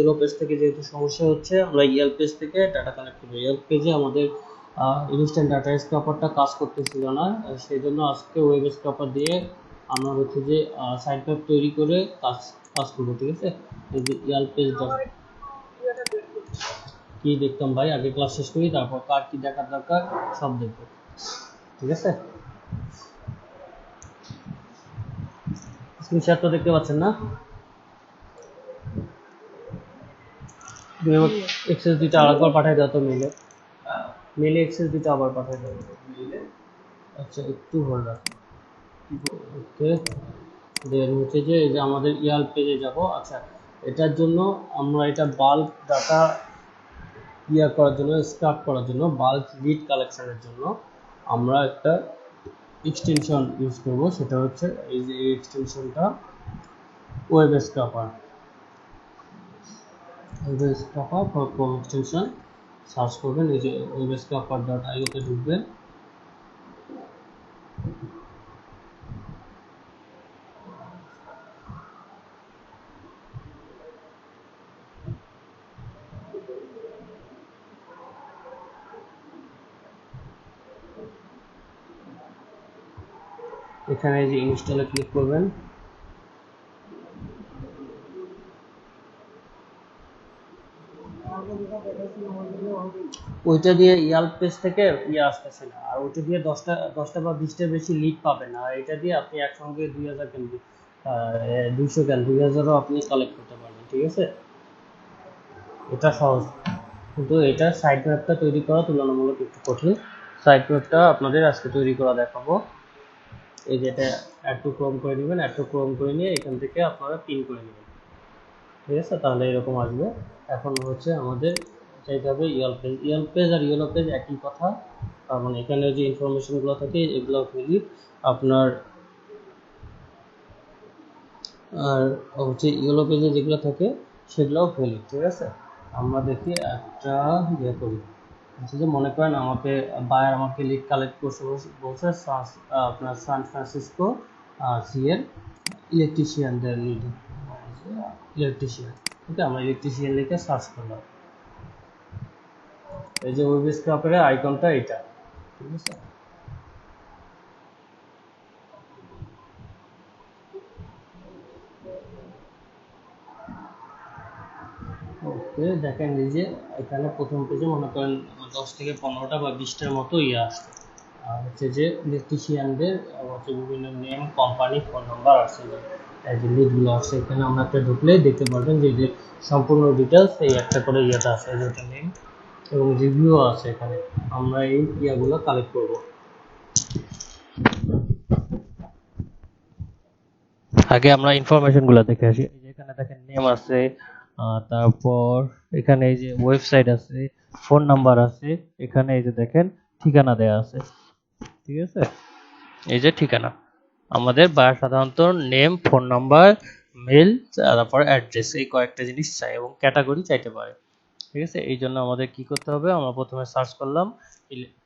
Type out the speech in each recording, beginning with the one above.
Yellow page থেকে যেহেতু সমস্যা হচ্ছে, আমরা ইয়েল পেজ থেকে ডাটা কালেক্ট করবো। ইয়েল পেজে আমাদের ইনস্ট্যান্ট ডাটা স্ক্রাপারটা কাজ করতেছিল না, সেই জন্য আজকে ওয়েব স্ক্রাপার দিয়ে আমরা হচ্ছে যে সাইট ম্যাপ তৈরি করে কাজ করবো। ঠিক আছে, এই যে ইয়েল পেজ কি দেখতাম ভাই, আগে ক্লাস শেষ করি, তারপর কার কি দেখার দরকার সব দেখবো। ঠিক আছে, স্ক্রিনশট তো দেখতে পাচ্ছেন না? এক্সেস দুইটা আরেকবার পাঠিয়ে দাও তো, মেলে এক্সেস দুইটা আবার পাঠিয়ে দাও। আচ্ছা একটু হোল্ড রাখো। ওকে, দেন হচ্ছে যে এই যে আমাদের ইয়াল পেজে যাব। আচ্ছা, এটার জন্য আমরা এটা বাল্ক ডাটা করার জন্য, স্ক্রাপ করার জন্য, বাল্ক রিড কালেকশনের জন্য আমরা একটা এক্সটেনশন ইউজ করব। সেটা হচ্ছে এই যে এই এক্সটেনশনটা web scraper. Web scraper for Chrome extension search করবেন, এই যে ওয়েব স্ক্রাপার ডট আইওতে ঢুকবেন। এখানে যে ইনস্টলে ক্লিক করবেন। ওইটা দিয়ে ইয়াল্প পেজ থেকে আসতেছে না, আর ওইটা দিয়ে 10টা বা 20টা বেশি লিড পাবেন। আর এটা দিয়ে আপনি একসঙ্গে 2000 কেন 200 কেন 2000ও আপনি কালেক্ট করতে পারবেন। ঠিক আছে, এটা সহজ, কিন্তু এটা সাইট ম্যাপটা তৈরি করা তুলনামূলক একটু কঠিন। সাইট ম্যাপটা আপনাদের আজকে তৈরি করা দেখাবো। এই যেটা অ্যাড টু ক্রোম করে নেবেন, অ্যাড টু ক্রোম করে নিয়ে এখান থেকে আপনারা পিন করে নেবেন। ঠিক আছে, তাহলে এরকম আসবে। এখন হচ্ছে আমাদের চাইতে হবে ইয়েল পেজ। ইয়েল পেজ আর ইয়েলো পেজ একই কথা, মানে এখানে যে ইনফরমেশনগুলো থাকে এগুলো ভ্যালিড আপনার, আর হচ্ছে ইয়েলো পেজে যেগুলো থাকে সেগুলোও ভ্যালিড। ঠিক আছে, আমরা দেখি একটা করি। হচ্ছে যে মনে করেন আমাকে বায়ার আমাকে লিড কালেক্ট করতে বলছে আপনার সান ফ্রান্সিসকো সিএর ইলেকট্রিশিয়ানদের লিড, ইলেকট্রিশিয়ান। ওকে, আমরা ইলেকট্রিশিয়ান লিখে সার্চ করলাম। এই যে ওয়েব স্ক্রাপারের আইকনটা এটা। ঠিক আছে, ওকে দেখেন এই যে এখানে প্রথম পেজে মনে করেন 10 থেকে 15টা বা 20টার মতো আসছে। আর হচ্ছে যে ইলেকট্রিশিয়ানদের হচ্ছে বিভিন্ন নেম, কোম্পানি, ফোন নাম্বার আসছে, এই যে লিডগুলো আসছে। এখানে আমরা একটা ঢুকলে দেখতে পারবেন যে সম্পূর্ণ ডিটেলস এই একটা করে আছে, যেটা নেম এবং রিভিউ আছে। এখানে আমরা এই ইয়াগুলো কালেক্ট করব। আগে আমরা ইনফরমেশনগুলো দেখে আসি। এই যে এখানে দেখেন নেম আছে, তারপর এখানে এই যে ওয়েবসাইট আছে, ফোন নাম্বার আছে, এখানে এই যে দেখেন ঠিকানা দেয়া আছে। ঠিক আছে, এই যে ঠিকানা আমাদের সাধারণত নেম, ফোন নাম্বার, মেল, তারপর অ্যাড্রেস, এই কয়েকটা জিনিস চাই এবং ক্যাটাগরি চাইতে পারে। ঠিক আছে, এই জন্য আমাদের কি করতে হবে, আমরা প্রথমে সার্চ করলাম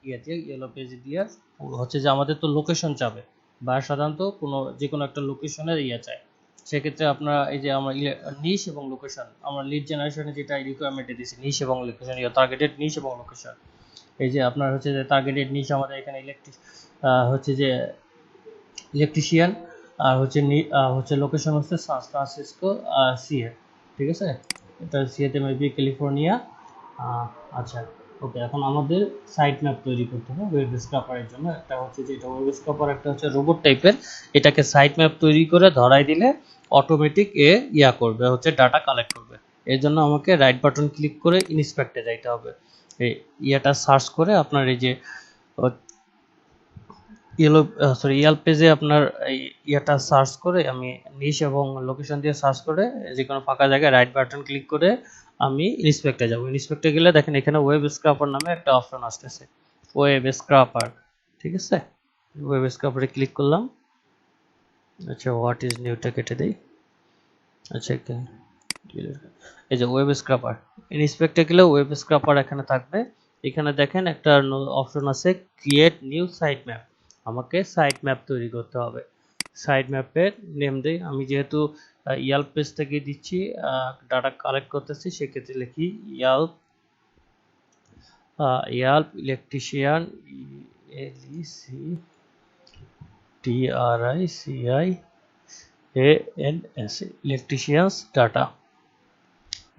ইয়েলো পেজ দিয়ে। হচ্ছে যে আমাদের তো লোকেশন চাবে, সাধারণত যে কোনো একটা লোকেশনের চাই। সেক্ষেত্রে আপনারা এই যে আমরা নিশ এবং লোকেশন, আমরা লিড জেনারেশনে যেটা রিকোয়ারমেন্টে দিয়েছি, নিশ এবং লোকেশন, টার্গেটেড নিশ এবং লোকেশন। এই যে আপনার হচ্ছে যে টার্গেটেড নিশ আমাদের এখানে হচ্ছে যে ইলেকট্রিশিয়ান, আর হচ্ছে লোকেশন হচ্ছে সান ফ্রান্সিসকো সিএ। ঠিক আছে, এটা সিএতে মেবি ক্যালিফোর্নিয়া। আচ্ছা, ওকে, এখন আমাদের সাইট ম্যাপ তৈরি করতে হবে ওয়েব স্ক্রাপারের জন্য। একটা হচ্ছে যে এটা ওয়েব স্ক্রাপার, একটা হচ্ছে রোবট টাইপের। এটাকে সাইট ম্যাপ তৈরি করে ধরাই দিলে অটোমেটিক করবে, হচ্ছে ডাটা কালেক্ট করবে। এর জন্য আমাকে রাইট বাটন ক্লিক করে ইন্সপেক্টে যাইতে হবে। এই সার্চ করে আপনার এই যে ইয়াল পেজে আপনার সার্চ করে আমি নিশ এবং লোকেশন দিয়ে সার্চ করে যে কোনো ফাঁকা জায়গায় রাইট বাটন ক্লিক করে আমি ইন্সপেক্টে যাব। ইন্সপেক্টে গেলে দেখেন এখানে ওয়েব স্ক্রাপার নামে একটা অপশন আসতেছে, ওয়েব স্ক্রাপার। ঠিক আছে, ওয়েব স্ক্রাপারে ক্লিক করলাম। আচ্ছা, হোয়াট ইজ নিউটা কেটে দেই। আচ্ছা, এই যে ওয়েব স্ক্রাপার, ইন্সপেক্টে গেলে ওয়েব স্ক্রাপার এখানে থাকবে। এখানে দেখেন একটা অপশন আছে ক্রিয়েট নিউ সাইট ম্যাপ। আমাকে সাইট ম্যাপ তৈরি করতে হবে। সাইট ম্যাপের নেম দেই। আমি যেহেতু ইয়াল্প পেজ থেকে দিচ্ছি, ডাটা কালেক্ট করতেছি, সেক্ষেত্রে লিখি Yelp electrician, ELECTRICIANS electricians data,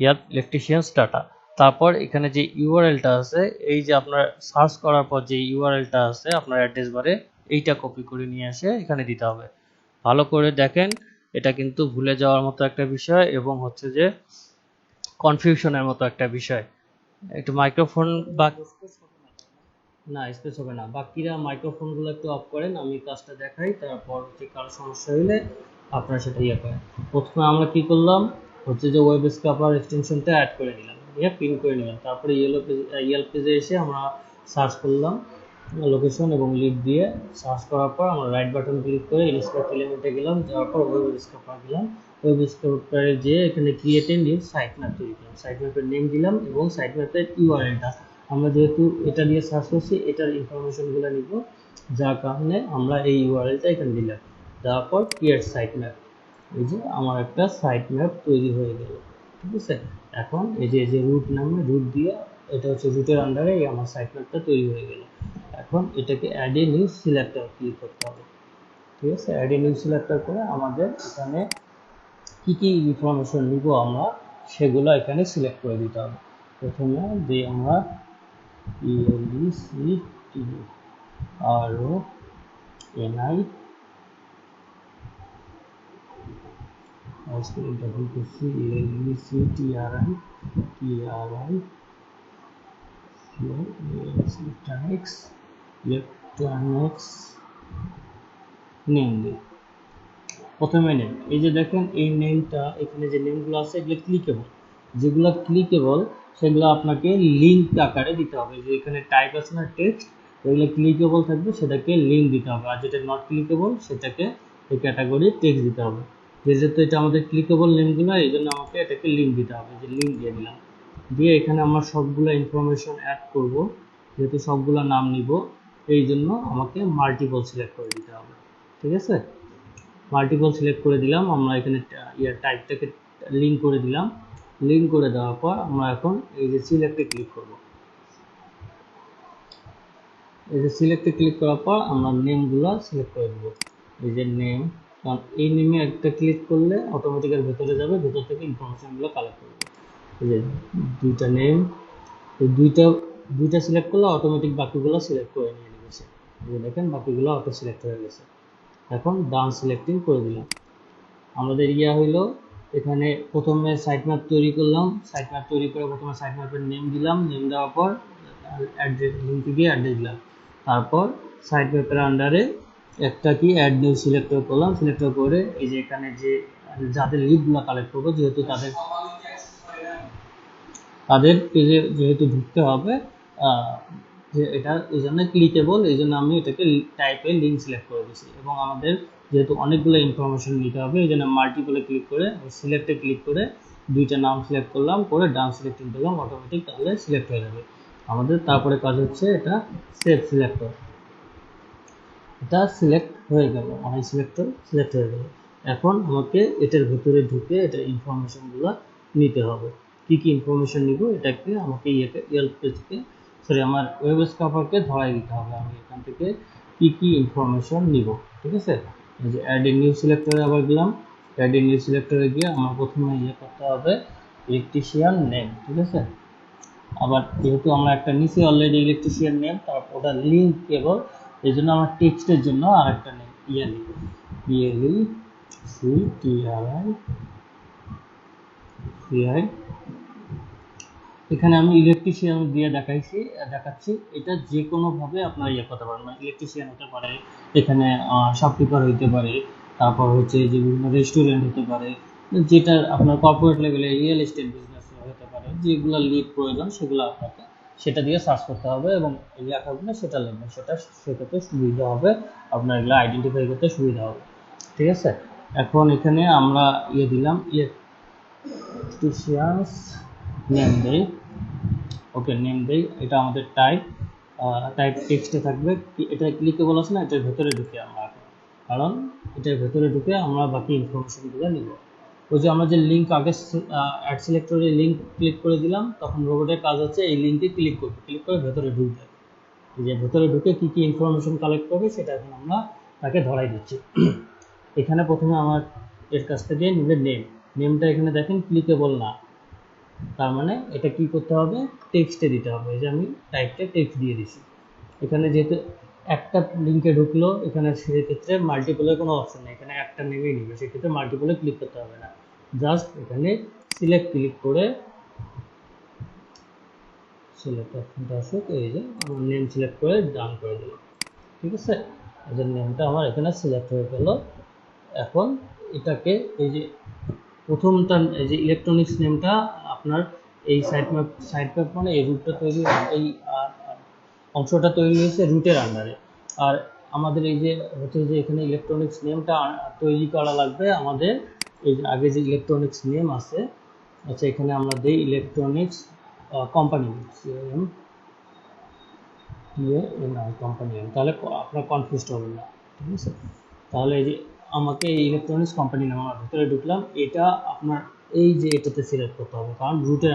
Yelp electricians data. তারপর এখানে যে ইউআরএলটা আছে, এই যে আপনার সার্চ করার পর যে ইউআরএলটা আছে আপনার অ্যাড্রেস বারে, এইটা কপি করে নিয়ে এসে এখানে দিতে হবে। ভালো করে দেখেন, এটা কিন্তু ভুলে যাওয়ার মতো একটা বিষয় এবং হচ্ছে যে কনফিউশনের মতো একটা বিষয়। একটু মাইক্রোফোন বা না স্পেস হবে না, বাকিরা মাইক্রোফোনগুলো একটু অফ করেন, আমি কাজটা দেখাই, তারপর হচ্ছে কারো সমস্যা হলে আপনারা সেটা ইয়ে করেন। প্রথমে আমরা কি করলাম হচ্ছে যে ওয়েব স্ক্র্যাপার এক্সটেনশনটা অ্যাড করে নিলাম, পিন করে নিলাম। তারপরে ইয়েলো পেজে এসে আমরা সার্চ করলাম লোকেশন এবং লিড দিয়ে সার্চ করার পর আমরা রাইট বাটন ক্লিক করে ইনস্ট্রাক্ট এলিমেন্টে গেলাম, যাওয়ার পর ওয়েব স্ক্র্যাপার গেলাম। ওয়েব স্ক্র্যাপারে যেয়ে এখানে create a new site map তৈরি করলাম, সাইট ম্যাপের নেম দিলাম এবং সাইট ম্যাপের ইউআরএলটা, আমরা যেহেতু এটা দিয়ে সার্চ করছি এটার ইনফরমেশনগুলো নিব, যার কারণে আমরা এই ইউআরএলটা এখানে দিলাম। তারপর ক্রিয়েট সাইট ম্যাপ, এই যে আমার একটা সাইট ম্যাপ তৈরি হয়ে গেল। ঠিক আছে, এখন এই যে রুট নামে রুট দিয়ে, এটা হচ্ছে রুটের আন্ডারে আমার সাইট ম্যাপটা তৈরি হয়ে গেল। এখন এটাকে add a new selector click করতে হবে। ঠিক আছে, অ্যাড এ নিউ সিলেক্টর করে আমাদের এখানে কি কি ইনফরমেশন নিব আমরা সেগুলো এখানে সিলেক্ট করে দিতে হবে। প্রথমে যে আমরা ELECTRONI ইলেকট্রনিক্স নেম দিই। প্রথমে নেম, এই যে দেখেন এই নেমটা, এখানে যে নেমগুলো আছে এগুলো ক্লিকেবল, যেগুলো ক্লিকেবল সেগুলো আপনাকে লিঙ্ক আকারে দিতে হবে। যে এখানে টাইপ আছে না টেক্সট, এগুলো ক্লিকেবল থাকবে সেটাকে লিঙ্ক দিতে হবে, আর যেটা নট ক্লিকেবল সেটাকে এই ক্যাটাগরি টেক্সট দিতে হবে। যেহেতু এটা আমাদের ক্লিকেবল নেমগুলো, এই জন্য আমাকে এটাকে লিঙ্ক দিতে হবে, যে লিঙ্ক দিয়ে দিলাম। দিয়ে এখানে আমরা সবগুলো ইনফরমেশন অ্যাড করব, যেহেতু সবগুলো নাম নিব এই জন্য আমাকে মাল্টিপল সিলেক্ট করে দিতে হবে। ঠিক আছে, মাল্টিপল সিলেক্ট করে দিলাম, আমরা এখানে টাইপটাকে লিঙ্ক করে দিলাম। লিঙ্ক করে দেওয়ার পর আমরা এখন এই যে সিলেক্টে ক্লিক করব। এই যে সিলেক্টে ক্লিক করার পর আমরা নেমগুলো সিলেক্ট করে দেবো। এই যে নেম, কারণ এই নেমে একটা ক্লিক করলে অটোমেটিক এর ভেতরে যাবে, ভেতর থেকে ইনফরমেশনগুলো কালেক্ট করবে। এই যে দুইটা নেম, এই দুইটা সিলেক্ট করলে অটোমেটিক বাকিগুলো সিলেক্ট করে নিয়ে নেবে সে। দেখেন বাকিগুলো অটো সিলেক্ট হয়ে গেছে। এখন ডান সিলেক্টিং করে দিলাম। আমাদের হইলো এখানে প্রথমে সাইট ম্যাপ তৈরি করলাম, সাইট ম্যাপ তৈরি করে প্রথমে সাইট ম্যাপের নেম দিলাম, নেম দেওয়ার পর অ্যাড্রেস লিঙ্কে গিয়ে অ্যাড্রেস দিলাম। তারপর সাইট ম্যাপের আন্ডারে একটা কি অ্যাড নিউ সিলেক্টর করলাম, সিলেক্টর করে এই যে এখানে যে যাদের লিডগুলো কালেক্ট করবো, যেহেতু তাদের পেজে যেহেতু ঢুকতে হবে, যে এটা এই জন্য ক্লিকেবল, এই জন্য আমি এটাকে টাইপে লিঙ্ক সিলেক্ট করে দিয়েছি। এবং আমাদের যেহেতু অনেকগুলো ইনফরমেশন নিতে হবে এই জন্য মাল্টিপলে ক্লিক করে সিলেক্টে ক্লিক করে দুইটা নাম সিলেক্ট করলাম, করে ডান সিলেক্টিং করলাম, অটোমেটিক তাহলে সিলেক্ট হয়ে যাবে আমাদের। তারপরে কাজ হচ্ছে এটা সেভ সিলেক্টর, এটা সিলেক্ট হয়ে গেল, অনেক সিলেক্টর সিলেক্ট হয়ে গেল। এখন আমাকে এটার ভিতরে ঢুকে এটার ইনফরমেশনগুলো নিতে হবে। কি কি ইনফরমেশন নিব এটাকে আমাকে ইয়েল্প পেজকে আমার ওয়েব স্ক্র্যাপারকে ধরাই দিতে হবে আমি এখান থেকে কি কি ইনফরমেশন নিব। ঠিক আছে, এই যে অ্যাড এ নিউ সিলেক্টরে আবার গেলাম, অ্যাড এ নিউ সিলেক্টরে গিয়ে আমার প্রথমে করতে হবে ইলেকট্রিশিয়ান নেম। ঠিক আছে, আবার যেহেতু আমরা একটা নিচে অলরেডি ইলেকট্রিশিয়ান নেম, তারপর ওটা লিঙ্ক কেবল, এই জন্য আমার টেক্সটের জন্য আর একটা নেম নিব, ELECTRICIAN। এখানে আমি ইলেকট্রিশিয়ান দিয়ে দেখাচ্ছি, এটা যে কোনোভাবে আপনারা করতে পারেন, মানে ইলেকট্রিশিয়ান হতে পারে, এখানে শপকিপার হইতে পারে, তারপর হচ্ছে যে বিভিন্ন রেস্টুরেন্ট হতে পারে, যেটা আপনার কর্পোরেট লেভেলে রিয়েল এস্টেট বিজনেস হতে পারে, যেগুলো লিড প্রয়োজন সেগুলো আপনাকে সেটা দিয়ে সার্চ করতে হবে এবং লেখাগুলো সেটা লিখবেন, সেটা সেটাতে সুবিধা হবে, আপনার এগুলো আইডেন্টিফাই করতে সুবিধা হবে। ঠিক আছে, এখন এখানে আমরা দিলাম ইলেকট্রিশিয়ানস নেম দেই, ওকে নেম দেই, এটা আমাদের টাইপ টেক্সটে থাকবে, এটা ক্লিকেবল আছে না, এটার ভেতরে ঢুকে আমরা কারণ এটার ভেতরে ঢুকে আমরা বাকি ইনফরমেশনগুলো নিব। ওই যে আমরা যে লিঙ্ক আগে অ্যাড সিলেক্টরে লিঙ্ক ক্লিক করে দিলাম, তখন রোবটের কাজ হচ্ছে এই লিঙ্কে ক্লিক করবে, ক্লিক করে ভেতরে ঢুকবে। যে ভেতরে ঢুকে কী কী ইনফরমেশন কালেক্ট করবে সেটা এখন আমরা তাকে ধরাই দিচ্ছি। এখানে প্রথমে আমার এর কাছ থেকে নিবে নেমটা এখানে দেখেন ক্লিকেবল না, তার মানে এটা কি করতে হবে, টেক্সটে দিতে হবে। এই যে আমি টাইপটা টেক্সট দিয়ে দিছি। এখানে যেহেতু একটা লিঙ্কে ঢুকলো, এখানে সেক্ষেত্রে মাল্টিপলের কোনো অপশন নেই, এখানে একটা নেমেই নিবে, সেক্ষেত্রে মাল্টিপলে ক্লিক করতে হবে না, জাস্ট এখানে সিলেক্ট ক্লিক করে সিলেক্ট অপশনটা আসুক, এই যে আমার নেম সিলেক্ট করে ডান করে দিলাম। ঠিক আছে, এই যে নেমটা আমার এখানে সিলেক্ট হয়ে গেল। এখন এটাকে এই যে প্রথমটা এই যে ইলেকট্রনিক্স নেমটা আপনার এই সাইড ম্যাপ মানে এই রুটটা তৈরি, এই অংশটা তৈরি হয়েছে রুটের আন্ডারে। আর আমাদের এই যে হচ্ছে যে এখানে ইলেকট্রনিক্স নেমটা তৈরি করা লাগবে আমাদের এই যে আগে যে ইলেকট্রনিক্স নেম আছে, আচ্ছা এখানে আমরা দিই electronics company name, company name, তাহলে আপনার কনফিউজ হবেন না। ঠিক আছে, তাহলে এই যে আমাকে এই ইলেকট্রনিক্স কোম্পানি নাম আমার ভিতরে ঢুকলাম, এটা আপনার এই যে এটাতে সিলেক্ট করতে হবে, কারণ রুটের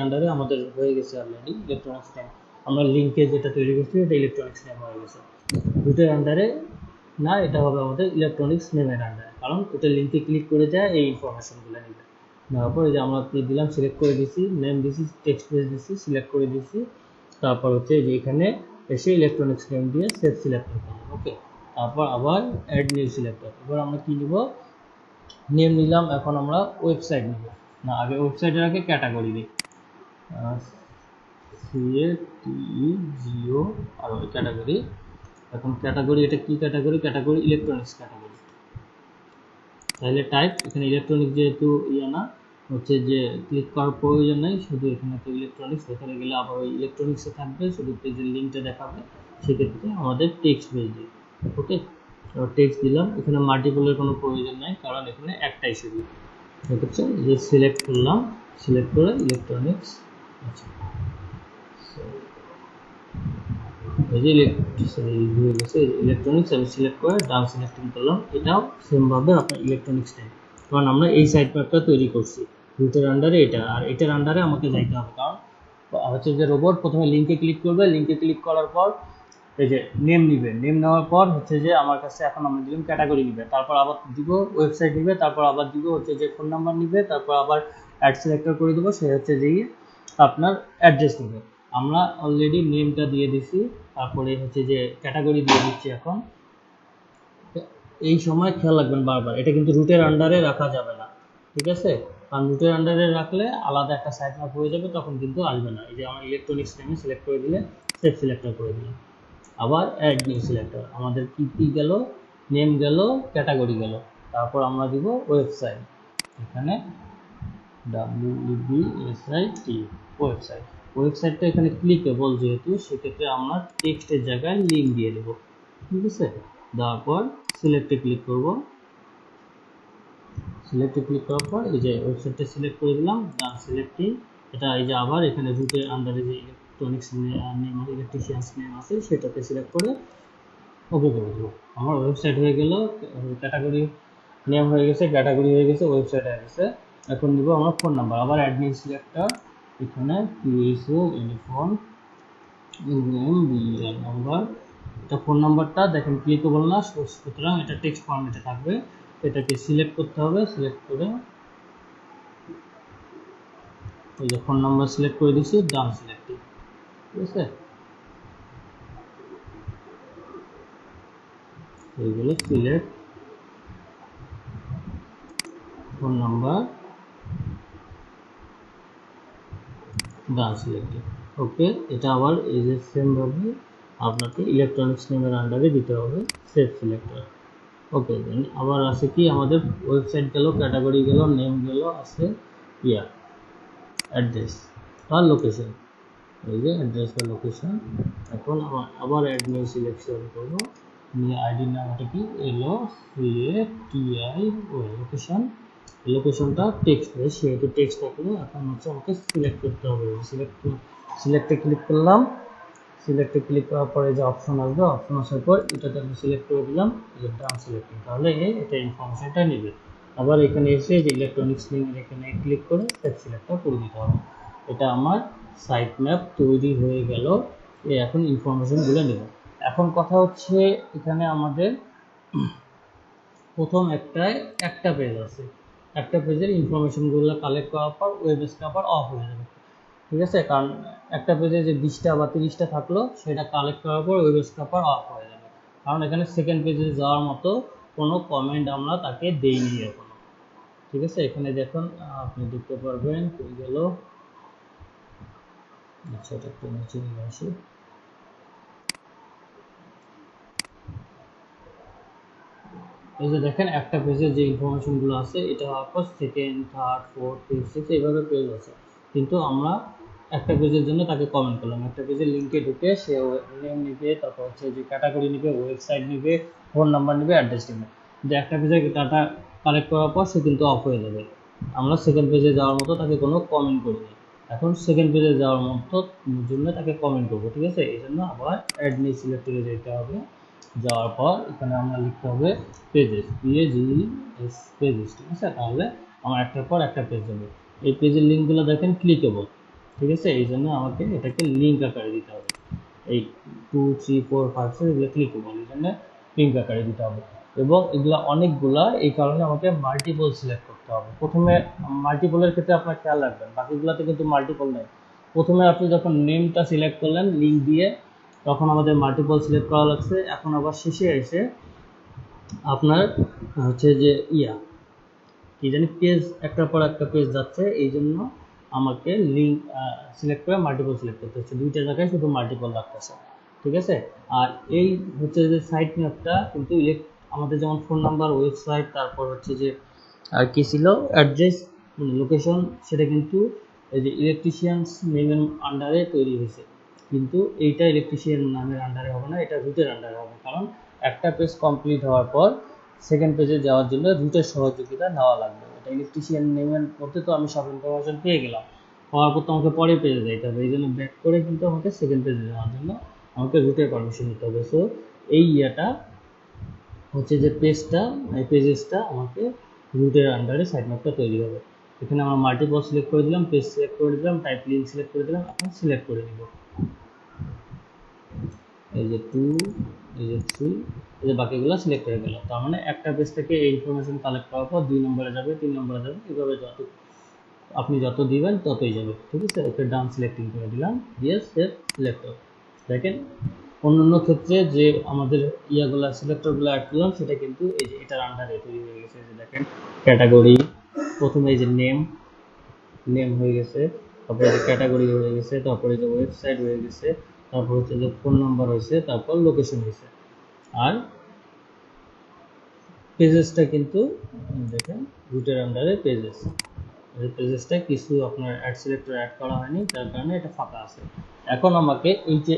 আন্ডারে আমাদের হয়ে গেছে অলরেডি ইলেকট্রনিক্স নেম। আমরা লিঙ্কে যেটা তৈরি করছি এটা ইলেকট্রনিক্স নেম হয়ে গেছে, রুটের আন্ডারে না, এটা হবে আমাদের ইলেকট্রনিক্স নেমের আন্ডারে, কারণ ওটা লিঙ্কে ক্লিক করে দেয় এই ইনফরমেশনগুলো নেবে। নেওয়ার পর এই যে আমরা দিলাম, সিলেক্ট করে দিছি, নেম দিছি, টেক্সট পেজ দিছি, সিলেক্ট করে দিছি, তারপর হচ্ছে যে এখানে এসে ইলেকট্রনিক্স নেম দিয়ে সেভ সিলেক্টর করলাম। ওকে, তারপর আবার অ্যাড নিউ সিলেক্টর। এবার আমরা কি নিব, নেম নিলাম, এখন আমরা ওয়েবসাইট নিব না, আগে ওয়েবসাইটের আগে ক্যাটাগরি দিই, CATEGO আর ক্যাটাগরি। এখন ক্যাটাগরি, এটা কি ক্যাটাগরি, ক্যাটাগরি ইলেকট্রনিক্স ক্যাটাগরি। তাহলে টাইপ এখানে ইলেকট্রনিক্স যেহেতু না হচ্ছে যে ক্লিক করার প্রয়োজন নেই, শুধু এখানে তো ইলেকট্রনিক্স, এখানে গেলে আবার ওই ইলেকট্রনিক্সে থাকবে, শুধু পেজের লিঙ্কটা দেখাবে, সেক্ষেত্রে আমাদের টেক্সট পেজ দিই। ওকে, টেক্সট দিলাম, এখানে মাল্টিপলের কোনো প্রয়োজন নাই, কারণ এখানে একটাই শুধু। ঠিক আছে, যে সিলেক্ট করলাম, সিলেক্ট করে ইলেকট্রনিক্স, আচ্ছা এই যে ইলেকট্রনিক্স আমি সিলেক্ট করে ডান সিলেক্টিং করলাম। এটাও সেমভাবে আপনার ইলেকট্রনিক্স টাইপ, কারণ আমরা এই সাইড ম্যাপটা তৈরি করছি রুটের আন্ডারে এটা, আর এটার আন্ডারে আমাকে যাইতে হবে, কারণ হচ্ছে যে রোবট প্রথমে লিঙ্কে ক্লিক করবে, লিঙ্কে ক্লিক করার পর এই যে নেম নিবে, নেম নেওয়ার পর হচ্ছে যে আমার কাছে এখন আমরা দিলাম ক্যাটাগরি নিবে, তারপর আবার দিব ওয়েবসাইট নিবে, তারপর আবার দিব হচ্ছে যে ফোন নাম্বার নিবে, তারপর আবার অ্যাড সিলেক্টর করে দেবো, সে হচ্ছে যে আপনার অ্যাড্রেস নেবে। আমরা অলরেডি নেমটা দিয়ে দিছি, তারপরে হচ্ছে যে ক্যাটাগরি দিয়ে দিচ্ছি। এখন এই সময় খেয়াল রাখবেন বারবার, এটা কিন্তু রুটের আন্ডারে রাখা যাবে না, ঠিক আছে, কারণ রুটের আন্ডারে রাখলে আলাদা একটা সাইট ম্যাপ হয়ে যাবে, তখন কিন্তু আসবে না। এই যে আমার ইলেকট্রনিক্স নেমে সিলেক্ট করে দিলে সেভ সিলেক্টর করে দিলাম, আবার অ্যাড নিউ সিলেক্টর, আমাদের কি গেল, নেম গেল, ক্যাটাগরি গেল, তারপর আমরা দিব ওয়েবসাইট, এখানে WEBSIT ওয়েবসাইট। ওয়েবসাইটটা এখানে ক্লিকেবল যেহেতু, সেক্ষেত্রে আমরা টেক্সটের জায়গায় লিঙ্ক দিয়ে দেব। ঠিক আছে, দেওয়ার পর সিলেক্টে ক্লিক করব, সিলেক্টে ক্লিক করার পর এই যে ওয়েবসাইটটা সিলেক্ট করে দিলাম, ডান সিলেক্টিং। এটা এই যে আবার এখানে রুটের আন্ডারে যে ইলেকট্রনিক্স নেম ইলেকট্রিশিয়ানস নেম আছে সেটাতে সিলেক্ট করে ওকে করে দেবো। আমার ওয়েবসাইট হয়ে গেল, ক্যাটাগরি নেম হয়ে গেছে, ক্যাটাগরি হয়ে গেছে, ওয়েবসাইট হয়ে গেছে। এখন দিব আমার ফোন নাম্বার, আবার অ্যাডমিন সিলেক্টর, এখানে PSO uniform name BL number, এটা ফোন নাম্বারটা দেখেন ক্লিকেবল না, সুতরাং এটা টেক্সট ফরম্যাটে থাকবে, এটাকে সিলেক্ট করতে হবে, সিলেক্ট করে এই যে ফোন নাম্বার সিলেক্ট করে দিচ্ছি, ডান সিলেক্টিং। ঠিক আছে, এইগুলো সিলেক্ট ফোন নাম্বার, ডান সিলেক্টিং। ওকে, এটা আবার এই যে সেমভাবে আপনাকে ইলেকট্রনিক্স নেমের আন্ডারে দিতে হবে, সেভ সিলেক্টর। ওকে, দেন আবার আছে কি, আমাদের ওয়েবসাইট গেল, ক্যাটাগরি গেল, নেম গেল, আছে অ্যাড্রেস আর লোকেশন, এই যে অ্যাড্রেস বা লোকেশন। এখন আবার অ্যাড নিউ সিলেকশন করবো, নিয়ে আইডির নামটা কি LOCATI লোকেশন, লোকেশনটা টেক্সট হবে, সেহেতু টেক্সট থাকলে এখন হচ্ছে আমাকে সিলেক্ট করতে হবে, সিলেক্টে ক্লিক করলাম, সিলেক্টে ক্লিক করার পরে যে অপশন আসবে, অপশন আসার পর এটাতে আমি সিলেক্ট করে দিলাম যে ডান সিলেক্টিং, তাহলে এটা ইনফরমেশনটা নেবে। আবার এখানে এসে যে ইলেকট্রনিক্স লিঙ্কের এখানে ক্লিক করে সেট সিলেক্টটা করে দিতে হবে। এটা আমার সাইট ম্যাপ তৈরি হয়ে গেল। এখন ইনফরমেশনগুলো নেব। এখন কথা হচ্ছে এখানে আমাদের প্রথম একটা পেজ আছে, একটা পেজের ইনফরমেশনগুলো কালেক্ট করার পর ওয়েব স্ক্র্যাপার অফ হয়ে যাবে, ঠিক আছে? কারণ একটা পেজে যে 20টা বা 30টা থাকলো সেটা কালেক্ট করার পর ওয়েব স্ক্র্যাপার অফ হয়ে যাবে, কারণ এখানে সেকেন্ড পেজে যাওয়ার মতো কোনো কমেন্ট আমরা তাকে দেইনি এখনো, ঠিক আছে? এখানে দেখুন আপনি দেখতে পারবেন হয়ে গেল। আচ্ছা, এটা একটু নিচে নিয়ে আসি। এই যে দেখেন একটা পেজের যে ইনফরমেশনগুলো আছে এটা হওয়ার পর second, third, fourth, fifth, six এইভাবে পেজ আছে, কিন্তু আমরা একটা পেজের জন্য তাকে কমেন্ট করলাম। একটা পেজের লিঙ্কে ঢুকে সে নেম নিবে, তারপর হচ্ছে যে ক্যাটাগরি নিবে, ওয়েবসাইট নিবে, ফোন নাম্বার নিবে, অ্যাড্রেস নিবে। যে একটা পেজের ডাটা কালেক্ট করার পর সে কিন্তু অফ হয়ে যাবে। আমরা সেকেন্ড পেজে যাওয়ার মতো তাকে কোনো কমেন্ট করিনি। এখন সেকেন্ড পেজে যাওয়ার মতো জন্য তাকে কমেন্ট করবো, ঠিক আছে? এই জন্য আবার অ্যাড নিউ সিলেক্টরে যেতে হবে। যাওয়ার পর এখানে আমরা লিখতে হবে পেজেস, PAGES, পেজেস, ঠিক আছে? তাহলে আমার একটার পর একটা পেজ যাবে। এই পেজের লিঙ্কগুলো দেখেন ক্লিকেবল, ঠিক আছে? এই জন্য আমাকে এটাকে লিঙ্ক আকারে দিতে হবে। এই 2, 3, 4, 5, 6 এগুলো ক্লিকেবল, এই জন্য লিঙ্ক আকারে দিতে হবে। এবং এগুলো অনেকগুলা, এই কারণে আমাকে মাল্টিপল সিলেক্ট করতে হবে। প্রথমে মাল্টিপলের ক্ষেত্রে আপনার খেয়াল রাখবেন, বাকিগুলোতে কিন্তু মাল্টিপল নেই। প্রথমে আপনি যখন নেমটা সিলেক্ট করলেন লিঙ্ক দিয়ে, তখন আমাদের মাল্টিপল সিলেক্ট করা লাগছে। এখন আবার শেষে এসে আপনার হচ্ছে যে কি জানি পেজ একটার পর একটা পেজ যাচ্ছে, এই জন্য আমাকে লিঙ্ক সিলেক্ট করে মাল্টিপল সিলেক্ট করতে হচ্ছে। দুইটা জায়গায় শুধু মাল্টিপল রাখতেছে, ঠিক আছে? আর এই হচ্ছে যে সাইট ম্যাপটা কিন্তু আমাদের যেমন ফোন নাম্বার, ওয়েবসাইট, তারপর হচ্ছে যে আর কি ছিল অ্যাড্রেস, লোকেশন, সেটা কিন্তু এই যে ইলেকট্রিশিয়ানস নেমের আন্ডারে তৈরি হয়েছে। কিন্তু এইটা ইলেকট্রিশিয়ান নামের আন্ডারে হবে না, এটা রুটের আন্ডারে হবে। কারণ একটা পেজ কমপ্লিট হওয়ার পর সেকেন্ড পেজে যাওয়ার জন্য রুটের সহযোগিতা নেওয়া লাগবে। এটা ইলেকট্রিশিয়ান নেমের মধ্যে তো আমি সব ইনফরমেশন পেয়ে গেলাম, পাওয়ার পর তো আমাকে পরে পেজে যেতে হবে। এই জন্য ব্যাক করে কিন্তু আমাকে সেকেন্ড পেজে যাওয়ার জন্য আমাকে রুটের পারমিশন নিতে হবে। সো এই হচ্ছে যে পেজটা, এই পেজেসটা আমাকে রুটের আন্ডারে সাইট ম্যাপটা তৈরি হবে। এখানে আমরা মাল্টিপল সিলেক্ট করে দিলাম, পেজ সিলেক্ট করে দিলাম, টাইপ লিঙ্ক সিলেক্ট করে দিলাম। এখন সিলেক্ট করে নিব এই যে 2, এই যে 3, এই যে বাকিগুলো সিলেক্ট হয়ে গেল। তার মানে একটা পেজ থেকে এই ইনফরমেশন কালেক্ট করার পর 2 নম্বরে যাবে, 3 নম্বরে যাবে, এভাবে আপনি যত দিবেন ততই যাবে, ঠিক আছে? ওকে ডান সিলেক্টিং করে দিলাম, দিয়ে সেভ সিলেক্টর। দেখেন অন্যান্য ক্ষেত্রে যে আমাদের সিলেক্টরগুলো অ্যাড করলাম সেটা কিন্তু এই যে এটার আন্ডারে তৈরি হয়ে গেছে। যে দেখেন ক্যাটাগরি, প্রথমে এই যে নেম হয়ে গেছে, তারপরে যে ক্যাটাগরি হয়ে গেছে, তারপরে যে ওয়েবসাইট হয়ে গেছে, তারপর হচ্ছে যে ফোন নাম্বার হয়েছে, তারপর লোকেশন হয়েছে। আর পেজেসটা কিন্তু দেখেন রুটের আন্ডারে পেজেসটা কিছু আপনার অ্যাড সিলেক্টর অ্যাড করা হয়নি, যার কারণে এটা ফাঁকা আছে। এখন আমাকে এই যে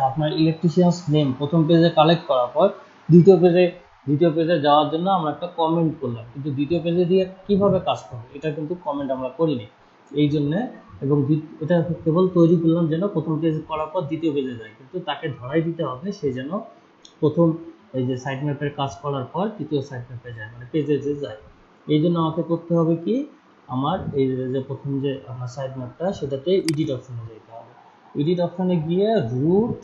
আপনার ইলেকট্রিশিয়ানস নেম প্রথম পেজে কালেক্ট করার পর দ্বিতীয় পেজে যাওয়ার জন্য আমরা একটা কমেন্ট করলাম, কিন্তু দ্বিতীয় পেজে দিয়ে কিভাবে কাজ করবে এটা কিন্তু কমেন্ট আমরা করিনি। এই জন্য এবং এটা কেবল তৈরি করলাম যেন প্রথম পেজ করার পর দ্বিতীয় পেজে যায়, কিন্তু তাকে ধরাই দিতে হবে সে যেন প্রথম এই যে সাইট ম্যাপের কাজ করার পর তৃতীয় সাইট ম্যাপে যায়, মানে পেজে যে যায়। এই জন্য আমাকে করতে হবে কি, আমার এই যে প্রথম যে আমার সাইট ম্যাপটা সেটাতে এডিট অপশনে যেতে হবে। এডিট অপশনে গিয়ে রুট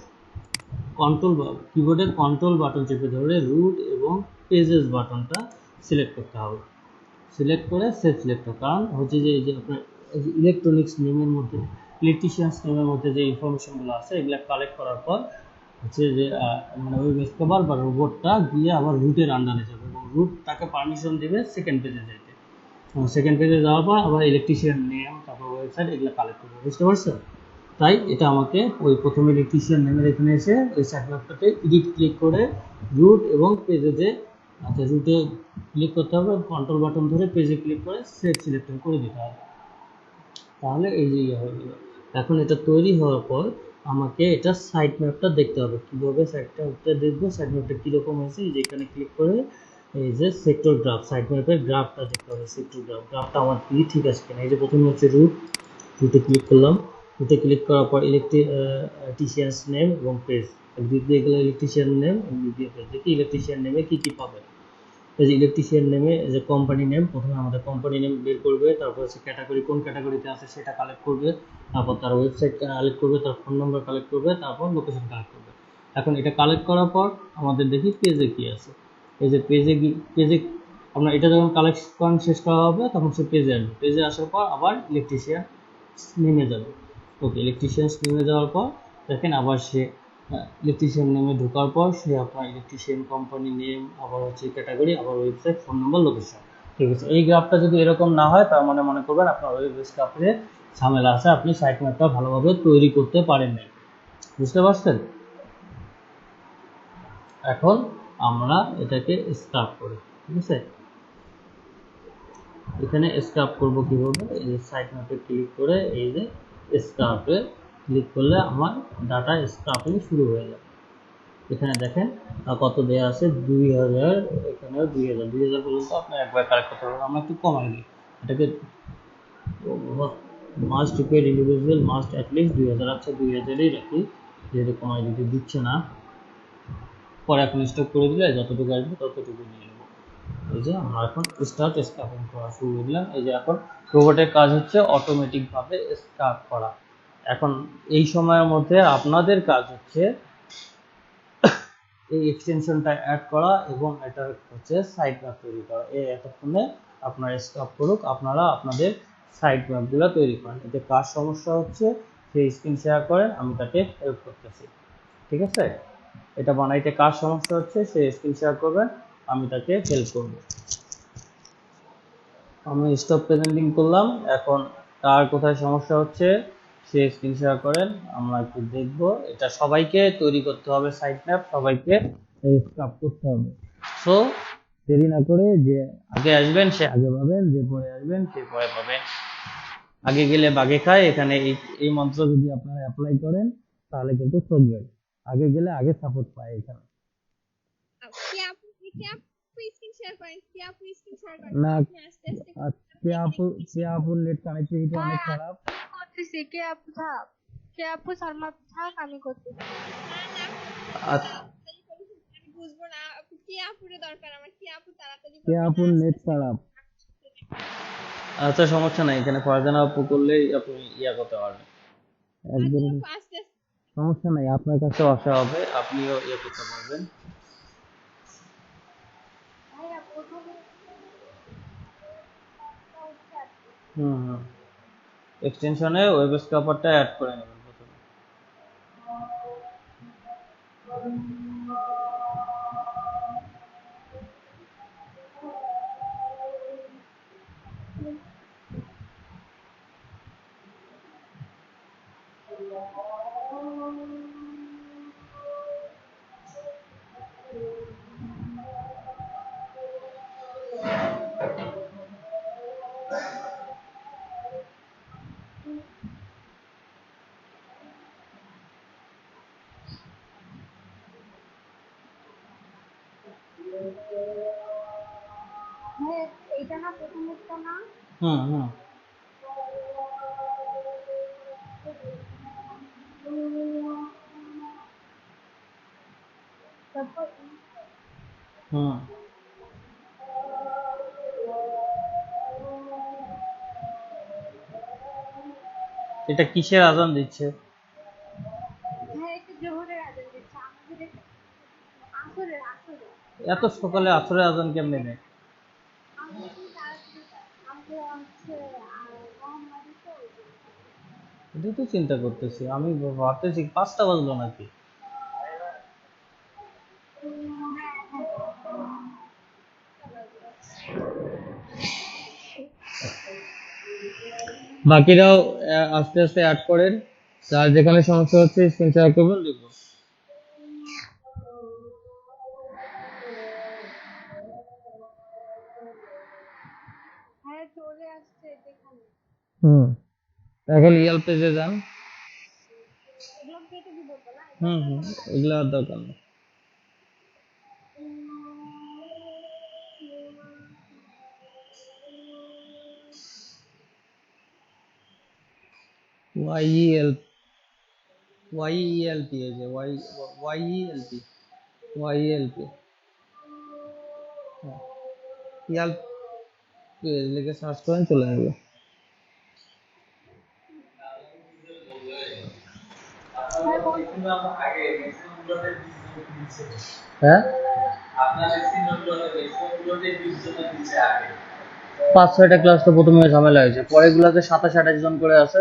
কিবোর্ডের কন্ট্রোল বাটন চেপে ধরে রুট এবং পেজেস বাটনটা সিলেক্ট করতে হবে। সিলেক্ট করে সেভ সিলেক্টর, কারণ হচ্ছে যে এই যে আপনার ইলেকট্রনিক্স নেমের মধ্যে, ইলেকট্রিশিয়ানস নেমের মধ্যে যে ইনফরমেশনগুলো আছে এগুলো কালেক্ট করার পর হচ্ছে যে মানে ওই স্ক্র্যাপার বা রোবটটা গিয়ে আবার রুটের আন্ডারে যাবে এবং রুট তাকে পারমিশন দেবে সেকেন্ড পেজে যেতে। সেকেন্ড পেজে যাওয়ার পর আবার ইলেকট্রিশিয়ান নেম, তারপর ওয়েবসাইট এগুলো কালেক্ট করবে, বুঝতে পারছো? তাই এটা আমাকে ওই প্রথম ইলেকট্রিশিয়ান নেমের এখানে এসে ওই সাইট ম্যাপটাতে এডিট ক্লিক করে রুট এবং পেজে যে, আচ্ছা রুটে ক্লিক করতে হবে, কন্ট্রোল বাটন ধরে পেজে ক্লিক করে সেভ সিলেক্ট করে দিতে হবে। তাহলে এই যে হয়ে গেল। এখন এটা তৈরি হওয়ার পর আমাকে এটা সাইট ম্যাপটা দেখতে হবে, কীভাবে সাইট ম্যাপটা দেখবো, সাইট ম্যাপটা কীরকম হয়েছে। এই যে এখানে ক্লিক করে এই যে সেক্টর গ্রাফ, সাইট ম্যাপের গ্রাফটা দেখতে হবে, সেক্টর গ্রাফটা আমার কি ঠিক আছে কিনা। এই যে প্রথমে হচ্ছে রুটে ক্লিক করলাম, এতে ক্লিক করার পর ইলেকট্রিশিয়ানস নেম এবং পেজ একদিক দিয়ে গেলে ইলেকট্রিশিয়ান নেম এবং দ্বিতীয় পেজ দেখি ইলেকট্রিশিয়ান নেমে কী কী পাবেন। এই যে ইলেকট্রিশিয়ান নেমে যে কোম্পানি নেম, প্রথমে আমাদের কোম্পানি নেম বের করবে, তারপর হচ্ছে ক্যাটাগরি, কোন ক্যাটাগরিতে আছে সেটা কালেক্ট করবে, তারপর তার ওয়েবসাইট কালেক্ট করবে, তার ফোন নম্বর কালেক্ট করবে, তারপর লোকেশন কালেক্ট করবে। এখন এটা কালেক্ট করার পর আমাদের দেখি পেজে কি আছে। এই যে পেজে আমরা এটা যখন কালেকশন শেষ করা হবে তখন সে পেজে আসবে। পেজে আসার পর আবার ইলেকট্রিশিয়ান নেমে যাবে। ওকে, ইলেকট্রিশিয়ান নেমে যাওয়ার পর দেখেন আবার সে ইলেকট্রিশিয়ান নেমে ঢোকার পর সে আপনার ইলেকট্রিশিয়ান কোম্পানি নেম, আবার হচ্ছে ক্যাটাগরি, আবার ওয়েবসাইট, ফোন নম্বর, লোকেশন। ঠিক আছে, এই গ্রাফটা যদি এরকম না হয় তার মানে মনে করবেন আপনার ওয়েব গ্রাফে ঝামেলা আছে, আপনি সাইট ম্যাপটা ভালোভাবে তৈরি করতে পারেন নাই। বুঝতে পারছেন? এখন আমরা এটাকে স্ক্রাপ করি। ঠিক আছে, এখানে স্ক্রাপ করব কিভাবে, এই যে সাইট ম্যাপে ক্লিক করে এই যে স্ক্রাপে ক্লিক করলে আমার ডাটা স্ক্রাপিং শুরু হয়ে যাবে। এখানে দেখেন কত দেওয়া আছে, 2000, এখানেও 2000 পর্যন্ত আপনি একবার কালেক্ট করতে পারবেন। আমরা একটু কমাই দিই এটাকে, must paid individual must at least 2000, আচ্ছা 2000ই রাখি, যেহেতু কমাই দিতে দিচ্ছে না। পরে এখন স্টপ করে দিলে যতটুকু আসবে ততটুকু নিয়ে নেব। এই যে আমরা এখন স্টার্ট স্ক্রাপিং করা শুরু করলাম। এই যে এখন রোবটের কাজ হচ্ছে অটোমেটিকভাবে স্ক্রাপ করা। এখন এই সময়ের মধ্যে আপনাদের কাজ হচ্ছে এই এক্সটেনশনটা অ্যাড করা এবং এটা হচ্ছে সাইট ম্যাপ তৈরি করা। এই এতক্ষণে আপনার স্টপ করুক, আপনারা আপনাদের সাইট ম্যাপগুলো তৈরি করেন। এতে কার সমস্যা হচ্ছে সেই স্ক্রিন শেয়ার করেন, আমি তাকে হেল্প করতেছি। ঠিক আছে, এটা বানাইতে কার সমস্যা হচ্ছে সে স্ক্রিন শেয়ার করবেন, আমি তাকে হেল্প করব। আমি স্টপ প্রেজেন্টিং করলাম, এখন তার কোথায় সমস্যা হচ্ছে সে স্ক্রিন শেয়ার করেন, আমরা একটু দেখব। এটা সবাইকে তৈরি করতে হবে, সাইট ম্যাপ সবাইকে স্ক্রাপ করতে হবে। সো দেরি না করে যে আগে আসবেন সে আগে পাবেন, যে পরে আসবেন সে পরে পাবেন। আগে গেলে বাগে খায়, এখানে এই মন্ত্র যদি আপনারা অ্যাপ্লাই করেন তাহলে কিন্তু চলবে। আগে গেলে আগে সাপোর্ট পায় এখানে। না, কে আপুর নেট কানেক্টিভিটি অনেক খারাপ। করতেছি, কে আপু থাক, কে আপু শর্মা থাক, আমি করতেছি। আমি বুঝবো না কি আপুরে দরকার, আমার কি আপু তাড়াতাড়ি কে করবে না আপুর আস্তে নেট আস্তে খারাপ। আচ্ছা সমস্যা নাই, এখানে ফারজানা আপু করলেই আপনি ইয়া করতে পারবেন। একদম আপু আস্তে আস্তে সমস্যা নাই, আপনার কাছে আসা হবে, আপনিও ইয়ে করতে পারবেন। ভাইয়া প্রথমে হুম, এক্সটেনশনে ওয়েব স্ক্রাপারটা অ্যাড করে নেবেন প্রথমে। ভাইয়া এটা না প্রথমেরটা না, হুম, তারপর হুম। এটা কিসের আজান দিচ্ছে? হ্যাঁ একটা জোহরের আজান দিচ্ছে, আমাদের আসরের আসরের এত সকালে আসরে আজান কেমনে দেয়? আমরা কি তাড়াতাড়ি আমরা হচ্ছে মোহাম্মদী তো এটাই তো চিন্তা করতেছি আমি, ভাবতেছি 5টা বাজলো নাকি। বাকিরাও আস্তে আস্তে অ্যাড করেন, যার যেখানে সমস্যা হচ্ছে স্ক্রিন শেয়ার করবেন, দেখবো। হ্যাঁ চলে আসছে যেখানে। হুম, এখন ইয়াল পেজে যান। এগুলো কেটে দিব তো না, হুম, এগুলো আর দরকার নেই। YEL YELP এই যে YELP YELP ইয়াল্প লিখে সার্চ করেন চলে আসবে। হ্যাঁ 5-6টা ক্লাস তো প্রথমে ঝামেলা হয়েছে, পরে গুলাতে 27-28 জন করে আছে।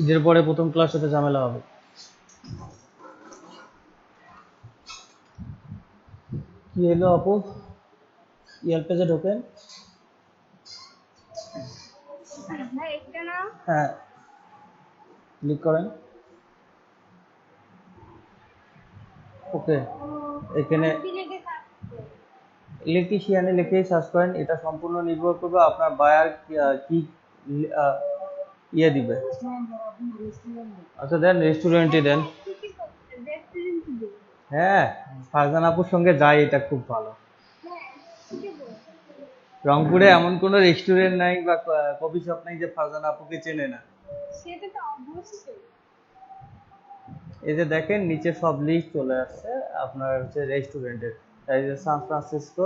ঈদের পরে প্রথম ক্লাসটাতে ঝামেলা হবে। কি হলো আপু, ইয়ার পেজে ঢোকেন। ভাই এটা না হ্যাঁ ক্লিক করেন। ওকে এখানে কি লেগে থাকবে? ইলেকট্রিশিয়ানে লিখেই সার্চ করেন। এটা সম্পূর্ণ নির্ভর করবে আপনার বায়ার কি আহ, ইয়ে দিবে। আচ্ছা দেন রেস্টুরেন্টে দেন। কি করতে রেস্টুরেন্ট দিবে? হ্যাঁ ফারজান আপুর সঙ্গে যাই, এটা খুব ভালো। হ্যাঁ কি বল? রংপুরে এমন কোনো রেস্টুরেন্ট নাই বা কফি শপ নাই যে ফারজান আপুকে চেনে না। সেটা তো অবশ্যই। এই যে দেখেন নিচে সব লিস্ট চলে আসছে আপনার হচ্ছে রেস্টুরেন্টের। এই যে সান ফ্রান্সিসকো,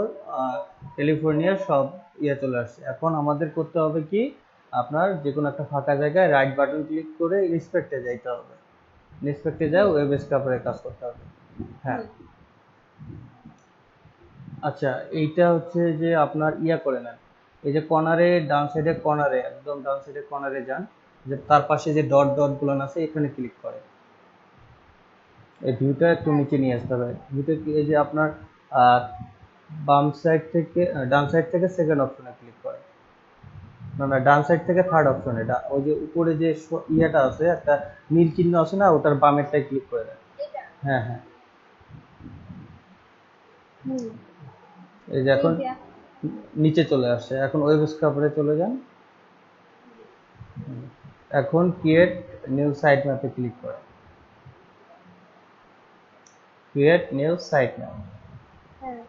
ক্যালিফোর্নিয়া সব ইয়ে চলে আসছে। এখন আমাদের করতে হবে কি, আপনার যে কোনো একটা ফাঁকা জায়গায় রাইট বাটন ক্লিক করে ইন্সপেক্টে যাইতে হবে। ইন্সপেক্টে যাও ওয়েব স্ক্রাপারে কাজ করতে হবে। হ্যাঁ আচ্ছা এইটা হচ্ছে যে আপনার ইয়া করে নেন, এই যে কর্নারে ডান সাইডে কর্নারে একদম ডান সাইডে কর্নারে যান, যে তার পাশে যে ডট ডট গুলো আছে এখানে ক্লিক করেন। এই ভিউটা একটু নিচে নিয়ে আসতে হবে। ভিউটা এই যে আপনার বাম সাইড থেকে ডান সাইড থেকে সেকেন্ড অপশনে ক্লিক করেন। না না ডান সাইড থেকে থার্ড অপশন, এটা ওই যে উপরে যে ইয়াটা আছে একটা নীল চিহ্ন আছে না, ওটার বামেরটায় ক্লিক করে দেন। এটা হ্যাঁ হ্যাঁ হুম এই যে এখন এই যে নিচে চলে আসছে। এখন ওয়েব স্ক্রাপারে চলে যান। এখন ক্রিয়েট নিউ সাইট ম্যাপে ক্লিক করেন। Create new site map. হ্যাঁ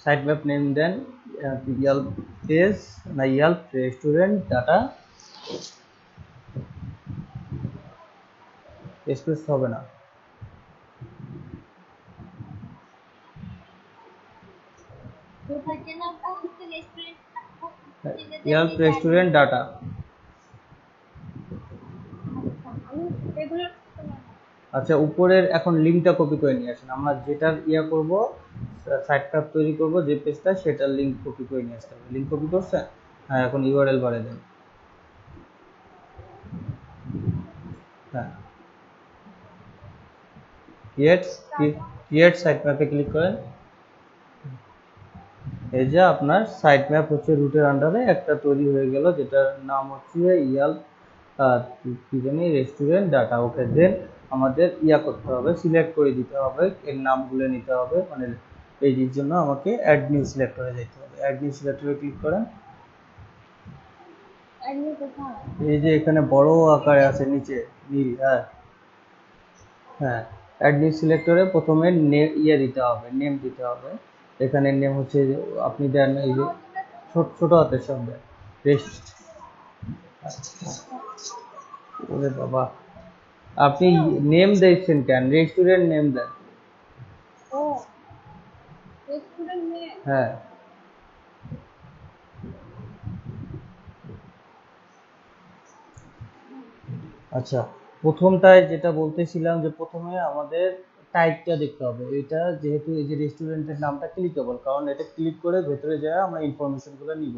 সাইট ম্যাপ নেম দেন ইয়াল্প পেজ না ইয়াল্প রেস্টুরেন্ট ডাটা, স্পেস হবে না। তো থাকে না কোন রেস্টুরেন্ট ইয়াল্প রেস্টুরেন্ট ডাটা। আমি এগুলো আচ্ছা উপরের এখন লিঙ্কটা কপি করে নিয়ে আসেন। আমরা যেটার ইয়া করব সাইট ম্যাপ তৈরি করব যে পেজটা, সেটার লিঙ্ক কপি করে নিয়ে আসতে হবে। লিঙ্ক কপি করছেন? হ্যাঁ এখন ইউআরএল বারে দেন। হ্যাঁ ক্রিয়েট ক্রিয়েট সাইট ম্যাপে ক্লিক করেন। এই যে আপনার সাইট ম্যাপ হচ্ছে রুটের আন্ডারে একটা তৈরি হয়ে গেল, যেটার নাম হচ্ছে ইয়াল্প কি জানি রেস্টুরেন্ট ডাটা। ওকে দেন আমাদের ইয়া করতে হবে, সিলেক্ট করে দিতে হবে, এর নামগুলো নিতে হবে। মানে পেজের জন্য আমাকে অ্যাড নিউ সিলেক্টরে যেতে হবে। অ্যাড নিউ সিলেক্টরে ক্লিক করেন। এগুলো কোথায়? এই যে এখানে বড় আকারে আছে নিচে নীল। হ্যাঁ হ্যাঁ অ্যাড নিউ সিলেক্টরে প্রথমে ইয়ে দিতে হবে, নেম দিতে হবে। এখানে নেম হচ্ছে যে আপনি দেন এই যে ছোট ছোট হাতের শব্দে রেস্ট। ওরে বাবা আপনি নেম দিচ্ছেন কেন, রেস্টুরেন্ট নেম দেন। ও রেস্টুরেন্ট নিয়ে হ্যাঁ আচ্ছা প্রথমটায় যেটা বলতেছিলাম যে প্রথমে আমাদের টাইপটা দেখতে হবে। এটা যেহেতু এই যে রেস্টুরেন্টের নামটা ক্লিকেবল, কারণ এটা ক্লিক করে ভেতরে যায় আমরা ইনফরমেশনগুলো নিব।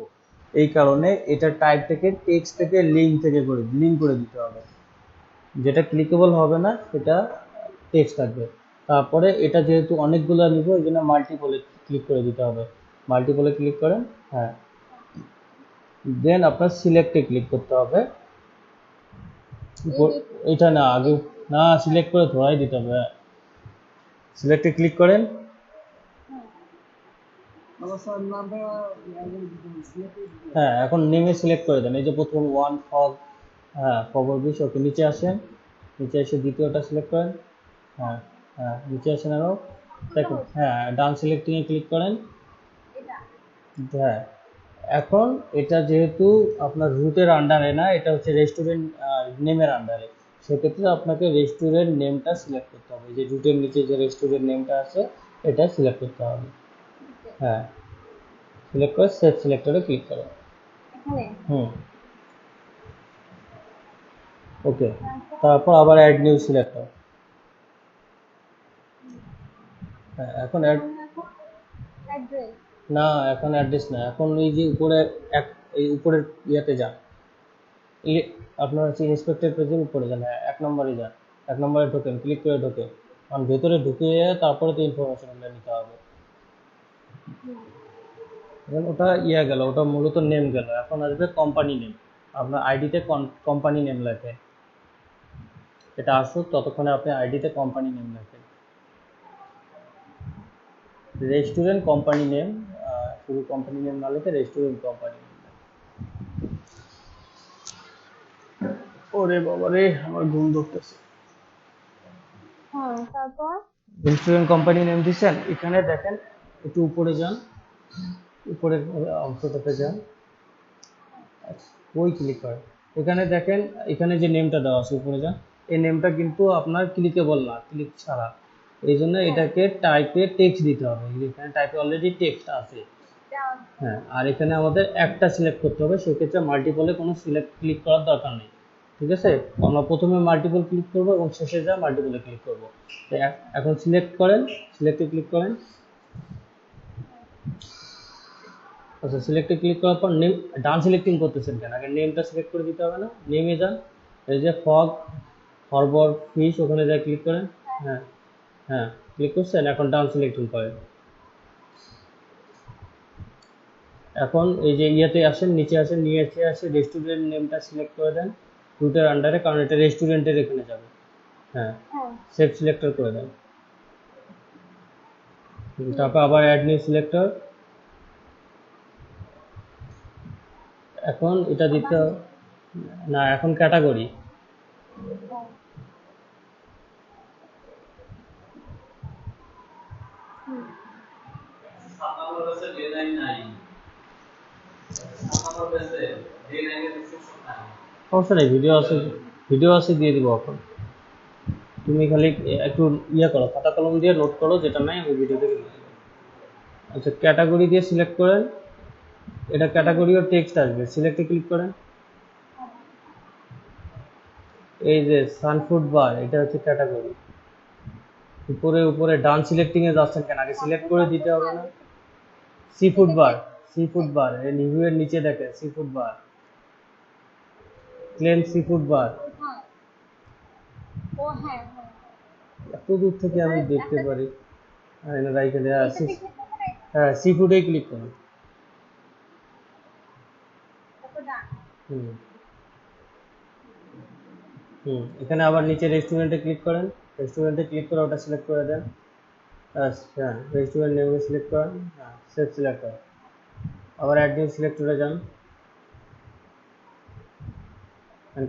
এই কারণে এটা টাইপ থেকে টেক্সট থেকে লিঙ্ক করে দিতে হবে। যেটা ক্লিকেবল হবে না সেটা টেক্সট থাকবে। তারপরে এটা যেহেতু অনেকগুলো নিব এই জন্য মাল্টিপলে ক্লিক করে দিতে হবে। মাল্টিপলে ক্লিক করেন। হ্যাঁ দেন আপনার সিলেক্টে ক্লিক করতে হবে। এটা না আগে না সিলেক্ট করে ধরাই দিতে হবে। সিলেক্টে ক্লিক করেন। হ্যাঁ এখন নেমে সিলেক্ট করে দেন। এই যে প্রথম ওয়ান ফগ, হ্যাঁ খবর বিশ। ওকে নিচে আসেন, নিচে এসে দ্বিতীয়টা সিলেক্ট করেন। হ্যাঁ হ্যাঁ নিচে আসেন আরও দেখুন। হ্যাঁ ডান সিলেক্টিংয়ে ক্লিক করেন। এটা হ্যাঁ এখন এটা যেহেতু আপনার রুটের আন্ডারে না, এটা হচ্ছে রেস্টুরেন্ট নেমের আন্ডারে, সেক্ষেত্রে আপনাকে রেস্টুরেন্ট নেমটা সিলেক্ট করতে হবে। যে রুটের নিচে যে রেস্টুরেন্ট নেমটা আছে এটা সিলেক্ট করতে হবে। হ্যাঁ, সিলেক্ট করে সেভ সিলেক্টরে ক্লিক করো। এখানে হুম, ওকে। তারপর আবার অ্যাড নিউ সিলেক্টর। হ্যাঁ, এখন অ্যাড, অ্যাড্রেস না এখন অ্যাড্রেস না, এখন এই যে উপরে এক, এই উপরের ইয়েতে যান, আপনার হচ্ছে ইন্সপেক্টর পেজের উপরে যান, হ্যাঁ 1 নম্বরে যান, 1 নম্বরে ঢোকেন, ক্লিক করে ঢোকেন, কারণ ভেতরে ঢুকে তারপরে তো ইনফরমেশনগুলো নিতে হবে। এখন ওটা ইয়ে গেল, ওটা মূলত নেম গেল। এখন আসবে কোম্পানি নেম। আপনার আইডিতে কোম্পানি নেম লেখেন, এটা আসুক ততক্ষণে আপনি আইডিতে কোম্পানি নেম লেখেন, রেস্টুরেন্ট কোম্পানি নেম, শুধু কোম্পানি নেম না লিখে রেস্টুরেন্ট কোম্পানি নেম। ওরে বাবা রে, আমার ঘুম ধরতেছে। হ্যাঁ, তারপর রেস্টুরেন্ট কোম্পানি নেম দিচ্ছেন, এখানে দেখেন একটু উপরে যান, উপরের অংশটাতে যান, ওই ক্লিক করেন, এখানে দেখেন এখানে যে নেমটা দেওয়া আছে উপরে যান, এই নেমটা কিন্তু আপনার ক্লিকেবল না, ক্লিক ছাড়া, এই জন্য এটাকে টাইপে টেক্সট দিতে হবে। এখানে টাইপে অলরেডি টেক্সট আছে। হ্যাঁ, আর এখানে আমাদের একটা সিলেক্ট করতে হবে, সেক্ষেত্রে মাল্টিপলে কোনো ক্লিক করার দরকার নেই। ঠিক আছে, আমরা প্রথমে মাল্টিপল ক্লিক করব এবং শেষে যা মাল্টিপলে ক্লিক করব। তো এখন সিলেক্ট করেন, সিলেক্টে ক্লিক করেন। আচ্ছা, সিলেক্টে ক্লিক করার পর নেম, ডান সিলেক্টিং করতেছেন কেন? আগে নেমটা সিলেক্ট করে দিতে হবে না? নেমে যান, এই যে ফগ হারবার ফিশ, ওখানে যা ক্লিক করেন। হ্যাঁ, হ্যাঁ ক্লিক করছেন, এখন ডান সিলেক্টিং করেন। এখন এই যে ইয়েতে আসেন, নিচে আসেন, নিচে আসে রেস্টুরেন্ট নেমটা সিলেক্ট করে দেন রুটের আন্ডারে, কারণ এটা রেস্টুরেন্টের এখানে যাবে। হ্যাঁ, সেভ সিলেক্টর করে দেন। তারপর আবার অ্যাড নিউ সিলেক্টর। এখন এটা দিতে না, এখন ক্যাটাগরি। সমস্যা নেই, ভিডিও আছে দিয়ে দিব এখন। তুমি খালি একটু ইয়ে করো, খাতা কলম দিয়ে নোট করো, যেটা নাই আমি ভিডিও থেকে লিখে দেবো। আচ্ছা, ক্যাটাগরি দিয়ে সিলেক্ট করেন, এটা ক্যাটাগরি ও টেক্সট আসবে, সিলেক্টে ক্লিক করেন। এই যে সানফুড বার, এটা হচ্ছে ক্যাটাগরি। উপরে উপরে ডান সিলেক্টিং এ যাচ্ছেন কেন? আগে সিলেক্ট করে দিতে হবে না? সি ফুড বার, সি ফুড বার, এই রিভিউ এর নিচে দেখেন সি ফুড বার, ক্লেম সি ফুড বার। ও হ্যাঁ হ্যাঁ, এত দূর থেকে আমি দেখতে পারি। হ্যাঁ, সি ফুডে ক্লিক করুন। হুম এখানে আবার নিচে রেস্টুরেন্টে ক্লিক করেন, রেস্টুরেন্টে ক্লিক করে ওটা সিলেক্ট করে দেন। আচ্ছা, রেস্টুরেন্ট নেম সিলেক্ট করেন, হ্যাঁ সেভ সিলেক্ট করেন। আবার অ্যাড নিউ সিলেক্টরে যান,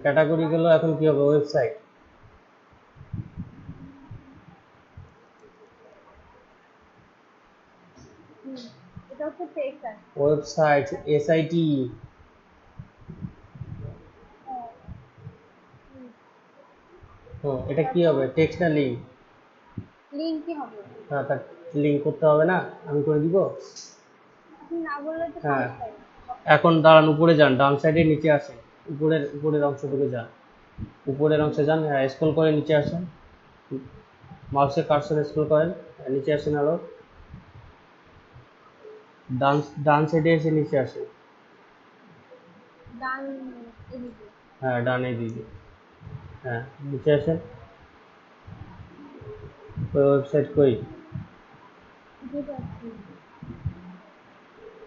ক্যাটাগরি গেল। এখন কি হবে? ওয়েবসাইট। এটা হচ্ছে টেক্সট আছে। Website SIT. এটা কি হবে? টেক্সট না লিঙ্ক? লিংক কি হবে? হ্যাঁ, তার লিঙ্ক করতে হবে না, আমি করে দিব। আপনি না বললে তো হ্যাঁ, সমস্যা নেই। এখন দাঁড়ান, উপরে যান, ডান সাইডে নিচে আসেন, উপরের অংশটুকু যান, উপরের অংশে যান, হ্যাঁ স্ক্রল করে নিচে আসেন, মাউসের কার্সর স্ক্রল করেন, নিচে আসেন আরো, ডান ডান সাইডে এসে নিচে আসেন। ডান এদিকে। হ্যাঁ, ডানে দিকে, হ্যাঁ নিচে আসেন। ওই ওয়েবসাইট কই? যেটা আছে।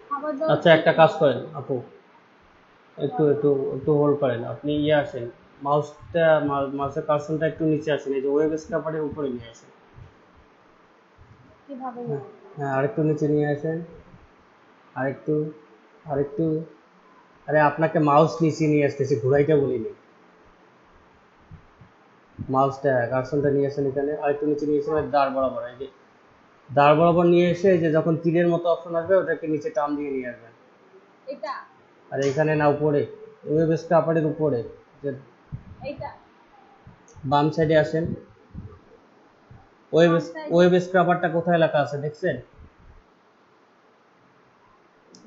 খাবার দাবার আচ্ছা, একটা কাজ করেন আপু, একটু একটু একটু হোল্ড করেন, আপনি ইয়ে আসেন, মাউসের কার্সরটা একটু নিচে আসেন, এই যে ওয়েব স্ক্র্যাপারের উপরে নিয়ে আসেন। কিভাবে হ্যাঁ, নেব? হ্যাঁ আরেকটু নিচে নিয়ে আসেন, আরেকটু, আরেকটু। আরে আপনাকে মাউস নিচে নিয়ে আসতেছি, ঘুরাইতে বলিনি। মাউসটা কার্সরটা নিয়ে আসেন এখানে, আরেকটু নিচে নিয়ে এসে দাঁড় বরাবর, এই যে দাঁড় বরাবর নিয়ে এসে, এই যে যখন তীরের মতো অপশন আসবে ওটাকে নিচে টান দিয়ে নিয়ে আসবেন। এটা আর এখানে না উপরে, ওয়েব স্ক্রাপারের উপরে যে এটা বাম সাইডে আসেন, ওয়েব বাম side ওয়েব স্ক্রাপারটা কোথায় লেখা আছে দেখছেন?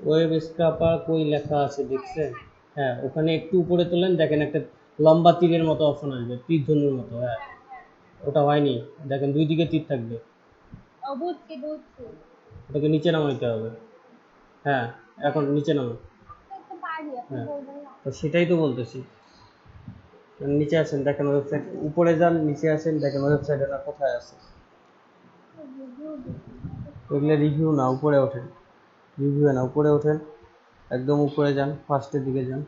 ওয়েব স্ক্রাপার কই লেখা আছে দেখছেন? হ্যাঁ, ওখানে একটু উপরে তোলেন, দেখেন একটা লম্বা তীরের মতো অপশন আসবে, তীর ধনুর মতো। হ্যাঁ, ওটা হয়নি, দেখেন দুই দিকে তীর থাকবে, বুঝছি বুঝছি। ওটাকে নিচে নামাইতে হবে। হ্যাঁ, এখন নিচে নামো। তো পারি, আপনি হ্যাঁ, বলবেন না। তো সেটাই তো বলতেছি। নিচে আসেন, দেখেন ওয়েবসাইট, উপরে যান, নিচে আসেন, দেখেন ওয়েবসাইট ওটা কোথায় আছে। ওইগুলো রিভিউ না, উপরে ওঠেন, রিভিউ না, উপরে ওঠেন, একদম উপরে যান, ফার্স্টের দিকে যান।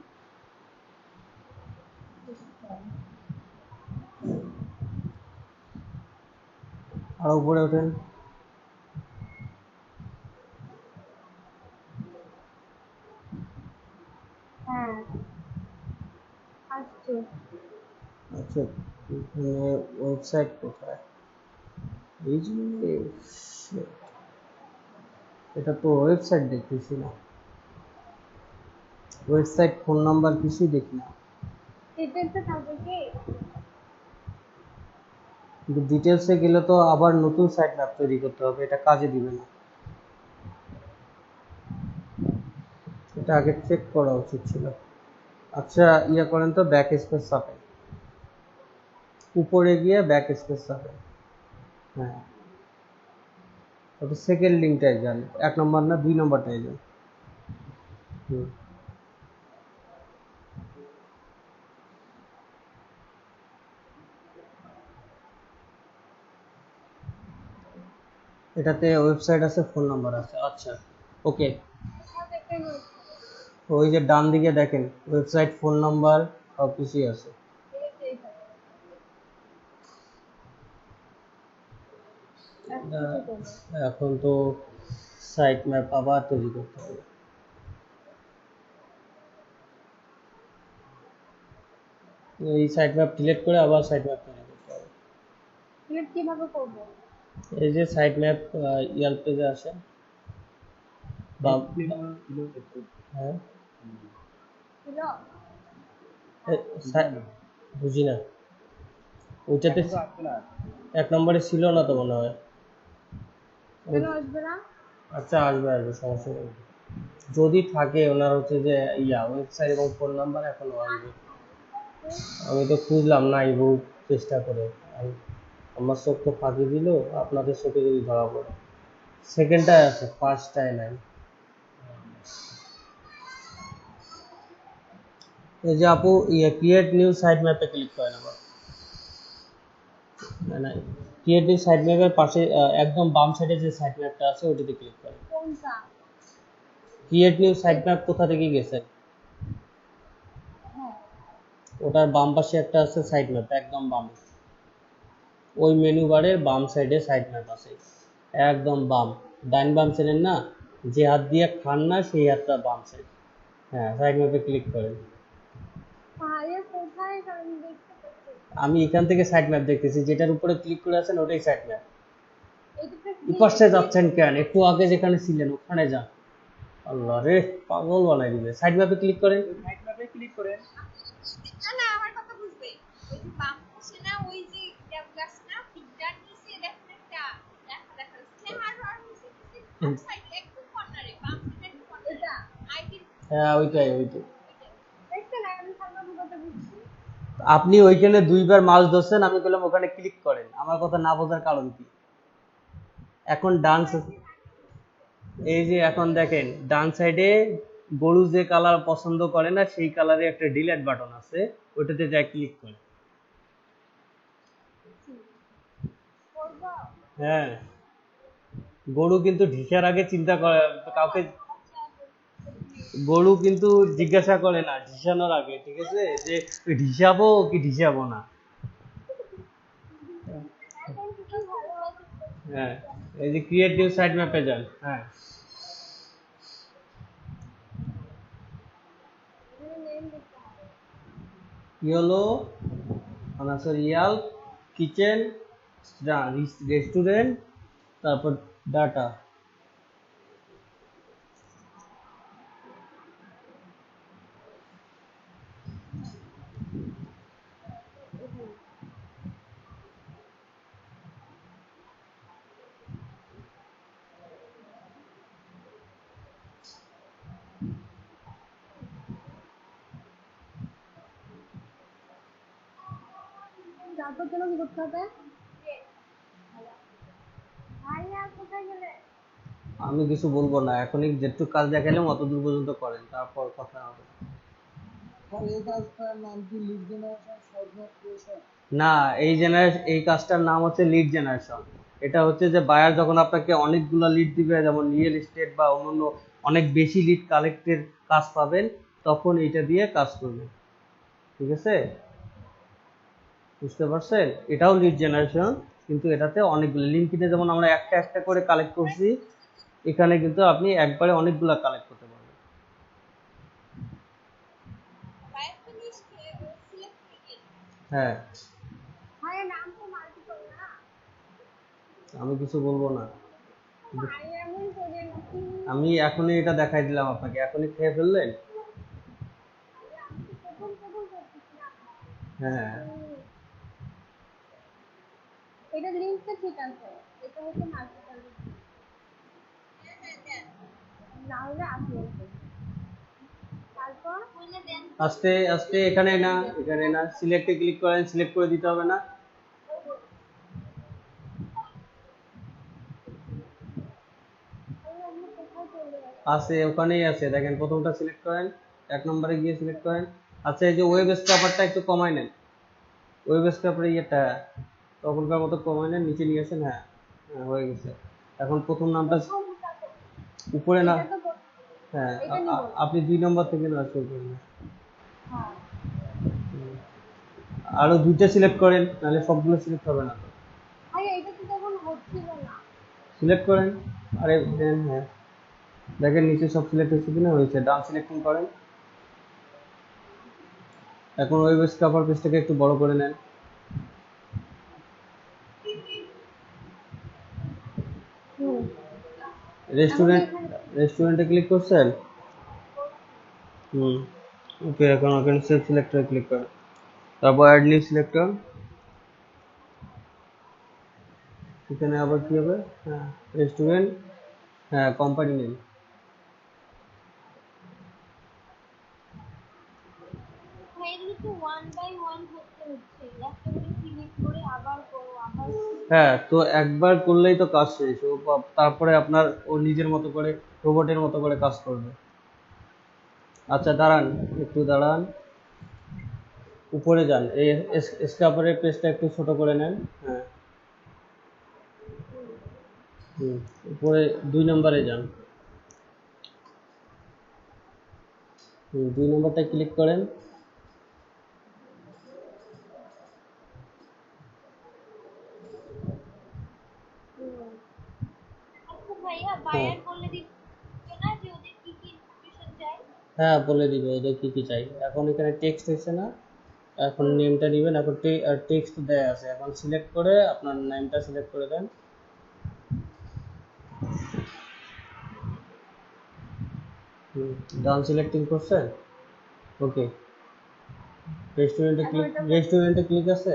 আর উপরে ওঠেন, হ্যাঁ আসছে। আচ্ছা এখানে ওয়েবসাইট কোথায়? এই যে shit, এটা তো ওয়েবসাইট দেখতেছি না, ওয়েবসাইট ফোন নাম্বার কিছুই দেখি না। ডিটেলসে থাকবে কি? কিন্তু ডিটেলসে গেলে তো আবার নতুন সাইট ম্যাপ তৈরি করতে হবে, এটা কাজে দিবে না। এটা আগে চেক করা উচিত ছিল। আচ্ছা ইয়া করেন তো, ব্যাক স্পেস চাপেন, উপরে গিয়ে ব্যাক স্পেস চাপেন। হ্যাঁ, ওটা সেকেন্ড লিঙ্কটায় যান, 1 নম্বর না 2 নম্বরটায় যান। হুম, এটাতে ওয়েবসাইট আছে, ফোন নাম্বার আছে। আচ্ছা ওকে, দেখতে হচ্ছে। ওই যে ডান দিকে দেখেন ওয়েবসাইট, ফোন নাম্বার সব কিছুই আছে। এখন তো সাইট ম্যাপ আবার তৈরি করতে হবে। এই সাইট ম্যাপ ডিলিট করে আবার সাইট ম্যাপ তৈরি করতে হবে। ডিলিট কিভাবে করব? এই যে সাইট ম্যাপ ইয়াল পেজে আসে, বাম, হ্যাঁ ছিল বুঝি না, ওইটাতে 1 নম্বরে ছিল না তো মনে হয়। কেন আসবে না? আচ্ছা আসবে আসবে, সমস্যা নেই। যদি থাকে ওনার হচ্ছে যে ইয়া ওয়েবসাইট এবং ফোন নাম্বার এখনো আসবে। আমি তো খুঁজলাম নাই বহু চেষ্টা করে, আমার চোখ তো ফাঁকি দিল, আপনাদের চোখে যদি ধরা পড়ে। সেকেন্ডটায় আছে, ফার্স্টটায় নাই। এই যে আপু ইয়ে ক্রিয়েট নিউ সাইট ম্যাপে ক্লিক করেন আবার, না না, ক্রিয়েট নিউ সাইট ম্যাপের পাশে একদম বাম সাইডে যে সাইট ম্যাপটা আছে ওটাতে ক্লিক করেন। কোনটা? ক্রিয়েট নিউ সাইট ম্যাপ কোথা থেকে গেছে? হ্যাঁ ওটার বাম পাশে একটা আছে সাইট ম্যাপ, একদম বাম, ওই মেনু বারের বাম সাইডে সাইট ম্যাপ আছে, একদম বাম, ডাইন বাম চেনেন না, যে হাত দিয়ে খান না সেই হাতটা বাম সাইড। হ্যাঁ, সাইট ম্যাপে ক্লিক করেন। পাহাড়ে কোথায় আমি দেখতে পাচ্ছি? আমি এখান থেকে সাইট ম্যাপ দেখতেছি, যেটার উপরে ক্লিক করে আছেন ওটাই সাইট ম্যাপ। এইটাতে এই পাশে যাচ্ছেন কেন? একটু আগে যেখানে ছিলেন ওখানে যান। আল্লাহ রে, পাগল বানাই দিবে। সাইট ম্যাপে ক্লিক করেন। না না আমার কথা বুঝবে। ওই যে বাম পাশে না, ওই যে গাছ না, পিকটার নিচে দেখেন একটা দেখা যাচ্ছে আর নিচে বাম সাইডে একটু কর্নারে, বাম সাইডে একটু কর্নারে এটা আইডি। হ্যাঁ ওইটাই ওইটাই। দেখতে না, আমি সামনে ঢুকাতে বুঝছি। আপনি ওইখানে 2বার মাউস ধরছেন, আমি বললাম ওখানে ক্লিক করেন, আমার কথা না বোঝার কারণ কি? এখন ডান এই যে এখন দেখেন ডান সাইডে গরু যে কালার পছন্দ করে না সেই কালারে একটা ডিলিট বাটন আছে, ওইটাতে যা ক্লিক করেন। করবো? হ্যাঁ, গরু কিন্তু ঢিসার আগে চিন্তা করে, কাউকে গরু কিন্তু জিজ্ঞাসা করে না ঢিসানোর আগে, ঠিক আছে, যে ঢিসাবো কি ঢিসাবো না। এখন কিছু ভালো আছে। হ্যাঁ, এই যে ক্রিয়েট নিউ সাইট ম্যাপে যান। হ্যাঁ, নেম দিতে হবে। কি হলো? আনাসার ইয়াল, কিচেন, রেস্টুরেন্ট, তারপর ডাটা। তারপর জন্য কি করতে হবে? ভাইয়া কোথায় গেলে? আমি কিছু বলবো না, এখনই যেটুকু কাজ দেখালাম অত দূর পর্যন্ত করেন, তারপর কথা হবে। না, এই কাজটার নাম হচ্ছে লিড জেনারেশন। এটা হচ্ছে যে বায়ার যখন আপনাকে অনেকগুলো লিড দিবে, যেমন রিয়েল এস্টেট বা অন্যান্য অনেক বেশি লিড কালেক্টের কাজ পাবেন, তখন এইটা দিয়ে কাজ করবেন। ঠিক আছে, বুঝতে পারছেন? এটাও লিড জেনারেশন, কিন্তু এটাতে অনেকগুলো লিঙ্কডইনে যেমন আমরা একটা একটা করে কালেক্ট করছি, এখানে কিন্তু আপনি একবারে অনেকগুলো কালেক্ট করতে পারবেন। বাইরে তো লিস্টে সিলেক্ট করে দিয়ে দিবে। হ্যাঁ, ভাইয়া নাম তো মাল্টিপল না। আমি কিছু বলবো না। ভাইয়া এমন করে নাকি? আমি এখনই এটা দেখাই দিলাম আপনাকে, এখনই খেয়ে ফেললেন। ভাইয়া আমি তো প্রথম করতেছি না। হ্যাঁ, এটা লিঙ্কটা ঠিক আছে, এটা হচ্ছে মাল্টিপল। হ্যাঁ দেন। না হলে আপলোড করব। তারপর কইলে দেন। আস্তে আস্তে এখানে না সিলেক্টে ক্লিক করেন, সিলেক্ট করে দিতে হবে না? আমরা কোথায় চলে যাবো? আছে, ওখানেই আছে, দেখেন প্রথমটা সিলেক্ট করেন, 1 নম্বরে গিয়ে সিলেক্ট করেন। আচ্ছা, এই যে ওয়েব স্ক্রাপারটা একটু কমাই নেন, ওয়েব স্ক্রাপারের ইয়েটা তখনকার মতো কমাই নেন, নিচে নিয়ে আসেন। হ্যাঁ, হ্যাঁ, হয়ে গেছে। এখন প্রথম নামটা উপরে না, এটা তো হ্যাঁ, এটা নিব। আপনি 2 নম্বর থেকে না শুরু করেন। হ্যাঁ আরো 2টা সিলেক্ট করেন, নাহলে সবগুলো সিলেক্ট হবে না তো। ভাইয়া এটা তো তখন হচ্ছিল না। সিলেক্ট করেন, আরে দেন। হ্যাঁ, দেখেন নিচে সব সিলেক্ট হয়েছে কিনা, হয়েছে, ডান সিলেক্টিং করেন। এখন ওয়েব স্ক্রাপার পেজটাকে একটু বড় করে নেন। হুম রেস্টুরেন্টে ক্লিক করছেন? হুম, ওকে, এখন ওখানে সেভ সিলেক্টরে ক্লিক করেন, তারপর অ্যাড নিউ সিলেক্টর। এখানে আবার কি হবে? হ্যাঁ, রেস্টুরেন্ট, হ্যাঁ, কোম্পানি নেম। ভাই এগুলো তো 1 বাই 1 করতে হচ্ছে। একটা করে সিলেক্ট করে আবার করো, আবার হ্যাঁ, তো একবার করলেই তো কাজ শেষ, ও তারপরে আপনার ও নিজের মতো করে রোবটের মতো করে কাজ করবে। আচ্ছা দাঁড়ান, একটু দাঁড়ান, উপরে যান, এই স্ক্রাপারের পেজটা একটু ছোট করে নেন। হ্যাঁ, হুম, উপরে 2 নম্বরে যান। 2 নম্বরটা ক্লিক করেন। আচ্ছা ভাইয়া হ্যাঁ, বায়ার বলে দিচ্ছে না যে ওদের কি কি ইনফরমেশন চাই? হ্যাঁ, বলে দিবে ওদের কি কি চাই। এখন এখানে টেক্সট হয়েছে না, এখন নেমটা নেবেন। এখন টেক্সট দেয়া আছে, এখন সিলেক্ট করে আপনার নেমটা সিলেক্ট করে দেন। ডান সিলেক্টিং করছেন? ওকে, রেস্টুরেন্টে ক্লিক আছে?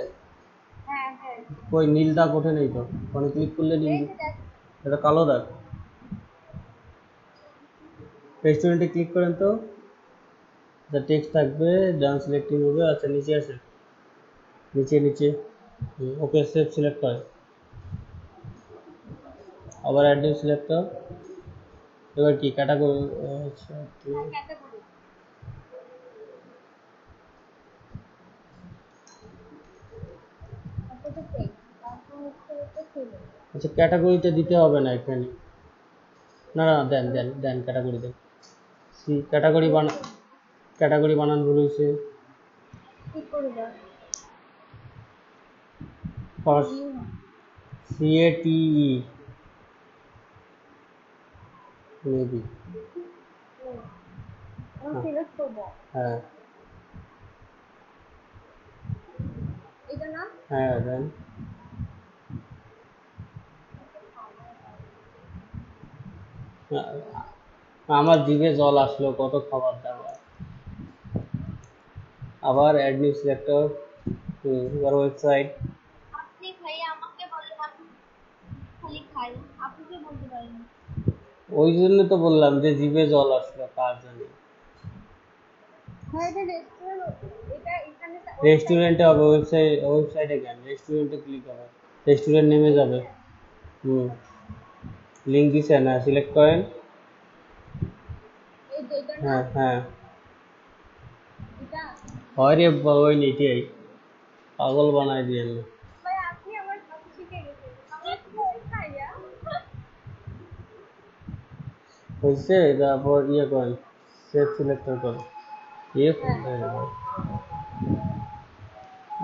হ্যাঁ হ্যাঁ কই নীল দাগ ওঠে নেই তো, ওখানে ক্লিক করলে নীল, এই যে দেখ এটা কালো দাগ। রেস্টুরেন্টে ক্লিক করেন তো, যা টেক্সট থাকবে, ডান সিলেক্টিং হবে। আচ্ছা, নিচে আসে, নিচে ওকে, সেভ সিলেক্ট করেন, আবার অ্যাড নিউ সিলেক্টর। এবার কি ক্যাটাগরি? আচ্ছা, ক্যাটাগরি তারপর তো পেজ, তারপর হচ্ছে এটা ছিল। আচ্ছা, ক্যাটাগরিটা দিতে হবে না এখানে, না না, দেন ক্যাটাগরি দেন। ক্যাটাগরি বানান ভুল হয়েছে। ঠিক করে দাও। First CATE maybe. আমি সিলেক্ট করবো হ্যাঁ, এটা না। হ্যাঁ, দেন। আমার জিভে জল আসলো, কত খাবার দাবার। আবার অ্যাড নিউ সিলেক্টর, এবার ওয়েবসাইট। আপনি ভাইয়া আমাকে বলেন, আমি খালি খাই, আপুকে বলতে পারেন। ওই জন্য তো বললাম যে জিভে জল আসলো, কার জানি। ভাই এটা রেস্টুরেন্ট, এটা এখানে রেস্টুরেন্টে হবে, ওয়েবসাইটে কেন, রেস্টুরেন্টে ক্লিক হবে, রেস্টুরেন্ট নেমে যাবে। লিঙ্ক দিছে না, সিলেক্ট করেন। এই যে এটা না, হ্যাঁ হ্যাঁ, এটা হয় রে বাবা, ওই নিটিআই পাগল বানাই দিয়ে। ভাই আপনি আমার সব শিখে গেছেন, আমার কি খাইয়া হয়েছে, তারপর ইয়ে করেন, সেভ সিলেক্টর করেন। ইয়ে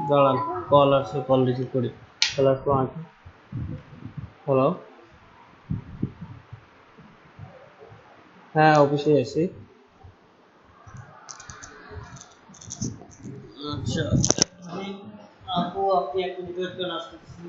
দাঁড়ান, কল আসছে, কল রিসিভ করি। কল আসবো আগে। হ্যালো, হ্যাঁ অফিসে আছি। আচ্ছা, আপু আপনি এক মিনিট ওয়েট করেন, আসতেছি।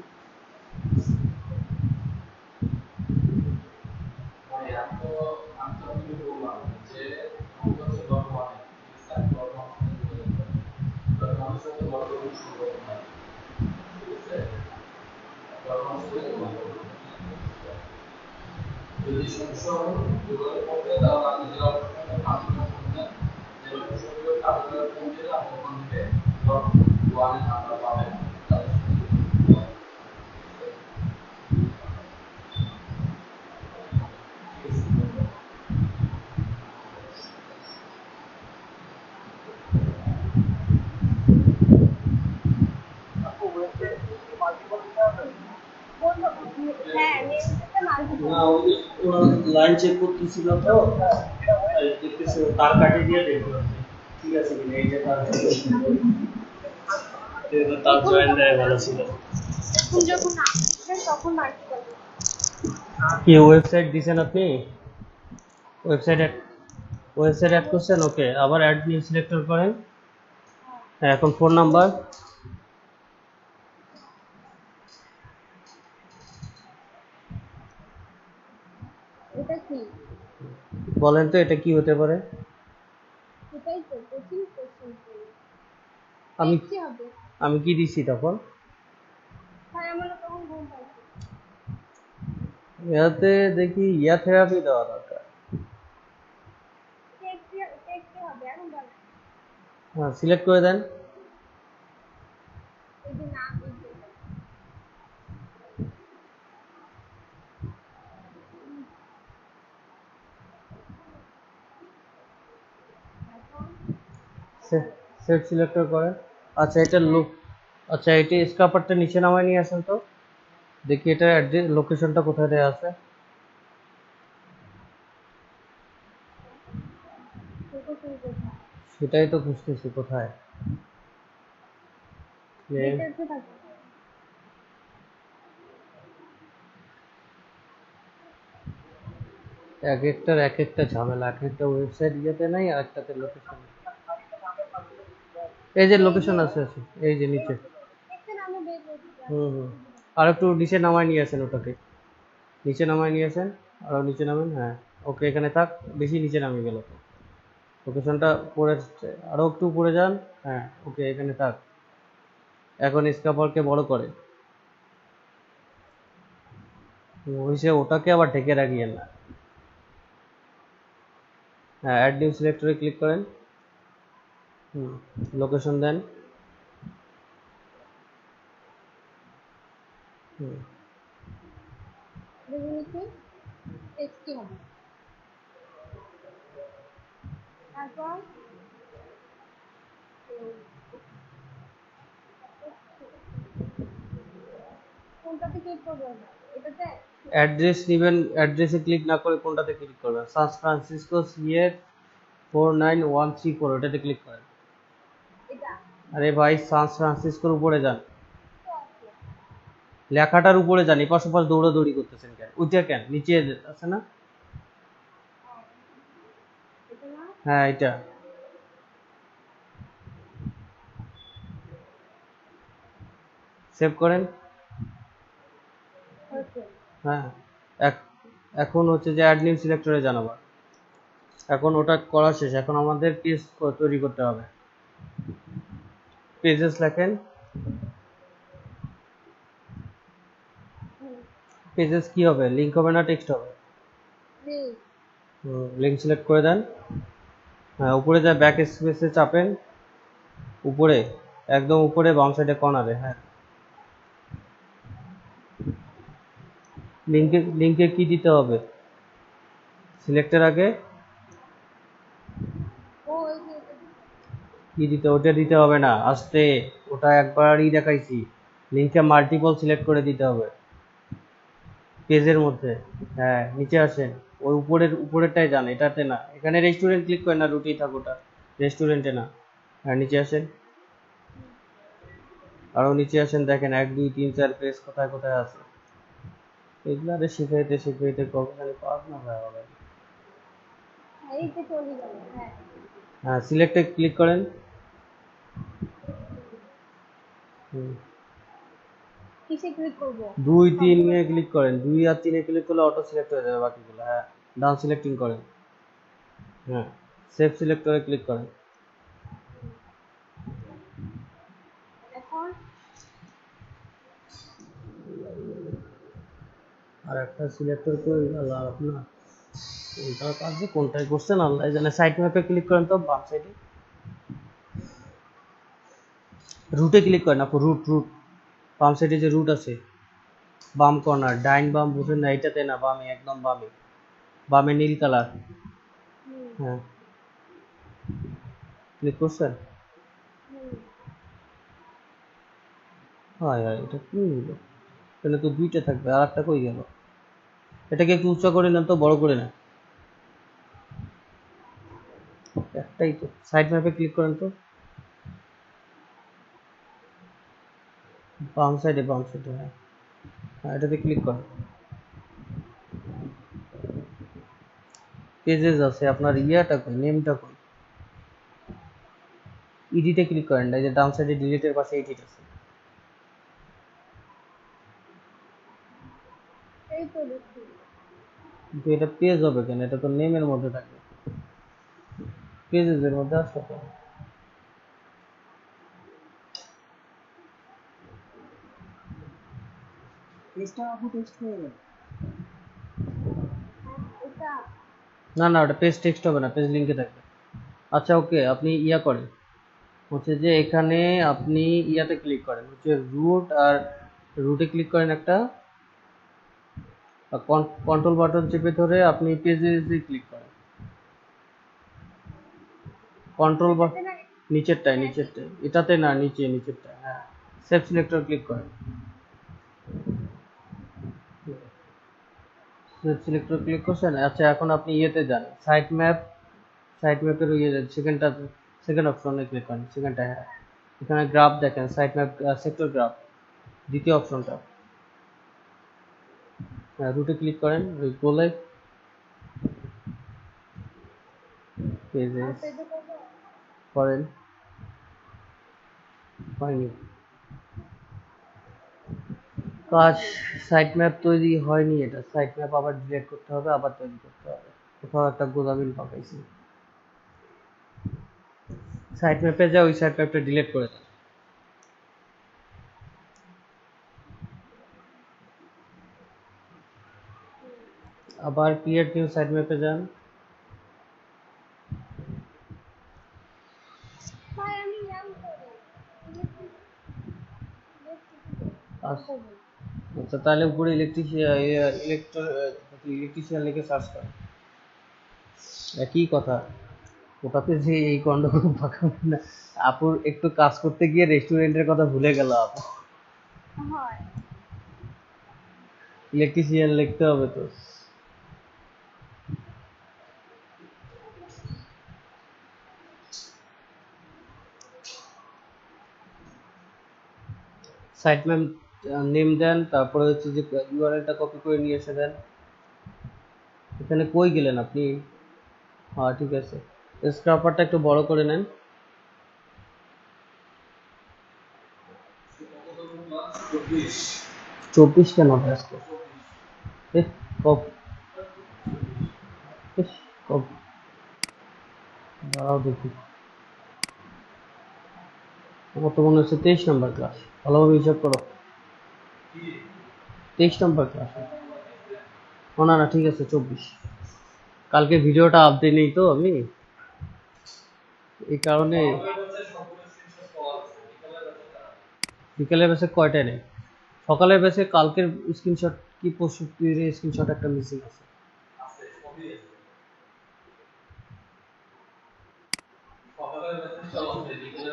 বলবো? হ্যাঁ নেমটা মাল্টিপল। না, ওই ওরা লাইন চেক করতেছিল তো, তাই দেখতেছে তার কাটে দিয়ে দেখলো ঠিক আছে কিনা, এই যে তার তার জয়েন দেয় ভালো ছিল। এখন যখন আসছেন তখন মাল্টিপল। কি ওয়েবসাইট দিছেন আপনি? ওয়েবসাইট ওয়েবসাইট অ্যাড করছেন, ওকে, আবার অ্যাড নিউ সিলেক্টর করেন। হ্যাঁ, এখন ফোন নাম্বার এটা কি? বলেন তো, এটা কি হতে পারে? এটাই তো কোচিং কোচিং আমি কি হবে? আমি কি দিছি তখন? ভাই আমার তখন ঘুম পাচ্ছে। ইয়াতে দেখি ইয়া থেরাপি দেওয়া দরকার। টেক্সট হবে এখন বলেন। হ্যাঁ, সিলেক্ট করে দেন। এই যে নাম এই যে এখন সেট সিলেক্টর করেন। আচ্ছা, এটা লুক, আচ্ছা এটা স্কাপারটা নিচে নামায় নিয়ে আসেন তো, দেখি এটার অ্যাড্রেস লোকেশনটা কোথায় দেওয়া আছে। লোকেশন কোথায়? সেটাই তো খুঁজতেছি, কোথায়। ডিটেইলসে থাকে। এক একটার এক একটা ঝামেলা, এক একটা ওয়েবসাইট ইয়েতে নাই, আর একটাতে লোকেশন। এই যে এই যে লোকেশন আছে আছে, এই যে নিচে। দেখছেন আমি বের করছি। হুম, আর একটু নিচে নামায় নিয়ে আসেন ওটাকে, নিচে নামায় নিয়ে আসেন, আরো নিচে নামেন। হ্যাঁ, ওকে, এখানে থাক, বেশি নিচে নামিয়ে গেল তো, লোকেশনটা পড়ে, আরো একটু উপরে যান। হ্যাঁ, ওকে, এখানে থাক। এখন স্কাপারকে বড় করে হয়েছে, ওটাকে আবার ঢেকে রাখিয়েন না। হ্যাঁ, অ্যাড নিউ সিলেক্টরে ক্লিক করেন। লোকেশন দেন। হুম, দেখুন কি টেক্সট কি হবে। তারপর কোনটাতে ক্লিক করব? এটাতে? অ্যাড্রেস নেবেন, অ্যাড্রেসে ক্লিক না করে কোনটাতে ক্লিক করবেন? সান ফ্রান্সিসকো সিএর 49134, ওটাতে ক্লিক করেন। এটা আরে ভাই, সান ফ্রান্সিসকোর উপরে যান, লেখাটার উপরে যান, এপাশ ওপাশ দৌড়াদৌড়ি করতেছেন কেন? ওইটা কেন নিচে আছে না? এটা না? হ্যাঁ, এটা সেভ করেন। ওকে। হ্যাঁ, এখন হচ্ছে যে অ্যাড নিউ সিলেক্টরে যান আবার। এখন ওটা করা শেষ, এখন আমাদের পেজ তৈরি করতে হবে। পেজেস লেখেন। পেজেস কি হবে, লিংক হবে না টেক্সট হবে? নেই। লিংক সিলেক্ট করে দেন। হ্যাঁ উপরে যা ব্যাক স্পেসে চাপেন, উপরে একদম উপরে বাম সাইডে কর্নারে। হ্যাঁ লিংকে কি দিতে হবে সিলেক্টের আগে? ও ওই যে এটা কি দিতে, ওটা দিতে হবে না, আস্তে, ওটা একবারই দেখাইছি। লিংকে মাল্টিপল সিলেক্ট করে দিতে হবে পেজের মধ্যে। হ্যাঁ নিচে আসেন, ওই উপরেরটাই যান, এটাতে না। এখানে রেস্টুরেন্ট ক্লিক করেন না, রুটি থাক ওটা, রেস্টুরেন্টে না। হ্যাঁ নিচে আসেন, আরো নিচে আসেন, দেখেন 1 2 3 4 পেজ কোথায় কোথায় আছে। এগুলো আরে শিখাইতে শিখাইতে কখন পাস না হয় হবে। এই যে চলে গেল। হ্যাঁ হ্যাঁ সিলেক্টে ক্লিক করেন। কিসে ক্লিক করব? 2 3 সবগুলো এ ক্লিক করেন, 2 আর 3 এ ক্লিক করলে অটো সিলেক্ট হয়ে যাবে বাকিগুলো। হ্যাঁ ডান সিলেক্টিং করেন। হ্যাঁ সেভ সিলেক্টরে ক্লিক করেন। এখন আর একটা সিলেক্টর করে গেল আপনার, কোনটা কাজে কোনটাই করছেন আল্লাহ জানে। সাইড ম্যাপে ক্লিক করেন তো, বাম সাইডে রুটে ক্লিক করেন আপু, রুট বাম সাইডে যে রুট আছে, বাম কর্নার, ডাইন বাম বুঝেন না, এইটাতে না, বামে একদম বামে, বামে নীল কালার। হ্যাঁ ক্লিক করছেন? হ্যাঁ এটা কি হলো, এখানে তো দুইটা থাকবে, আর একটা কই গেল? এটাকে একটু উঁচা করে নেন তো, বড় করে নেন। একটাই তো, সাইড ম্যাপে ক্লিক করেন তো, বাম সাইডে হ্যাঁ। হ্যাঁ এটাতে ক্লিক করেন। পেজেস আছে আপনার, ইয়াটা কই, নেমটা কই? এডিটে ক্লিক করেন, এই যে ডান সাইডে ডিলিটের পাশে এডিট আছে। এই তো দেখছি। কিন্তু এটা পেজ হবে কেন, এটা তো নেমের মধ্যে থাকবে, পেজেস এর মধ্যে আসলো কেন? এটা না না ওটা পেজ টেক্সট হবে না, পেজ লিঙ্কে থাকবে। আচ্ছা ওকে, আপনি ইয়া করেন হচ্ছে যে এখানে আপনি ইয়াতে ক্লিক করেন হচ্ছে রুট, আর রুটে ক্লিক করেন একটা, কন্ট্রোল বাটন চেপে ধরে আপনি পেজে ক্লিক করেন। কন্ট্রোল বা এটাতে না নিচেরটায় এটাতে না, নিচেরটা। হ্যাঁ সেভ সিলেক্টর ক্লিক করেন। সেভ সিলেক্টর ক্লিক করছেন? আচ্ছা এখন আপনি ইয়েতে যান, সাইট ম্যাপের ইয়ে সেকেন্ড অপশনে ক্লিক করেন, সেকেন্ডটা। হ্যাঁ এখানে গ্রাফ দেখেন, সাইট ম্যাপ সেক্টর গ্রাফ, দ্বিতীয় অপশনটা। হ্যাঁ রুটে ক্লিক করেন, বলে পেজে আর পেজে করব। করেন, হয়নি কাজ। সাইট ম্যাপ তৈরি হয়নি, এটা সাইট ম্যাপ আবার ডিলিট করতে হবে, আবার তৈরি করতে হবে, কোথাও একটা গোদামিল পাকাইছি। সাইট ম্যাপে যা, ওই সাইট ম্যাপটা ডিলিট করে দেন। আবার ক্রিয়েট নিউ সাইট ম্যাপে যান। ভাই আমি ইয়াং করি। আচ্ছা আচ্ছা, তাহলে উপরে ইলেকট্রিশিয়ান লিখে সার্চ করেন, একই কথা। ওটাতে যে এই গন্ডগোল পাকাবেন না। আপুর একটু কাজ করতে গিয়ে রেস্টুরেন্টের কথা ভুলে গেল আপু, হয় ইলেকট্রিশিয়ান লিখতে হবে তো। সাইট ম্যাপ নেম দেন, তারপরে হচ্ছে যে ইউআরএলটা কপি করে নিয়ে এসে দেন। এখানে কই গেলেন আপনি? হ্যাঁ ঠিক আছে, স্ক্রাপারটা একটু বড় করে নেন। 24 কেন হবে আজকে? কপ কপ দাঁড়াও দেখি, আমার তো মনে হচ্ছে 23 নম্বর ক্লাস, ভালোভাবে হিসাব করো। 23 নম্বর ক্লাস। ও না না ঠিক আছে 24। কালকে ভিডিওটা আপডেট নেই তো আমি, এই কারণে বিকালের ব্যাচে কয়টায় নেই? সকালের ব্যাচে কালকের স্ক্রিনশট কি পরশু স্ক্রিনশট একটা মিসিং আছে।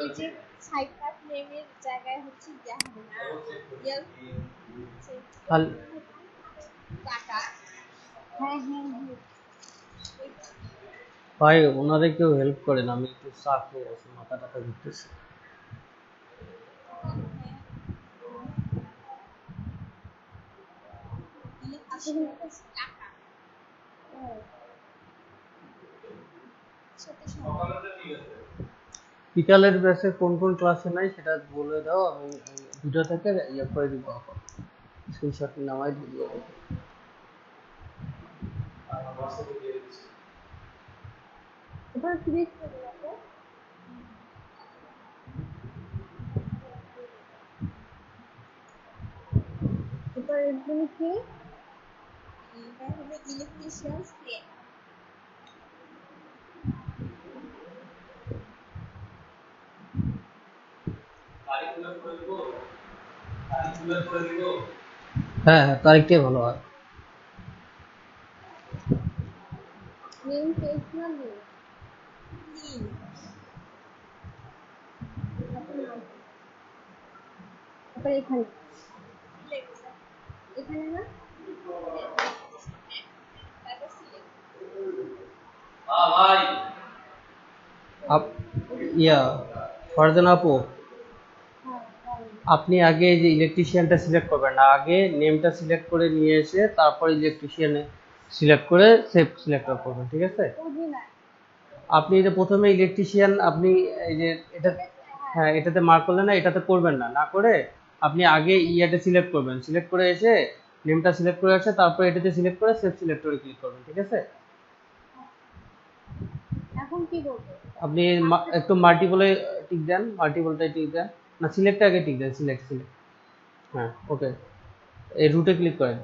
ওই যে সাইকার নেমের জায়গায় হচ্ছে ইয়া হবে না ইয়া কাল টাকা হ্যাঁ হ্যাঁ হ্যাঁ ভাই ওনারে কেউ হেল্প করেন, আমি একটু সাফ হয়ে আছি, মাথা টাথা ঘুরতেছে। ইলেকট্রিশিয়ান টাকা সাথে বিকালের ব্যাচে কোন কোন ক্লাসে নাই সেটা বলে দাও, আমি দুটো থেকে ইয়ে করে দিব, স্ক্রিনশট নামাই দিব। এবার ফ্রিজ করে রাখো। এবার এগুলো কি? এটা হবে ইলেকট্রিশিয়ান স্প্রে হ্যাঁ হ্যাঁ, তারিখটাই ভালো হয়। নেম পেজ না নেম? তারপর এখানে এখানে না ইয়া ফারজানা আপু, হ্যাঁ আপনি আগে এই যে ইলেকট্রিশিয়ানটা সিলেক্ট করবেন না, আগে নেমটা সিলেক্ট করে নিয়ে এসে তারপর ইলেকট্রিশিয়ানে সিলেক্ট করে সেভ সিলেক্টর করবেন, ঠিক আছে? বুঝি না। আপনি এই যে প্রথমে ইলেকট্রিশিয়ান, আপনি এই যে এটা, হ্যাঁ এটাতে মার্ক করলেন না, এটাতে করবেন না, না করে আপনি আগে ইয়াতে সিলেক্ট করবেন, সিলেক্ট করে এসে নেমটা সিলেক্ট করে এসে তারপর এটাতে সিলেক্ট করে সেভ সিলেক্টরে ক্লিক করবেন, ঠিক আছে? এখন কি করবো? আপনি একটু মাল্টিপলে টিক দেন, মাল্টিপলটাই টিক দেন, না সিলেক্টে আগে টিক দেন, সিলেক্ট সিলেক্ট, হ্যাঁ ওকে, এই রুটে ক্লিক করেন,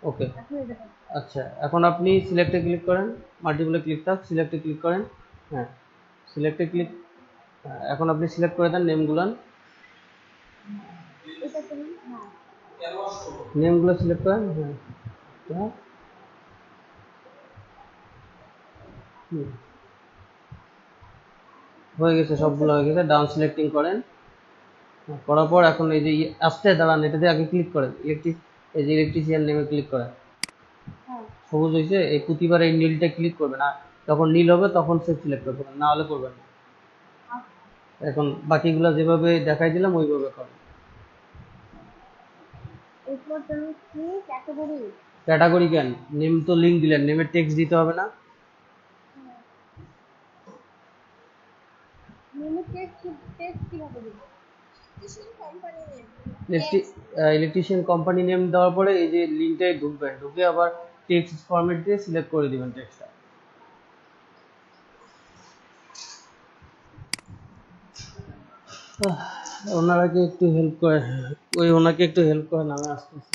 ওকে। এখন এটা করবো। আচ্ছা এখন আপনি সিলেক্টে ক্লিক করেন, মাল্টিপলে ক্লিক থাক, সিলেক্টে ক্লিক করেন, হ্যাঁ সিলেক্টে ক্লিক, এখন আপনি সিলেক্ট করে দেন নেমগুলান, এটা তুমি হ্যাঁ নেমগুলো সিলেক্ট করেন, হ্যাঁ হ্যাঁ, হুম, হয়ে গেছে, সবগুলো হয়ে গেছে, ডাউন সিলেক্টিং করেন, করার পর এখন এই যে আসতে দাঁড়ান, এটাতে আগে ক্লিক করেন, এই যে ইলেকট্রিশিয়ান নেমে ক্লিক করেন, হ্যাঁ সবুজ হয়েছে, এই প্রতিবার এই নীলটা ক্লিক করবেন, আর যখন নীল হবে তখন সেভ সিলেক্ট করবেন, না হলে করবেন না। এখন বাকিগুলো যেভাবে দেখাই দিলাম ওইভাবে করেন। এরপর তুমি কি ক্যাটাগরি? ক্যাটাগরি কেন, নেম তো লিঙ্ক দিলেন, নেমের টেক্সট দিতে হবে না? মেনু টেক্সট টেক্সট কিভাবে দিব? Electrician company name electrician company name দেওয়ার পরে এই যে লিঙ্কটায় ঢুকবেন, ঢুকে আবার টেক্সট ফরম্যাট দিয়ে সিলেক্ট করে দিবেন টেক্সটটা। ওনারাকে একটু হেল্প করে, ওই ওনাকে একটু হেল্প করেন, আমি আসতেছি।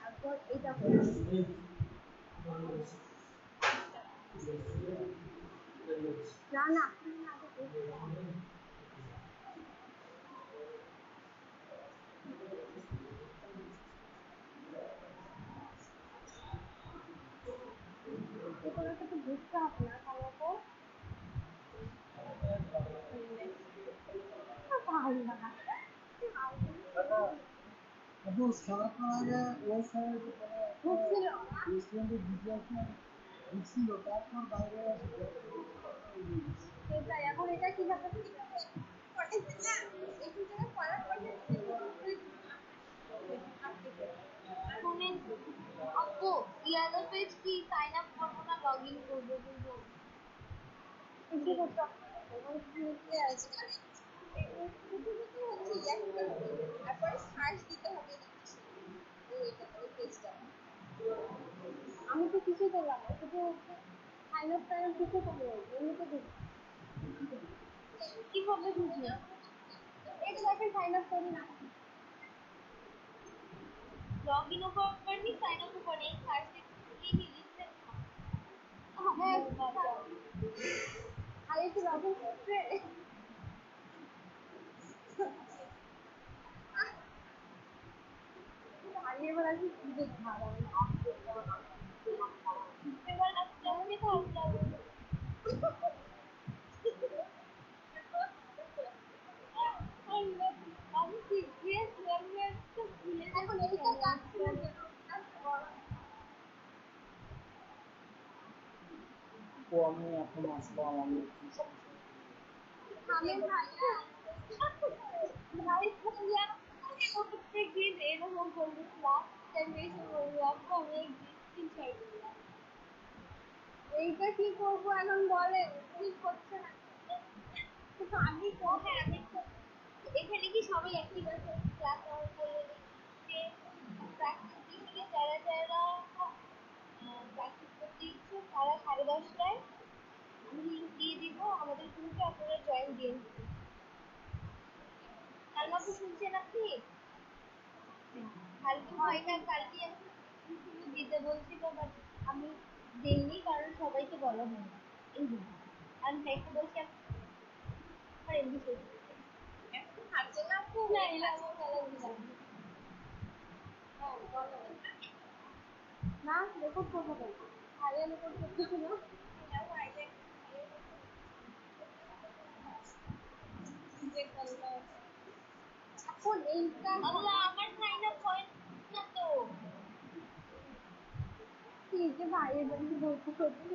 তারপর এটা করবো। না না তুমি আগে দেখো। এগুলোকে তো বুঝতে হবে না তাহলে তো ভালো না বুঝছিল সেটাই এখন এটা কিভাবে বুঝতে হবে? পড়াইছে না একটু জায়গা পড়ার পর শুনেন আপু ইয়ালো পেজ কি সাইন আপ করবো না লগ ইন করবো বলবো কি করতে হবে? তারপরে সার্চ দিতে হবে ওই পেজটা আমি তো কিছু করলাম না শুধু সাইন আপ টাইম কিছু করবো এমনিতে বুঝি কিভাবে বুঝি এটা দেখে সাইন আপ করি না लॉग इन ऊपर नहीं साइन अप ऊपर नहीं सर्च ही नहीं लिखते হ্যাঁ আর একটু লবণ করছে আমি এবার আজকে কি দেখবো এবার আজকে থাকলাম আমি সিরিয়াস এখন এইটা কাটছি না কেন আমি ভাইয়া ভাই ভাইয়া প্রত্যেকদিন এরকম করবো লাস্ট টাইম এসে বলবো আপু আমি একদিন চাই এইটা কি করবো এখন বলেন ঠিক হচ্ছে না কিন্তু আমি হ্যাঁ আমি এখানে কি সবাই অ্যাক্টিভ আছে ক্লাস আওয়ার বলে যে প্র্যাকটিস থেকে যারা যারা প্র্যাকটিস করতে ইচ্ছুক তারা 10:30টায় আমি লিঙ্ক দিয়ে দিব আমাদের গ্রুপে আপনারা জয়েন দিন কাল আপু শুনছেন আপনি কালকে হয় না কালকে আমি শুধু দিতে বলছিল বাট আমি দেইনি কারণ সবাইকে বলা হয় না এই জন্য আমি ভাইকে বলছি আমার এমনি শেষ এখন হারছে না আপু না এটা আমার খেলা দিলাম হ্যাঁ বলো না রেকর্ড করবো কেন ভাইয়া রেকর্ড করতেছে না এখন এইটা আল্লাহ আমার সাইন আপ হয় না তো ঠিক আছে ভাইয়ের জন্য বলতে করতে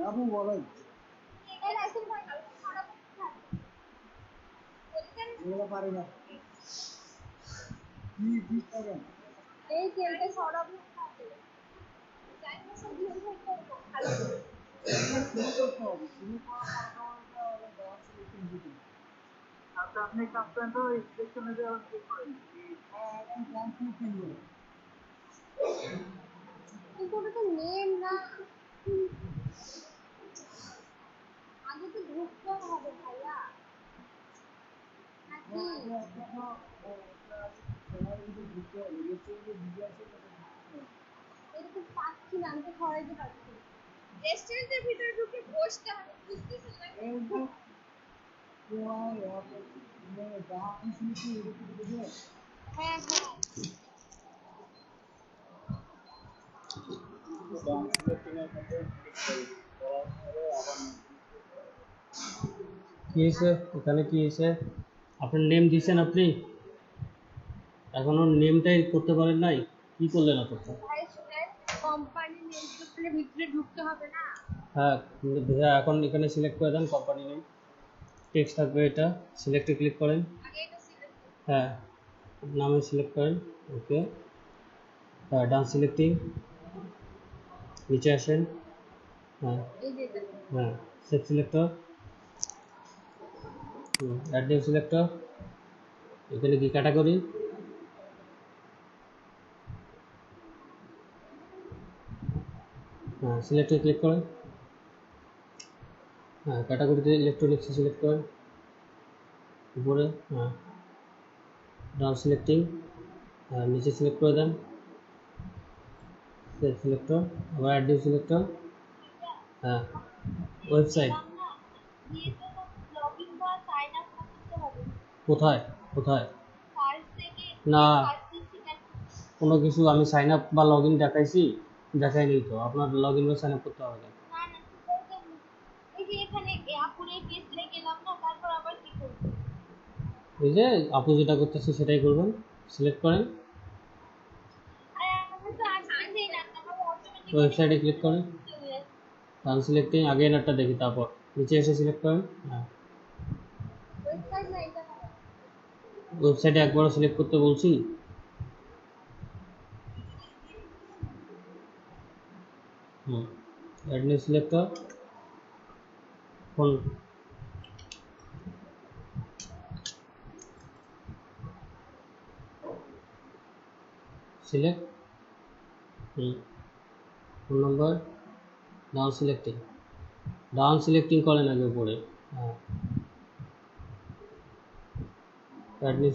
আপু বলেন এই রাইসেল ভাই খারাপ এগুলো পারি না কি কি করেন এই তেলটা সরাবো যাই না সব দিয়ে করবো ভালো শুরু করতে হবে শুরু করার পর দেওয়া ছিল কিন্তু আচ্ছা আপনি কাজ করেন তো ইনস্ট্রাকশনে দেওয়া চেক করেন এখন প্ল্যান কি কিনবো কিন্তু ওটা তো নেম না আগে তো ঢুকতে হবে ভাইয়া নাকি এটা তো পাচ্ছি না আমি তো সরাইতে পারছি না রেস্টুরেন্টের ভিতরে ঢুকে বসতে হবে বুঝতেছেন না হ্যাঁ হ্যাঁ কি হয়েছে এখানে কি হয়েছে আপনার নেম দিয়েছেন আপনি এখনো নেমটাই করতে পারেন নাই কি করলেন আপনার ভাই শুনেন কোম্পানি নেম করলে ভিতরে ঢুকতে হবে না হ্যাঁ কিন্তু ভাইয়া এখন এখানে সিলেক্ট করে দেন কোম্পানি নেম টেক্সট থাকবে এটা সিলেক্টে ক্লিক করেন আগে এটা সিলেক্ট হ্যাঁ নামে সিলেক্ট করেন ওকে হ্যাঁ ডান সিলেক্টিং নিচে আসেন হ্যাঁ এই যে এটা হ্যাঁ save selector add new selector এখানে কি ক্যাটাগরি হ্যাঁ সিলেক্টে ক্লিক করেন হ্যাঁ ক্যাটাগরিতে ইলেকট্রনিক্স সিলেক্ট করেন উপরে হ্যাঁ ডাউন সিলেক্টিং হ্যাঁ নিচে সিলেক্ট করে দেন সেভ সিলেক্টর আবার অ্যাড নিউ সিলেক্টর হ্যাঁ ওয়েবসাইট না দিয়ে তো লগইন বা সাইন আপ করতে হবে কোথায় কোথায় ফার্স্ট থেকে না ফার্স্ট থেকে কোনো কিছু আমি সাইন আপ বা লগ ইন দেখাইছি দেখাইনি তো আপনার লগ ইন বা সাইন আপ করতে হবে না না না এই যে এখানে আপুরে পেজে গেলাম না তারপর আবার কি করব এই যে আপু যেটা করতেছে সেটাই করবেন সিলেক্ট করেন আরে আমি তো আসছেই না আমার অটোমেটিক ওয়েবসাইটে ক্লিক করেন ডান সিলেক্টিং আগে এনারটা দেখি তারপর নিচে এসে সিলেক্ট করেন হ্যাঁ ওয়েবসাইট না এটা ওয়েবসাইটে একবারও সিলেক্ট করতে বলছি add new selector phone select phone number down selecting করেন আগে উপরে হ্যাঁ add new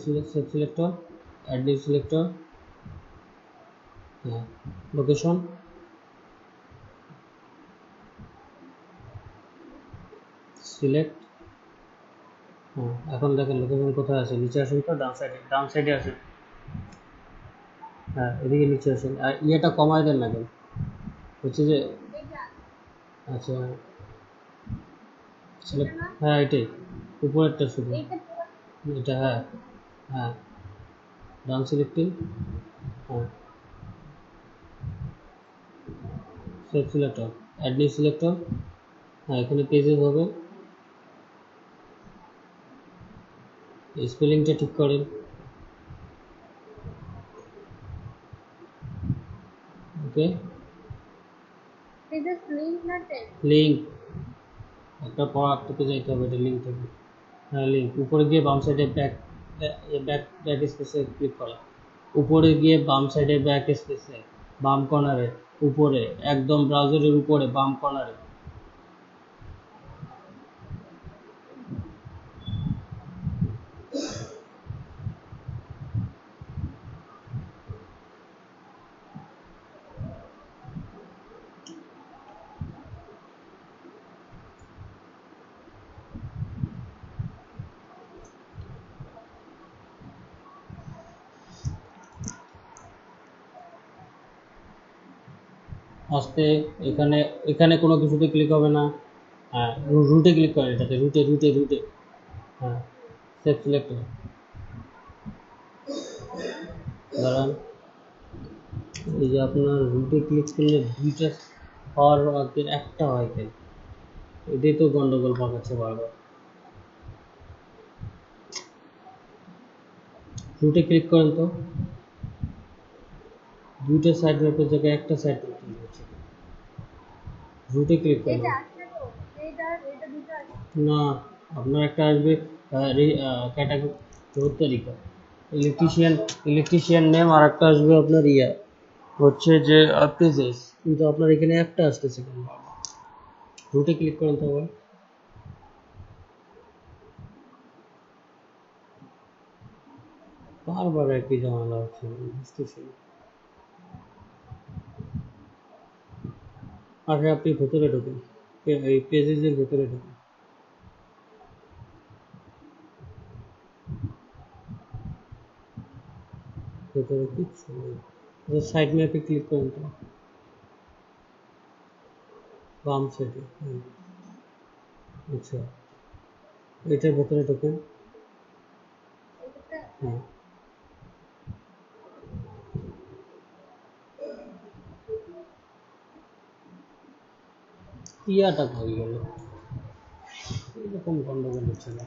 selector, add new selector, হ্যাঁ লোকেশন, সিলেক্ট, হ্যাঁ এখন দেখেন লোকেশন কোথায় আছে, নিচে আসেন তো, ডান সাইডে আসেন, হ্যাঁ এদিকে নিচে আসেন, আর ইয়েটা কমায় দেন না কেন, হচ্ছে যে এটা আচ্ছা এটা সিলেক্ট, না, হ্যাঁ এটাই উপরেরটা শুধু, এইটা পুরো এটা হ্যাঁ, হ্যাঁ ডান সিলেক্টিং, হ্যাঁ save selector, add new selector, হ্যাঁ এখানে পেজেস হবে, স্পেলিংটা ঠিক করেন, ওকে পেজেস লিংক না টেক্সট। লিঙ্ক, একটা পর আটটাতে যাইতে হবে, এটা লিঙ্ক থাকবে, হ্যাঁ লিঙ্ক, উপরে গিয়ে বাম সাইডে ব্যাক ব্যাক স্পেসে ক্লিক করা, উপরে গিয়ে বাম সাইডে ব্যাক স্পেসে বাম কর্নারে, উপরে একদম ব্রাউজারের উপরে বাম কর্নারে, আসতে এখানে, এখানে কোনো কিছুতে ক্লিক হবে না, হ্যাঁ রুটে ক্লিক করেন, এটাতে রুটে, হ্যাঁ সেভ সিলেক্টর, দাঁড়ান, এই যে আপনার রুটে ক্লিক করলে দুইটা হওয়ার আগে একটা হয় কেন, এটাই তো গন্ডগোল পাকাচ্ছে বারবার, রুটে ক্লিক করেন তো, দুইটা সাইড ম্যাপের জায়গায় একটা সাইড ম্যাপ তৈরি হচ্ছে, রুটে ক্লিক করেন, এটা আসছে তো, এটা দুটো আসছে। না আপনার একটা আসবে ক্যাটাগরি 74 ইলেকট্রিশিয়ান নেম, আর একটা আসবে আপনার ইয়া হচ্ছে যে পেজেস, কিন্তু আপনার এখানে একটা আসতেছে কেন, রুটে ক্লিক করেন তো আবার, বারবার একই ঝামেলা হচ্ছে বুঝতেছি না। আগে আপনি ভেতরে ঢুকুন, এই পেজেসের ভেতরে ঢুকুন, ভেতরে কিচ্ছু নেই, সাইড ম্যাপে ক্লিক করেন তো, বাম সাইডে, আচ্ছা এটার ভেতরে ঢুকেন, এটা হ্যাঁ ইয়াটা হয়ে গেল, এরকম গন্ডগোল হচ্ছে না,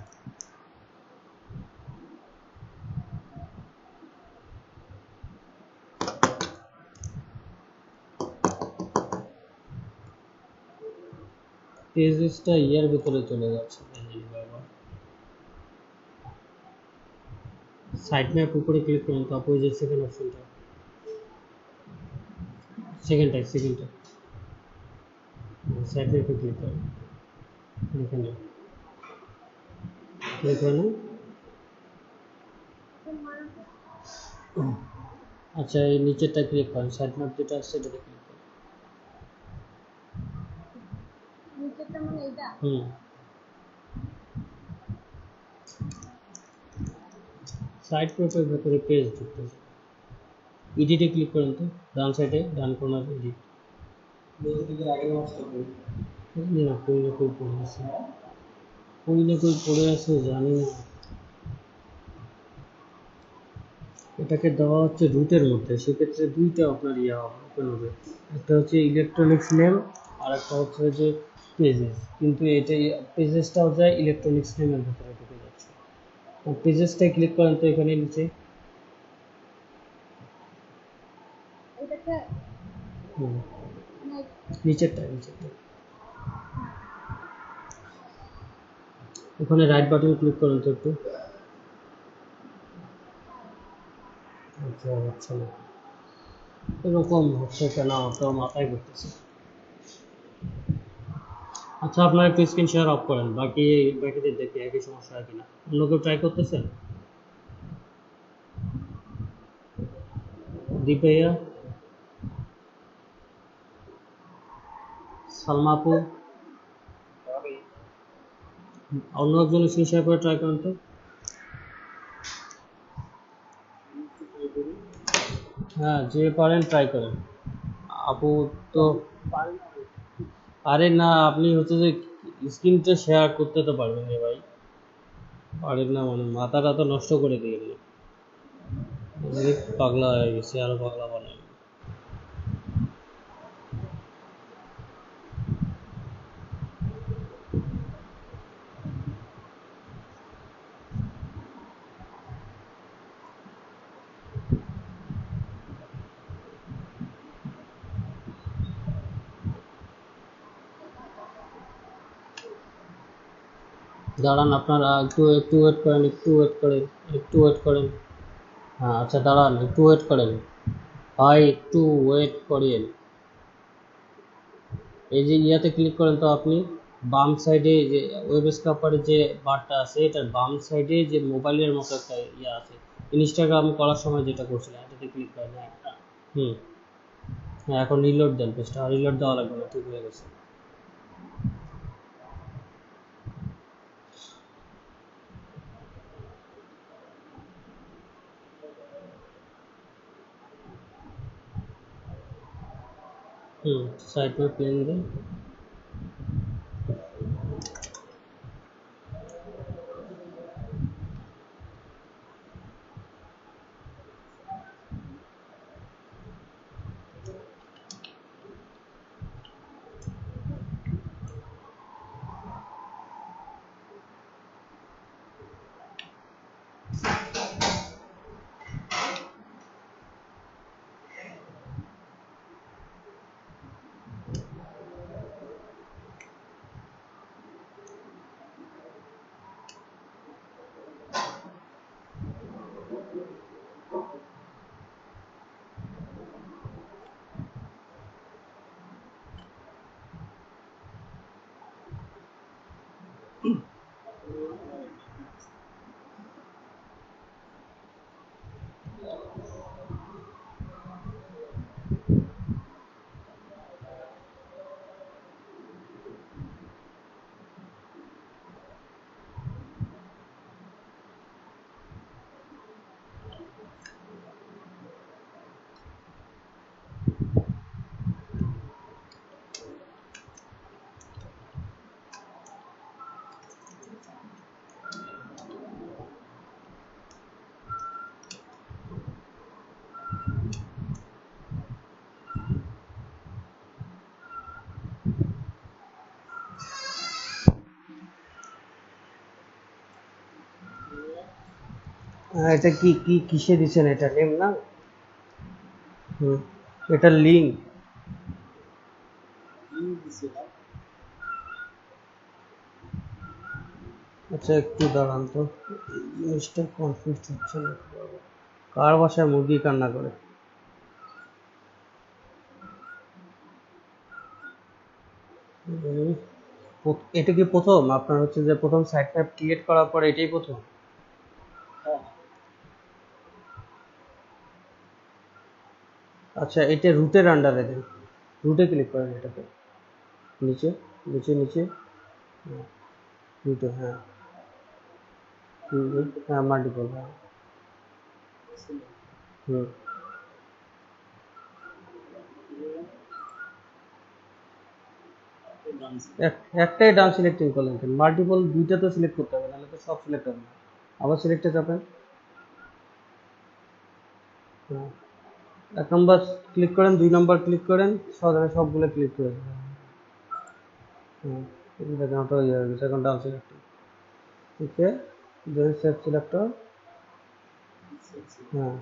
পেজেসটা ইয়ার ভিতরে চলে যাচ্ছে, সাইড ম্যাপ উপরে ক্লিক করুন, তারপর ওই যে সেকেন্ড অপশনটা, সেকেন্ডটা সাইড ম্যাপে ক্লিক করুন, এখানে ক্লিক করে না, আচ্ছা এই নিচেরটা ক্লিক করেন, সাইড ম্যাপ যেটা আসছে সেটাতে ক্লিক করুন, নিচেরটা মানে এটা। সাইড ম্যাপের ভেতরে পেজ ঢুকতে, এডিটে ক্লিক করেন তো, ডান সাইডে ডান কর্নার এডিট, না কই না কই পড়ে আছে, জানি না, এটাকে দেওয়া হচ্ছে রুটের মধ্যে, সেক্ষেত্রে দুইটা আপনার ইয়া ওপেন হবে, একটা হচ্ছে ইলেকট্রনিক্স নেম, আর একটা হচ্ছে যে পেজেস, কিন্তু এটা পেজেসটাও যায় ইলেকট্রনিক্স নেমের ভেতরে ঢুকে যাচ্ছে, পেজেসটাই ক্লিক করেন তো এখানে নিচে, এটাকে হুম, মানে নিচেরটা, ওখানে রাইট বাটন ক্লিক করেন তো একটু, আচ্ছা হচ্ছে না, এরকম হচ্ছে কেন তো মাথায় ঘুরতেছে, আচ্ছা আপনার একটু স্ক্রিন শেয়ার অফ করেন, বাকিদের দেখি একই সমস্যা হয় কিনা, অন্য কেউ ট্রাই করতেছেন, দীপ ভাইয়া, সালমা আপু, অন্য একজন স্ক্রিন শেয়ার করে ট্রাই করেন তো। হ্যাঁ, যে পারেন ট্রাই করেন। আপু তো আরে না, আপনি হচ্ছে যে স্ক্রিনটা শেয়ার করতে তো পারবেন না ভাই, পারেন না মানে মাথাটা তো নষ্ট করে দিয়ে পাগলা হয়ে গেছে, আরো পাগলা বানায়। দাঁড়ান, আপনারা একটু একটু ওয়েট করেন, একটু ওয়েট করেন, একটু ওয়েট করেন। হ্যাঁ আচ্ছা দাঁড়ান, একটু ওয়েট করেন ভাই, একটু ওয়েট করেন। এই যে ইয়াতে ক্লিক করেন তো আপনি, বাম সাইডে যে ওয়েব স্ক্রাপারের যে বারটা আছে, এটার বাম সাইডে যে মোবাইলের মতো একটা ইয়ে আছে, ইনস্টাগ্রাম করার সময় যেটা করছিলেন এটাতে ক্লিক করেন। হ্যাঁ হুম, হ্যাঁ এখন রিলোড দেন পেজটা, রিলোড দেওয়া লাগবে না, ঠিক হয়ে গেছে। হুম, साइड में प्लेन दें। এটা কি কি কিসে দিছেন, এটা নেম না? হুম, এটা লিঙ্ক। আচ্ছা একটু দাঁড়ান তো, জিনিসটা কনফিউজ হচ্ছে না। কার বাসায় মুরগি কান্না করে? এটা কি প্রথম আপনার হচ্ছে যে প্রথম সাইট ম্যাপ ক্রিয়েট করার পর এটাই প্রথম? আচ্ছা এটা রুটের আন্ডারে দেন, রুটে ক্লিক করেন এটাকে, নিচে নিচে নিচে, রুটে, হ্যাঁ হ্যাঁ মাল্টিপল, হ্যাঁ হুম। একটাই ডান সিলেক্টিং করলেন কেন? মাল্টিপল দুইটা তো সিলেক্ট করতে হবে, নাহলে তো সব সিলেক্ট হবে না। আবার সিলেক্টে যাবেন, হ্যাঁ 1 নম্বর ক্লিক করেন, 2 নম্বর ক্লিক করেন, সবগুলো ক্লিক করে দেবেন। হুম, দেখেন ওটা ইয়ে হয়ে গেছে, এখন ডান সিলেক্টিং। ওকে, দেন সেভ সিলেক্টর। হ্যাঁ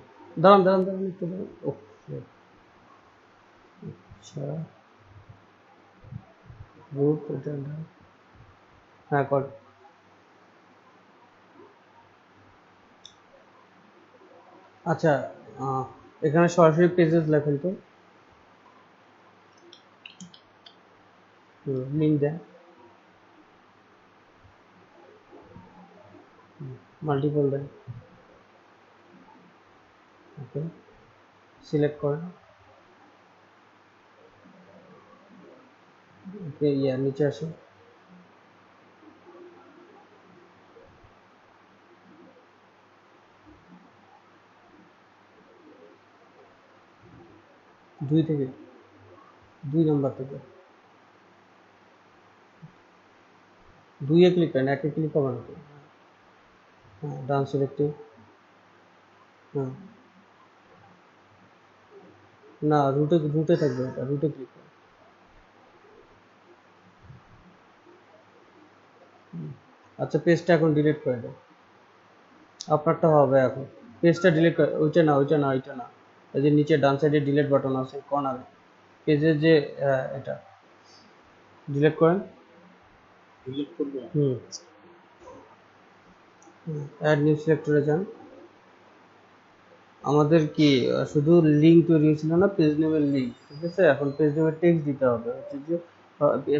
দাঁড়ান দাঁড়ান দাঁড়ান একটু দাঁড়ান, ওকে আচ্ছা রুট এটা, হ্যাঁ কর। আচ্ছা এখানে সরাসরি পেজেস লেখেন তো, লিঙ্ক দেন, মাল্টিপল দেন, ওকে সিলেক্ট করেন, ওকে ইয়া নিচে আসুন, দুই থেকে 2 নম্বর থেকে 2-এ ক্লিক করেন, 1-এ ক্লিক করবেন না। হ্যাঁ ডান সিলেক্টিং, হ্যাঁ না রুটে থাকবে, এটা রুটে ক্লিক করেন। আচ্ছা পেজটা এখন ডিলিট করে দেন, আপনারটা হবে এখন। পেজটা ডিলিট করে, ওইটা না, এই যে নিচে ডান সাইডে ডিলিট বাটন আছে কর্নারে, পেজের যে এটা ডিলিট করেন। ডিলিট করবো। হুম অ্যাড নিউ সিলেক্টরে যান। আমাদের কি শুধু লিঙ্ক তৈরি হয়েছিল না, পেজ নেমের লিঙ্ক, ঠিক আছে? এখন পেজ নেমের টেক্সট দিতে হবে, হচ্ছে যে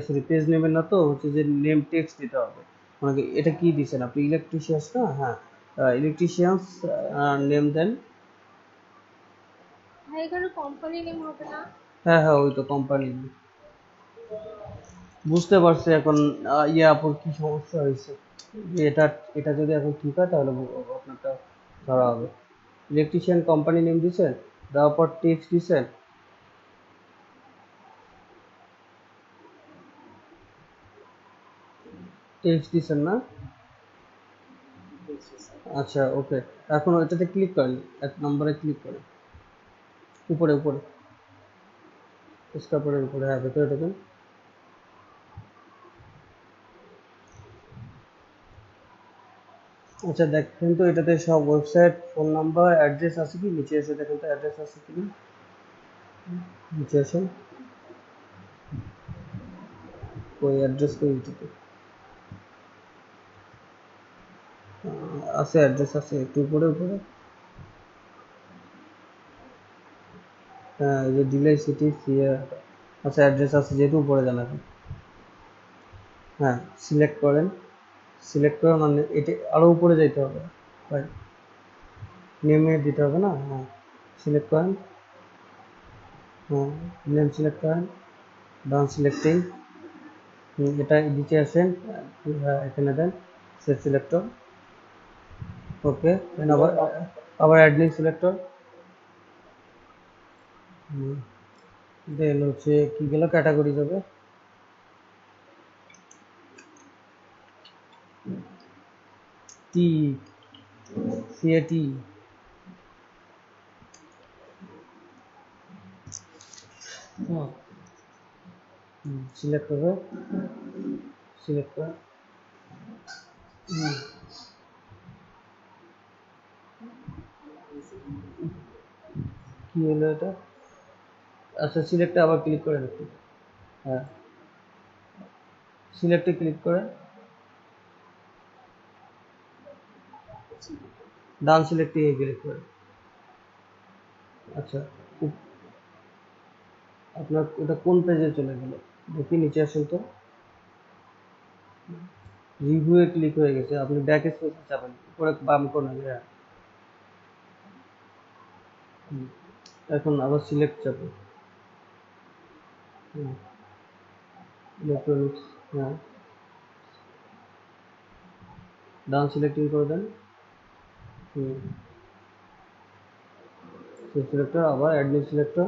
সরি পেজ নেমের না তো, হচ্ছে যে নেম টেক্সট দিতে হবে। মানে এটা কি দিচ্ছেন আপনি, ইলেকট্রিশিয়ানস না? হ্যাঁ ইলেকট্রিশিয়ানস নেম দেন। ভাই এখানে কোম্পানি নেম হবে না? হ্যাঁ ওই তো কোম্পানি। বুঝতে পারছি এখন ইয়ে আপুর কি সমস্যা হয়েছে, যে এটা যদি এখন ঠিক হয় তাহলে আপনারটা ধরা হবে। ইলেকট্রিশিয়ান কোম্পানি নেম দিছেন, দেওয়ার পর টেক্সট দিছেন, না? আচ্ছা ওকে, এখন ওইটাতে ক্লিক করেন, 1 নম্বরে ক্লিক করেন, উপরে স্কাপের উপরে, হ্যাঁ ভেতরে ঢোকেন। আচ্ছা দেখেন তো এটাতে সব ওয়েবসাইট, ফোন নাম্বার, অ্যাড্রেস আছে কি? নিচে এসে দেখেন তো অ্যাড্রেস আছে কি না, নিচে আসেন, ওই অ্যাড্রেস কই এটাতে আছে, অ্যাড্রেস আছে একটু উপরে। হ্যাঁ এই যে ডিলাই সিটি আচ্ছা অ্যাড্রেস আছে যেহেতু উপরে জানাবেন। হ্যাঁ সিলেক্ট করেন, মানে এটা আরো উপরে যাইতে হবে ভাই, নেমে দিতে হবে না? হ্যাঁ সিলেক্ট করেন, হ্যাঁ নেম সিলেক্ট করেন, ডান সিলেক্টিং, এটা নিচে আসেন, এখানে দেন সেট সিলেক্টর, ওকে দেন আবার অ্যাড নিউ সিলেক্টর, দেন হচ্ছে কি গেল, ক্যাটাগরি যাবে, টি সিএটি, সিলেক্ট হবে, সিলেক্ট করে কি হলো এটা? আচ্ছা সিলেক্টে আবার ক্লিক করে একটু, হ্যাঁ সিলেক্টে ক্লিক করে ডান সিলেক্টে ক্লিক করে। আচ্ছা আপনার এটা কোন পেজে চলে গেল দেখি, নিচে আসেন তো, রিভিউয়ে ক্লিক হয়ে গেছে, আপনি ব্যাক স্পেসে যাবেন উপরে বাম কর্নারে, এখন আবার সিলেক্ট যাবে, ইলেকট্রনিক্স, হ্যাঁ ডান সিলেক্টিং করে দেন, সিলেক্টর আবার add new selector,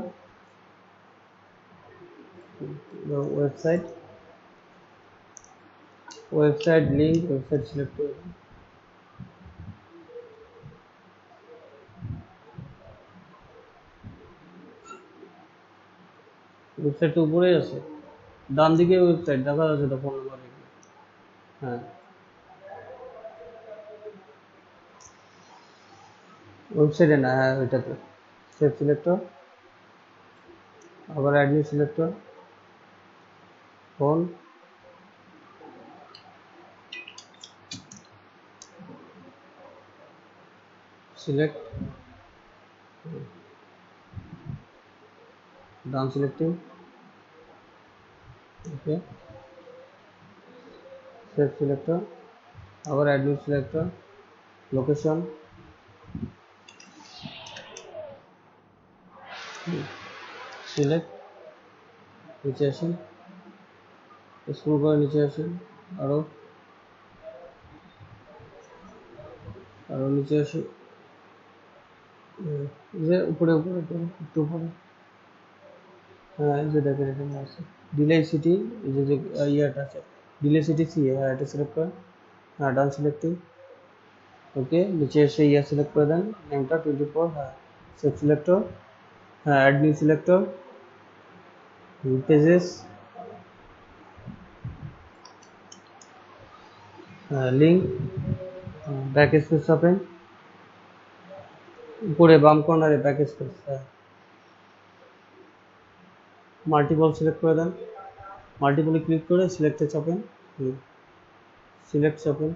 website link, website select করে দেন, ওয়েবসাইট তো উপরেই আছে, ডান দিকে ওয়েবসাইট দেখা যাচ্ছে তো, ফোন নাম্বার, হ্যাঁ ওয়েবসাইটে না, হ্যাঁ ওইটাতে সেভ সিলেক্টর, আবার add new selector, phone, select, done selecting, okay save selector, আবার add new selector, location, select, নিচে আসেন, স্ক্রল করে নিচে আসেন, আরো আরো নিচে আসেন, এই যে উপরে উপরে উপরে একটু উপরে, হ্যাঁ এই যে দেখেন এখানে আছে ডিলে সিটি, এই যে ইয়াটা আছে ডিলে সিটি সি, হ্যাঁ এটা সিলেক্ট করেন, হ্যাঁ ডান সিলেক্টিং, ওকে নিচে এসে ইয়া সিলেক্ট করে দেন, নেমটা 24, হ্যাঁ সেভ সিলেক্টর, হ্যাঁ add new selector, pages, link, back space open, উপরে বাম কর্নারে ব্যাক স্পেস, হ্যাঁ মাল্টিপল সিলেক্ট করে দেন, মাল্টিপলে ক্লিক করে সিলেক্টে চাপেন, সিলেক্ট চাপেন,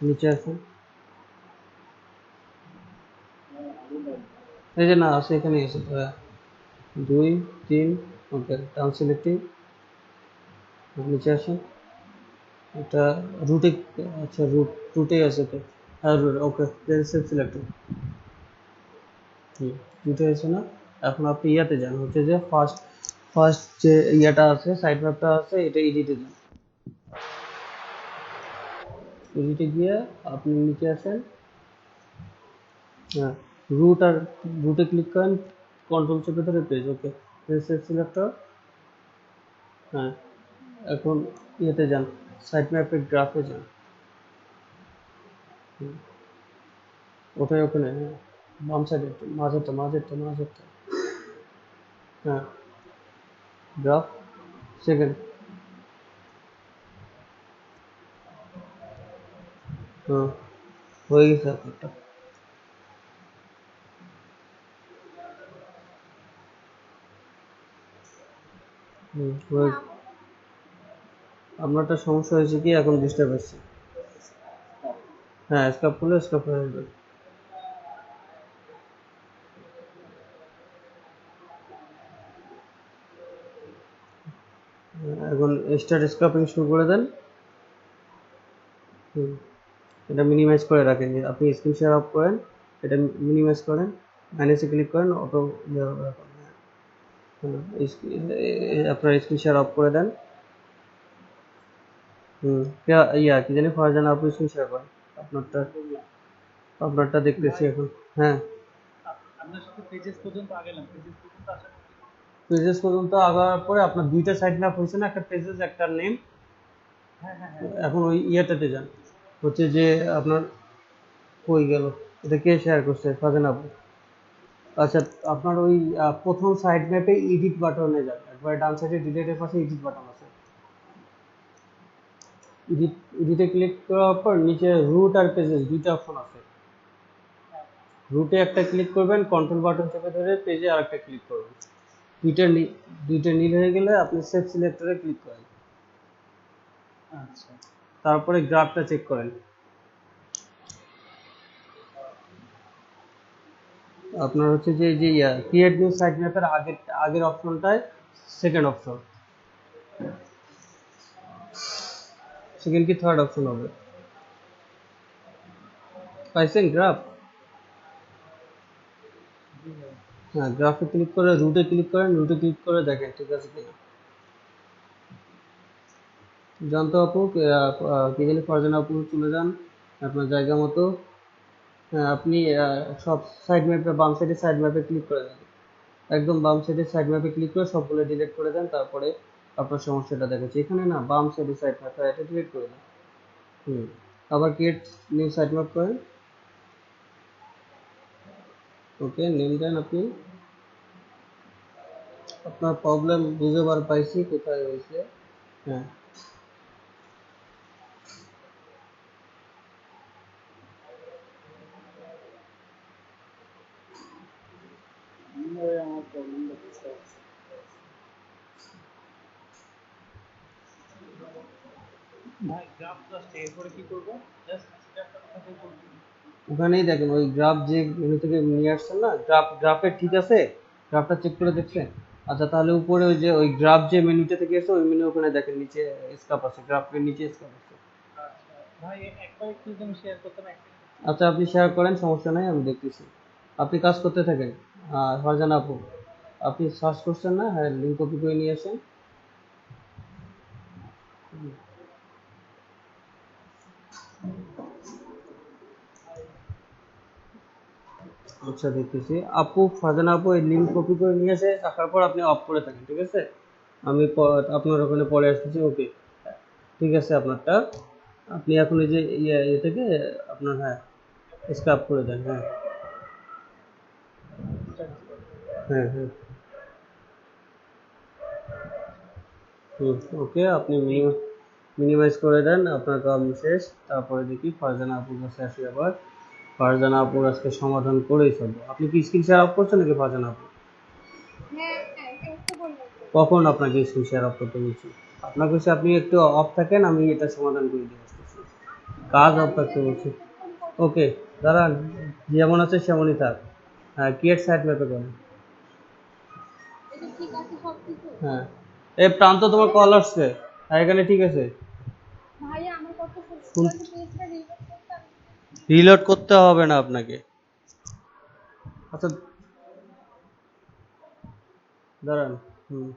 নিচে আসুন, এই যে না আছে এখানে এসে, হ্যাঁ 2 3, ওকে ডান সিলেক্টিং, নিচে আসুন, এটা রুটে, আচ্ছা রুটে আছে তো, হ্যাঁ রুট, ওকে দেন সেভ সিলেক্টর, রুটে আছে না, এখন আপনি ইয়াতে যান, হচ্ছে যে ফার্স্ট ফার্স্ট যে ইয়াটা আছে সাইড ম্যাপটা আছে এটা এডিটে যান, এডিটে গিয়ে আপনি নিচে আসেন, হ্যাঁ রুট আর রুটে ক্লিক করেন, কন্ট্রোল চেপে ধরে পেজ, ওকে সেভ সিলেক্টর, হ্যাঁ এখন ইয়েতে যান, সাইড ম্যাপের গ্রাফে যান, ওটাই ওখানে, হ্যাঁ বাম সাইডে মাঝেরটা মাঝেরটা মাঝেরটা, হ্যাঁ গ্রাফ সেকেন্ড, হ্যাঁ হয়ে গেছে আপনারটা, হয়ে, আপনারটা সমস্যা হয়েছে কি এখন বুঝতে পারছি, হ্যাঁ স্কাপ করলে স্কাপ হয়ে যাবে, এখন স্টার্ট স্ক্রাপিং শুরু করে দেন, এটা মিনিমাইজ করে রাখেন, আপনি স্ক্রিন শেয়ার অফ করেন, এটা মিনিমাইজ করেন, মাইনাসে ক্লিক করেন, অটো আপনার স্ক্রিন শেয়ার অফ করে দেন, ইয়া কি জানি ফারজানা আপনি স্ক্রিন শেয়ার করেন, আপনারটা আপনারটা দেখতেছি এখন, হ্যাঁ আপনার সাথে পেজেস পর্যন্ত আগেলাম, পেজেস পর্যন্ত আসার পর পেজেস পর্যন্ত আগার পরে আপনার দুইটা সাইড ম্যাপ হয়েছে না, একটা পেজেস একটা নেম, হ্যাঁ হ্যাঁ হ্যাঁ এখন ওই ইয়েটাতে যান, হচ্ছে যে আপনার কই গেল, এটা কে শেয়ার করছে ফারজানা আপু, আচ্ছা আপনার ওই প্রথম সাইড ম্যাপে এডিট বাটনে যান, একবার ডান সাইডে ডিলিটের পাশে এডিট বাটন আছে, এডিটে ক্লিক করার পর নিচে রুট আর পেজেস দুইটা অপশন আছে, রুটে একটা ক্লিক করবেন, কন্ট্রোল বাটন চেপে ধরে পেজে আরেকটা ক্লিক করবেন, দুইটা নীল হয়ে গেলে আপনি সেভ সিলেক্টরে ক্লিক করেন, আচ্ছা তারপরে গ্রাফটা চেক করেন, আপনার হচ্ছে যে যে ক্রিয়েট নিউ সাইট ম্যাপের আগের অপশনটায় সেকেন্ড অপশন, সেকেন্ড কি থার্ড অপশন হবে, পাইছেন গ্রাফ, হ্যাঁ গ্রাফে ক্লিক করে রুটে ক্লিক করেন, রুটে ক্লিক করে দেখেন ঠিক আছে কিনা, জানতো আপু কি জানি ফারজানা আপু চলে যান আপনার জায়গা মতো, হ্যাঁ আপনি সব সাইড ম্যাপে বাম সাইডে সাইড ম্যাপে ক্লিক করে দেন, একদম বাম সাইডে সাইড ম্যাপে ক্লিক করে সবগুলো ডিলিট করে দেন, তারপরে আপনার সমস্যাটা দেখাচ্ছে এখানে না, বাম সাইডে সাইড ম্যাপ, এটা ডিলিট করে দেন, আবার ক্রিয়েট নিউ সাইড ম্যাপ করেন, ওকে নেম দেন আপনি, আপনার প্রবলেম বুঝতে পাইছি কোথায় হয়েছে, হ্যাঁ আমার প্রবলেমটা বুঝতে পারছি। ভাই গ্রাফ জাস্ট এরপরে কি করবো, জাস্ট স্টেপটা কোথায় করবো, ওখানেই দেখেন ওই গ্রাফ যে মেনু থেকে নিয়ে আসছেন না, গ্রাফে ঠিক আছে, গ্রাফটা চেক করে দেখছেন, আচ্ছা তাহলে উপরে ওই যে ওই গ্রাফ যে মেনুটা থেকে এসে ওই মেনু ওখানে দেখেন নিচে স্কাপ আছে, গ্রাফের নিচে স্কাপ আছে, আচ্ছা ভাই একবার একটু যেন শেয়ার করতে না, আচ্ছা আপনি শেয়ার করেন, সমস্যা নাই, আমি দেখতেছি। আপনি কাজ করতে থাকেন। ফারজানা আপু, আপনি সার্চ করছেন না? হ্যাঁ, লিঙ্ক কপি করে নিয়ে আসেন। আচ্ছা দেখতেছি। ফারজানা আপু এই লিঙ্ক কপি করে নিয়ে এসে রাখার পর আপনি অফ করে থাকেন, ঠিক আছে? আমি আপনার ওখানে পরে আসতেছি। ওকে, ঠিক আছে আপনারটা। আপনি এখন এই যে ইয়ে থেকে আপনার, হ্যাঁ, স্ক্রাব করে দেন। হ্যাঁ হ্যাঁ হ্যাঁ। হুম, ওকে, আপনি মিনিমাইজ করে দেন, আপনার কাম শেষ। তারপরে দেখি ফারজানা আপুর কাছে আসি আবার। ফারজানা আপুর আজকে সমাধান করেই ফেলবো। আপনি কি স্ক্রিন শেয়ার অফ করছেন নাকি ফারজানা আপু? হ্যাঁ হ্যাঁ করতে বললাম তো। কখন আপনাকে স্ক্রিন শেয়ার অফ করতে বলছি? আপনাকে বলছি আপনি একটু অফ থাকেন, আমি এটা সমাধান করে দিয়ে আসতেছি। কাজ অফ থাকতে বলছি। ওকে, দাঁড়ান, যেমন আছে সেমনই থাক। হ্যাঁ, ক্রিয়েট সাইট ম্যাপে করেন। এটা ঠিক আছে সব কিছু? হ্যাঁ, এই প্রান্ত তোমার কল আসছে। হ্যাঁ, এখানে ঠিক আছে। ভাইয়া আমার কত শুন, ফুল পেজটা রিলোড করতে আমি রিলোড করতে হবে না আপনাকে। আচ্ছা দাঁড়ান। হুম,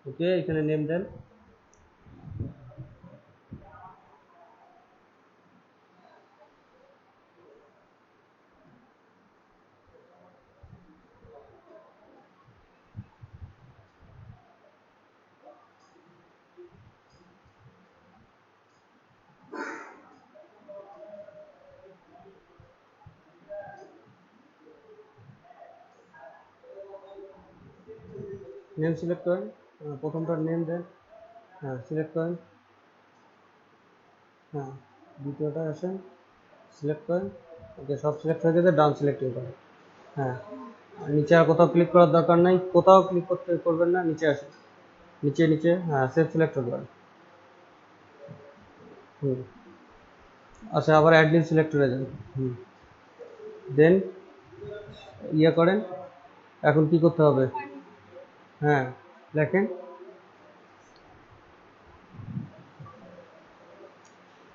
ওকে, এখানে নেম দেন। নেম সিলেক্ট করেন। প্রথমটার নেম দেন। হ্যাঁ, সিলেক্ট করেন। হ্যাঁ, দ্বিতীয়টা আসেন, সিলেক্ট করেন। ওকে, সব সিলেক্ট হয়ে গেছে, ডান সিলেক্টিং করেন। হ্যাঁ, আর নিচে আর কোথাও ক্লিক করার দরকার নাই, কোথাও ক্লিক করবেন না, নিচে আসেন। নিচে নিচে, হ্যাঁ, সেভ সিলেক্ট করেন। হুম, আচ্ছা, আবার অ্যাডমিন সিলেক্ট করে যান। হুম, দেন ইয়ে করেন। এখন কি করতে হবে? হ্যাঁ, দেখেন,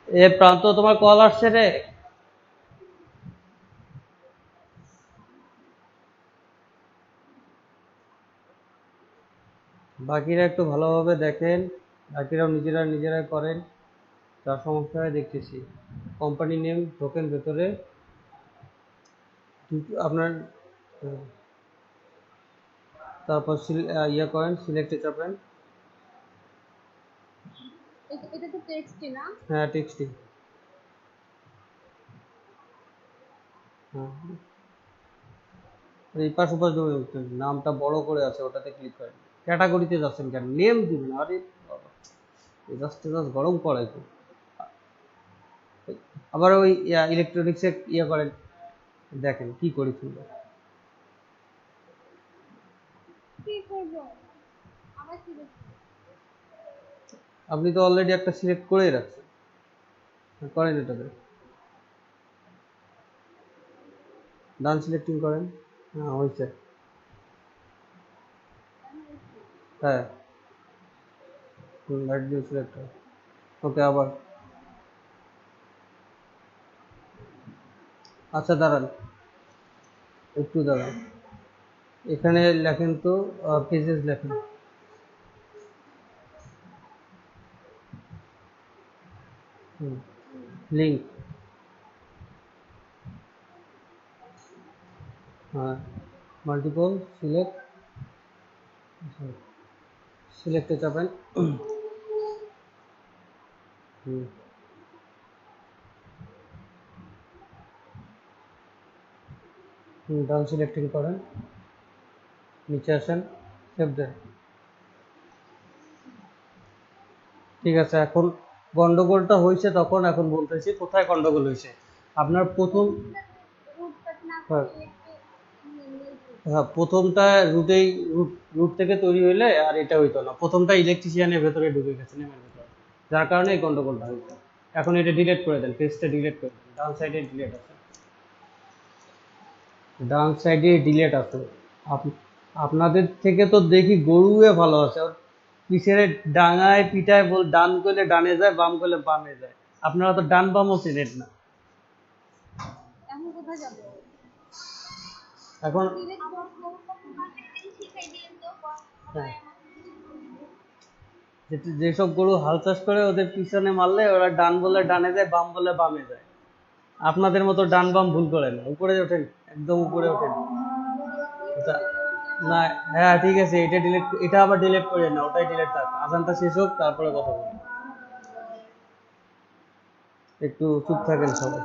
এ প্রান্ত তোমার কল আসছে রে। বাকিরা একটু ভালোভাবে দেখেন, বাকিরাও নিজেরাই করেন। তার সমস্যা হয় দেখতেছি। কোম্পানি নেম ঢোকেন ভেতরে। আপনার তারপর ইয়ে করেন, সিলেক্টে চাপেন। এটা তো টেক্সটই না? হ্যাঁ, টেক্সটি। হ্যাঁ, এই পাশ ওপাশ ধরে উঠতেন, নামটা বড় করে আছে, ওটাতে ক্লিক করেন। ক্যাটাগরিতে যাচ্ছেন কেন? নেম দিবেন। আরে বাবা, জাস্ট গরম করাই তো। আবার ওই ইলেকট্রনিক্সে ইয়ে করেন, দেখেন কি করি তুলবে। কি করবো আবার কি দেখবো? আপনি তো অলরেডি একটা সিলেক্ট করেই রাখছেন, করেন এটাতে। ডান সিলেক্টিং করেন। হ্যাঁ, হয়েছে। হ্যাঁ, লাইট দিয়ে সিলেক্ট। ওকে, আবার। আচ্ছা দাঁড়ান, একটু দাঁড়ান। এখানে লেখেন তো, পেজেস লেখেন। লিঙ্ক, হ্যাঁ, মাল্টিপল সিলেক্ট, সিলেক্টে চাপেন। হুম, ডান সিলেক্টিং করেন, নিচে আসেন, সেভ দেন। ঠিক আছে, এখন গন্ডগোলটা হয়েছে তখন, এখন বলতেছি কোথায় গন্ডগোল হয়েছে। আপনার প্রথম, রুটকাট না হ্যাঁ, করে একটু হ্যাঁ, প্রথমটা রুটেই, রুট থেকে তৈরি হইলে আর এটা হইতো না। প্রথমটা ইলেকট্রিশিয়ানের ভেতরে ঢুকে গেছে, নেমের ভেতরে, যার কারণে এই গন্ডগোলটা হয়েছে। এখন এটা ডিলিট করে দেন, পেজটা ডিলিট করে দেন। ডান সাইডে ডিলিট আছে, ডান সাইডে ডিলিট আছে। আপনাদের থেকে তো দেখি গরুয়ে ভালো আছে, ওর পিছের ডাঙায় পিঠায় বল, ডান করলে ডানে যায়, বাম করলে বামে যায়। আপনারা তো ডান বামও চেনেন না। কোথায় যাবে এখন ডিরেক্ট করবো শিখাই দিন তো হ্যাঁ, যেসব গরু হাল চাষ করে ওদের পিছনে মারলে ওরা ডান বলে ডানে যায়, বাম বলে বামে যায়। আপনাদের মতো ডান বাম ভুল করে না, উপরে ওঠেন, একদম উপরে ওঠেন। না, হ্যাঁ ঠিক আছে, এটা আবার ডিলিট করেন না, ওটাই ডিলিট থাক, আজানটা শেষ হোক তারপরে কথা বলুন। একটু চুপ থাকেন সবাই।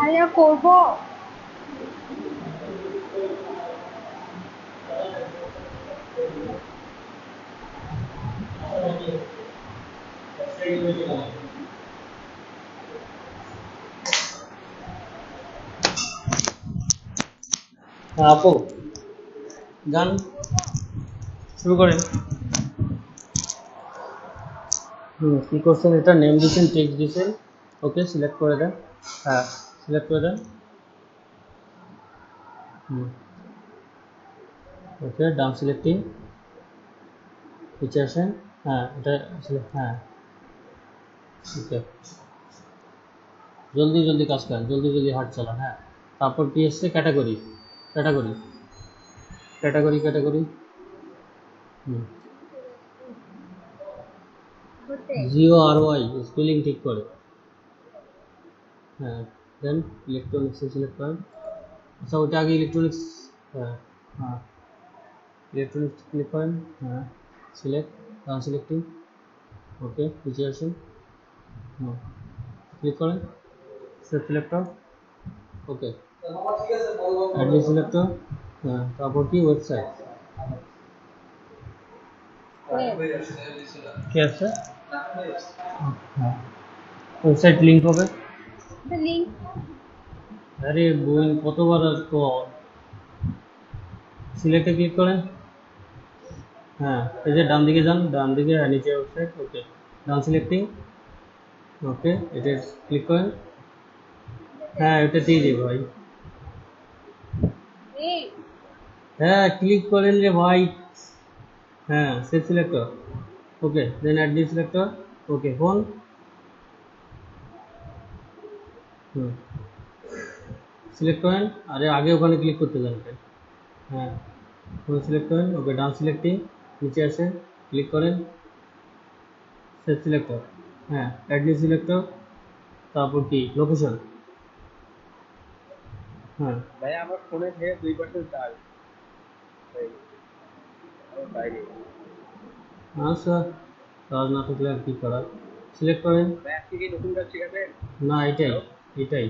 ভাইয়া করবো। হ্যাঁ আপু, গান শুরু করেন। কি করছেন, এটা নেম দিচ্ছেন, টেক্সট দিচ্ছেন, ওকে সিলেক্ট করে দেন। হ্যাঁ সিলেক্ট করে দেন। ওকে ডান সিলেক্টিং, নিচে আসেন। হ্যাঁ এটা হ্যাঁ ওকে, জলদি জলদি কাজ করেন, জলদি জলদি হাট চালান। হ্যাঁ তারপর কি এসছে, category, category category category GORY spelling ঠিক করে। হ্যাঁ দেন ইলেকট্রনিক্স সিলেক্ট করেন। আচ্ছা ওটা আগে ইলেকট্রনিক্স, হ্যাঁ হ্যাঁ ইলেকট্রনিক্স ক্লিক করেন। হ্যাঁ সিলেক্ট, ডান সিলেক্টিং, ওকে নিচে আসুন। ক্লিক করেন, সেভ সিলেক্টর, ওকে অ্যাডমিন সিলেক্টর। হ্যাঁ তারপর কি ওয়েবসাইট, কি আছে, হ্যাঁ ওয়েবসাইট লিঙ্ক হবে। লিঙ্ক আরে বই কতবার আর সিলেক্টে ক্লিক করেন। হ্যাঁ এই যে ডান দিকে যান, ডান দিকে, হ্যাঁ নিচে ওয়েবসাইট, ওকে ডান সিলেক্টিং, ওকে এটা ক্লিক করেন। হ্যাঁ এটা দিয়ে দিই ভাই। হ্যাঁ ক্লিক করেন রে ভাই। হ্যাঁ save selector, okay then add this selector, okay phone. Select করেন, আরে আগে ওখানে ক্লিক করতে জানতেন। হ্যাঁ ফোন সিলেক্ট করেন, ওকে ডান সিলেক্টিং, নিচে আসেন, ক্লিক করেন, সেভ সিলেক্টর, হ্যাঁ অ্যাড নিউ সিলেক্টর, তারপর কি লোকেশন। হ্যাঁ ভাই আমার ফোনে থেকে 2% চার্জ ভাই, আমার বাইরে। আচ্ছা কাজ না থাকলে আর কি করার, সিলেক্ট করেন। ভাই আজকে কি নতুন কাজ শেখাবেন? না এটাই, এটাই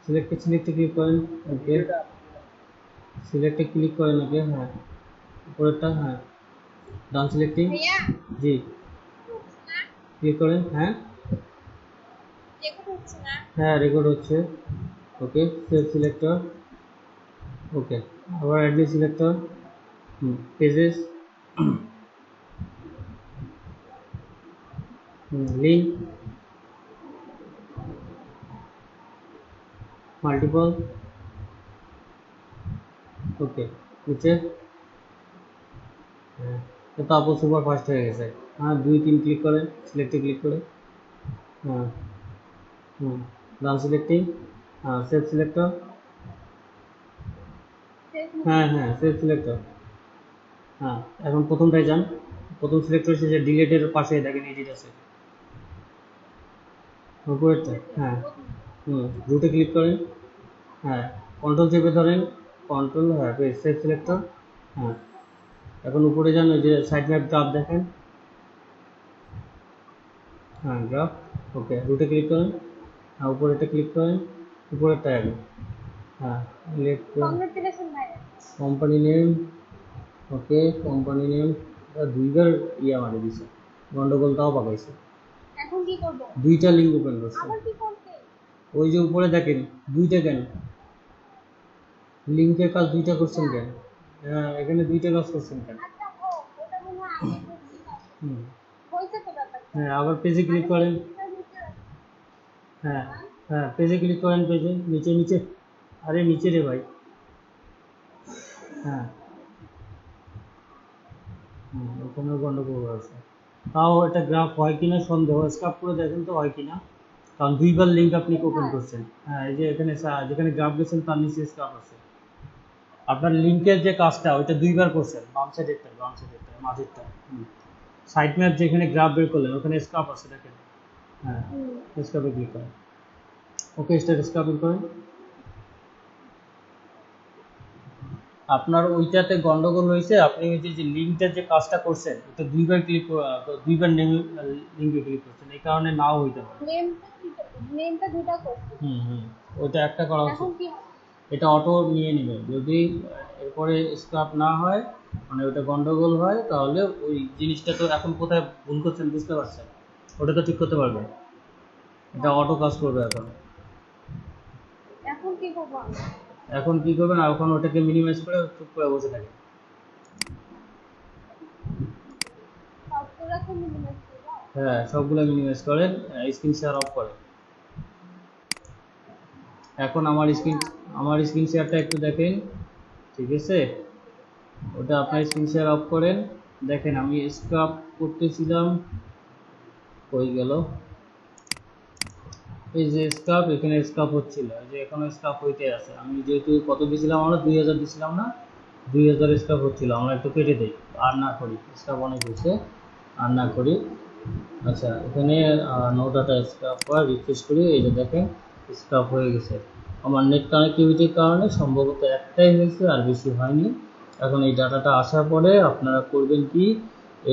সিলেক্টে ক্লিক করেন, ওকে ভিডিওটা সিলেক্টে ক্লিক করেন, ওকে হ্যাঁ উপরেরটা, হ্যাঁ ডান সিলেক্টিং, ভাইয়া জি হচ্ছে না, ক্লিক করেন। হ্যাঁ রেকর্ড হচ্ছে না। হ্যাঁ রেকর্ড হচ্ছে, ওকে সেভ সিলেক্টর, ওকে আবার admin selector, pages, link, multiple, okay নিচে। হ্যাঁ তো আপু সুপার ফাস্ট হয়ে গেছে। হ্যাঁ 2 3 ক্লিক করেন, সিলেক্টে ক্লিক করে। হ্যাঁ ডান সিলেক্টিং, হ্যাঁ সেভ সিলেক্টর, হ্যাঁ হ্যাঁ সেভ সিলেক্টর। হ্যাঁ এখন প্রথমটায় যান, প্রথম সিলেক্টর শেষে ডিলেটের পাশে দেখেন এডিট আছে উপরেরটা। হ্যাঁ রুটে ক্লিক করেন। হ্যাঁ কন্ট্রোল চেপে ধরেন, কন্ট্রোল, হ্যাঁ সেভ সিলেক্টর। হ্যাঁ এখন উপরে যান, ওই যে সাইড ম্যাপ গ্রাফ দেখেন, হ্যাঁ গ্রাফ, ওকে রুটে ক্লিক করেন। হ্যাঁ উপরেরটা ক্লিক করেন, উপরেরটা আগে। হ্যাঁ কংগ্রেচুলেশন ভাইয়া। Company name, okay company name, 2বার ইয়া মারি দিছে, গন্ডগোল তাও পাকাইছে। এখন কি করব? 2টা লিঙ্ক ওপেন করছে, আবার কি করতে? ওই যে উপরে দেখেন 2টা কেন, লিঙ্কের কাজ 2টা করছেন কেন? হ্যাঁ এখানে 2টা কাজ করছেন কেন? আচ্ছা ওটা মনে হয় আগে করছিলাম। হুম হয়েছে তো ব্যাপারটা। হ্যাঁ আবার পেজে ক্লিক করেন। হ্যাঁ হ্যাঁ পেজে ক্লিক করেন, পেজে নিচে নিচে, আরে নিচে রে ভাই। হ্যাঁ ওখানেও গন্ডগোল আছে, তাও এটা গ্রাফ হয় কিনা সন্দেহ, স্ক্যাপ করে দেখেন তো হয় কিনা, কারণ 2বার লিঙ্ক আপনি ওপেন করছেন। হ্যাঁ এই যে এখানে যেখানে গ্রাফ গেছেন তার নিচে স্ক্যাপ আছে, আপনার লিঙ্কের যে কাজটা ওইটা 2বার করছেন, বাম সাইডেরটা, বাম সাইডেরটা, মাঝেরটা, সাইড ম্যাপ যেখানে গ্রাফ বের করলেন ওখানে স্ক্যাপ আছে দেখেন। হ্যাঁ স্ক্যাপে ক্লিক করেন, ওকে স্টার স্ক্যাপ বের করেন। আপনার ওইটাতে গন্ডগোল হয়েছে, আপনি ওই যে লিঙ্কটার যে কাজটা করছেন এটা দুইবার লিঙ্কে ক্লিক করছেন, এই কারণে নাও হইতে পারে। নেমটা দুটো করছি, ওইটা একটা করা এখন উচিত। কি এটা অটো নিয়ে নেবে, যদি এরপরে স্ক্রাপ না হয় মানে ওটা গন্ডগোল হয় তাহলে ওই জিনিসটা তো এখন কোথায় ভুল করছেন বুঝতে পারছেন, ওটা তো ঠিক করতে পারবেন, এটা অটো কাজ করবে এখন। এখন কি করবো আমি? এখন কি করবেন, আর এখন ওটাকে মিনিমাইজ করে চুপ করে বসে থাকেন। সবগুলো তো মিনিমাইজ করবো। হ্যাঁ সবগুলো মিনিমাইজ করেন, স্ক্রিন শেয়ার অফ করেন। এখন আমার স্ক্রিন শেয়ারটা একটু দেখেন, ঠিক আছে? ওটা আপনার স্ক্রিন শেয়ার অফ করেন, দেখেন আমি স্ক্রাব করতেছিলাম, হয়ে গেল এই যে স্ক্রাব, এখানে স্ক্রাব হচ্ছিল, এই যে এখনো স্ক্রাব হইতে আছে। আমি যেহেতু কত দিয়েছিলাম, আমরা 2000 দিয়েছিলাম না, 2000 স্ক্রাব হচ্ছিল। আমরা একটু কেটে দিই, আর না করি, স্ক্রাব অনেক হয়েছে, আর না করি। আচ্ছা এখানে নোটাটা স্ক্রাব করা রিফ্রেশ করি, এই যে দেখেন স্ক্রাব হয়ে গেছে। আমার নেট কানেক্টিভিটির কারণে সম্ভবত একটাই হয়েছে, আর বেশি হয়নি। এখন এই ডাটাটা আসার পরে আপনারা করবেন কি,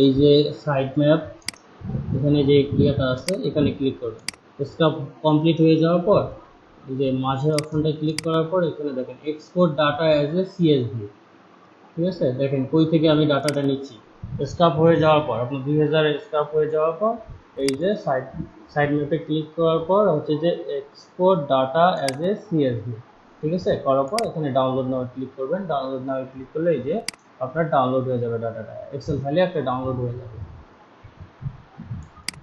এই যে সাইড ম্যাপ এখানে যে ক্রিয়াটা আছে এখানে ক্লিক করবেন। স্ক্রাব কমপ্লিট হয়ে যাওয়ার পর এই যে মাঝের অপশনটা ক্লিক করার পর এখানে দেখেন export data as a CSV, ঠিক আছে? দেখেন কই থেকে আমি ডাটাটা নিচ্ছি। স্ক্রাপ হয়ে যাওয়ার পর আপনার 2000 স্ক্রাপ হয়ে যাওয়ার পর এই যে সাইড ম্যাপে ক্লিক করার পর হচ্ছে যে export data as a CSV, ঠিক আছে? করার পর এখানে ডাউনলোড নাও ক্লিক করবেন। ডাউনলোড নাও ক্লিক করলে এই যে আপনার ডাউনলোড হয়ে যাবে ডাটাটা, এক্সেল ফাইলে একটা ডাউনলোড হয়ে যাবে।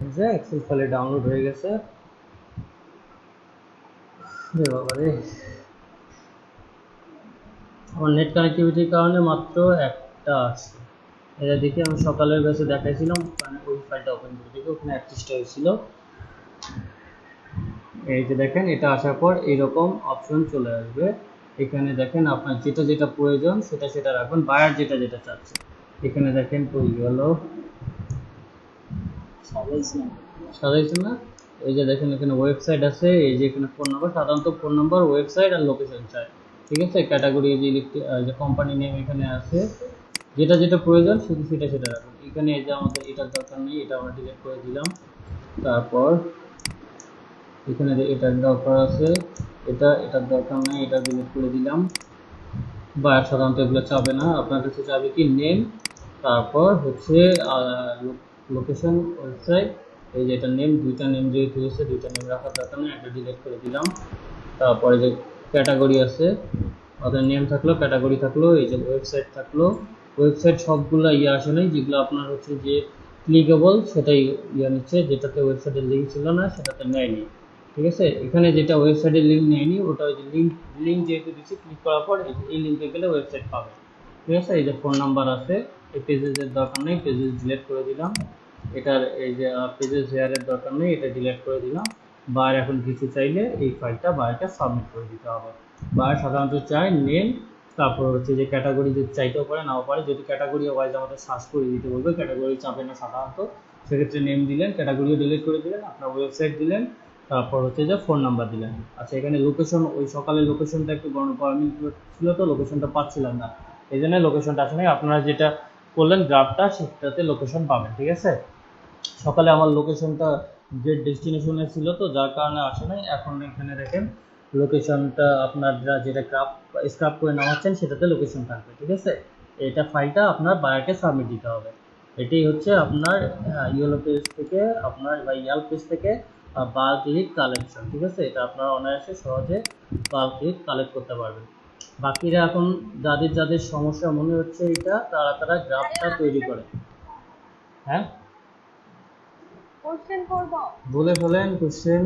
এই যে এক্সেল ফাইলে ডাউনলোড হয়ে গেছে। বাবারে, আমার নেট কানেক্টিভিটির কারণে মাত্র একটা আসছে। এটা দেখি আমি সকালের ব্যাচে দেখাইছিলাম, মানে ওই ফাইলটা ওপেন করে দেখি, ওখানে 31টা হয়েছিল। এই যে দেখেন এটা আসার পর এরকম অপশন চলে আসবে। এখানে দেখেন আপনার যেটা যেটা প্রয়োজন সেটা সেটা রাখবেন, বায়ার যেটা যেটা চাচ্ছে। এখানে দেখেন কই গেল, সাজাইছে না? এই যে দেখেন এখানে ওয়েবসাইট আছে, এই যে এখানে ফোন নাম্বার, সাধারণত ফোন নাম্বার, ওয়েবসাইট আর লোকেশন চাই, ঠিক আছে? ক্যাটাগরি যে কোম্পানি নেম এখানে আছে, যেটা যেটা প্রয়োজন শুধু সেটা সেটা রাখুন। এখানে এই যে আমাদের এটার দরকার নেই, এটা আমরা ডিলিট করে দিলাম। তারপর এখানে এটার দরকার আছে, এটার দরকার নেই, এটা ডিলিট করে দিলাম। বা সাধারণত এগুলো চাবে না, আপনার কাছে চাবে কি নেম, তারপর হচ্ছে লোকেশন, ওয়েবসাইট। এই যে এটা নেম, দুইটা নেম যেহেতু হয়েছে দুইটা নেম রাখার দরকার নেই, একটা ডিলিট করে দিলাম। তারপরে যে ক্যাটাগরি আছে, ওদের নেম থাকলো, ক্যাটাগরি থাকলো, এই যে ওয়েবসাইট থাকলো। ওয়েবসাইট সবগুলো আসে নাই, যেগুলো আপনার হচ্ছে যে ক্লিকেবল সেটাই নিচ্ছে, যেটাতে ওয়েবসাইটের লিঙ্ক ছিল না সেটাতে নেয়নি, ঠিক আছে? এখানে যেটা ওয়েবসাইটের লিঙ্ক নেয়নি ওটা ওই যে লিঙ্ক যেহেতু দিচ্ছি, ক্লিক করার পর এই লিঙ্কে গেলে ওয়েবসাইট পাবে, ঠিক আছে? এই যে ফোন নাম্বার আছে, এই পেজেসের দরকার নেই, পেজেস ডিলিট করে দিলাম। এটার এই যে পেজেস হেয়ারের দরকার নেই, এটা ডিলিট করে দিলাম। বার এখন কিছু চাইলে এই ফাইলটা বারটা সাবমিট করে দিতে হবে। বার সাধারণত চায় নেম, তারপর হচ্ছে যে ক্যাটাগরি যদি চাইতেও পারে নাও পারে, যদি ক্যাটাগরি ওয়াইজ আমাদের সার্চ করে দিতে বলবে, ক্যাটাগরি চাপে না সাধারণত, সেক্ষেত্রে নেম দিলেন, ক্যাটাগরিও ডিলিট করে দিলেন, আপনার ওয়েবসাইট দিলেন, তারপর হচ্ছে যে ফোন নাম্বার দিলেন। আচ্ছা এখানে লোকেশন, ওই সকালে লোকেশনটা একটু গণপারমিং ছিল তো লোকেশনটা পাচ্ছিলাম না, এই জন্য লোকেশনটা আসলে আপনারা যেটা করলেন গ্রাফটা সেটাতে লোকেশন পাবেন, ঠিক আছে? সকালে আমার লোকেশনটা যে ডেস্টিনেশনে ছিল তো যার কারণে আসে নাই। এখন এখানে দেখেন লোকেশনটা আপনারা যেটা স্ক্রাব করে নামাচ্ছেন সেটাতে লোকেশন থাকবে, ঠিক আছে? এটা ফাইলটা আপনার বায়ারকে সাবমিট দিতে হবে। এটাই হচ্ছে আপনার ইয়েলো পেজ থেকে আপনার বা ইয়াল পেজ থেকে বাল্ক লিড কালেকশন, ঠিক আছে? এটা আপনারা অনায়াসে সহজে বাল্ক লিড কালেক্ট করতে পারবেন। বাকিরা এখন যাদের যাদের সমস্যা মনে হচ্ছে এটা, তারা গ্রাফটা তৈরি করে। হ্যাঁ কোশ্চেন করবো? বলে ফেলেন কোশ্চেন।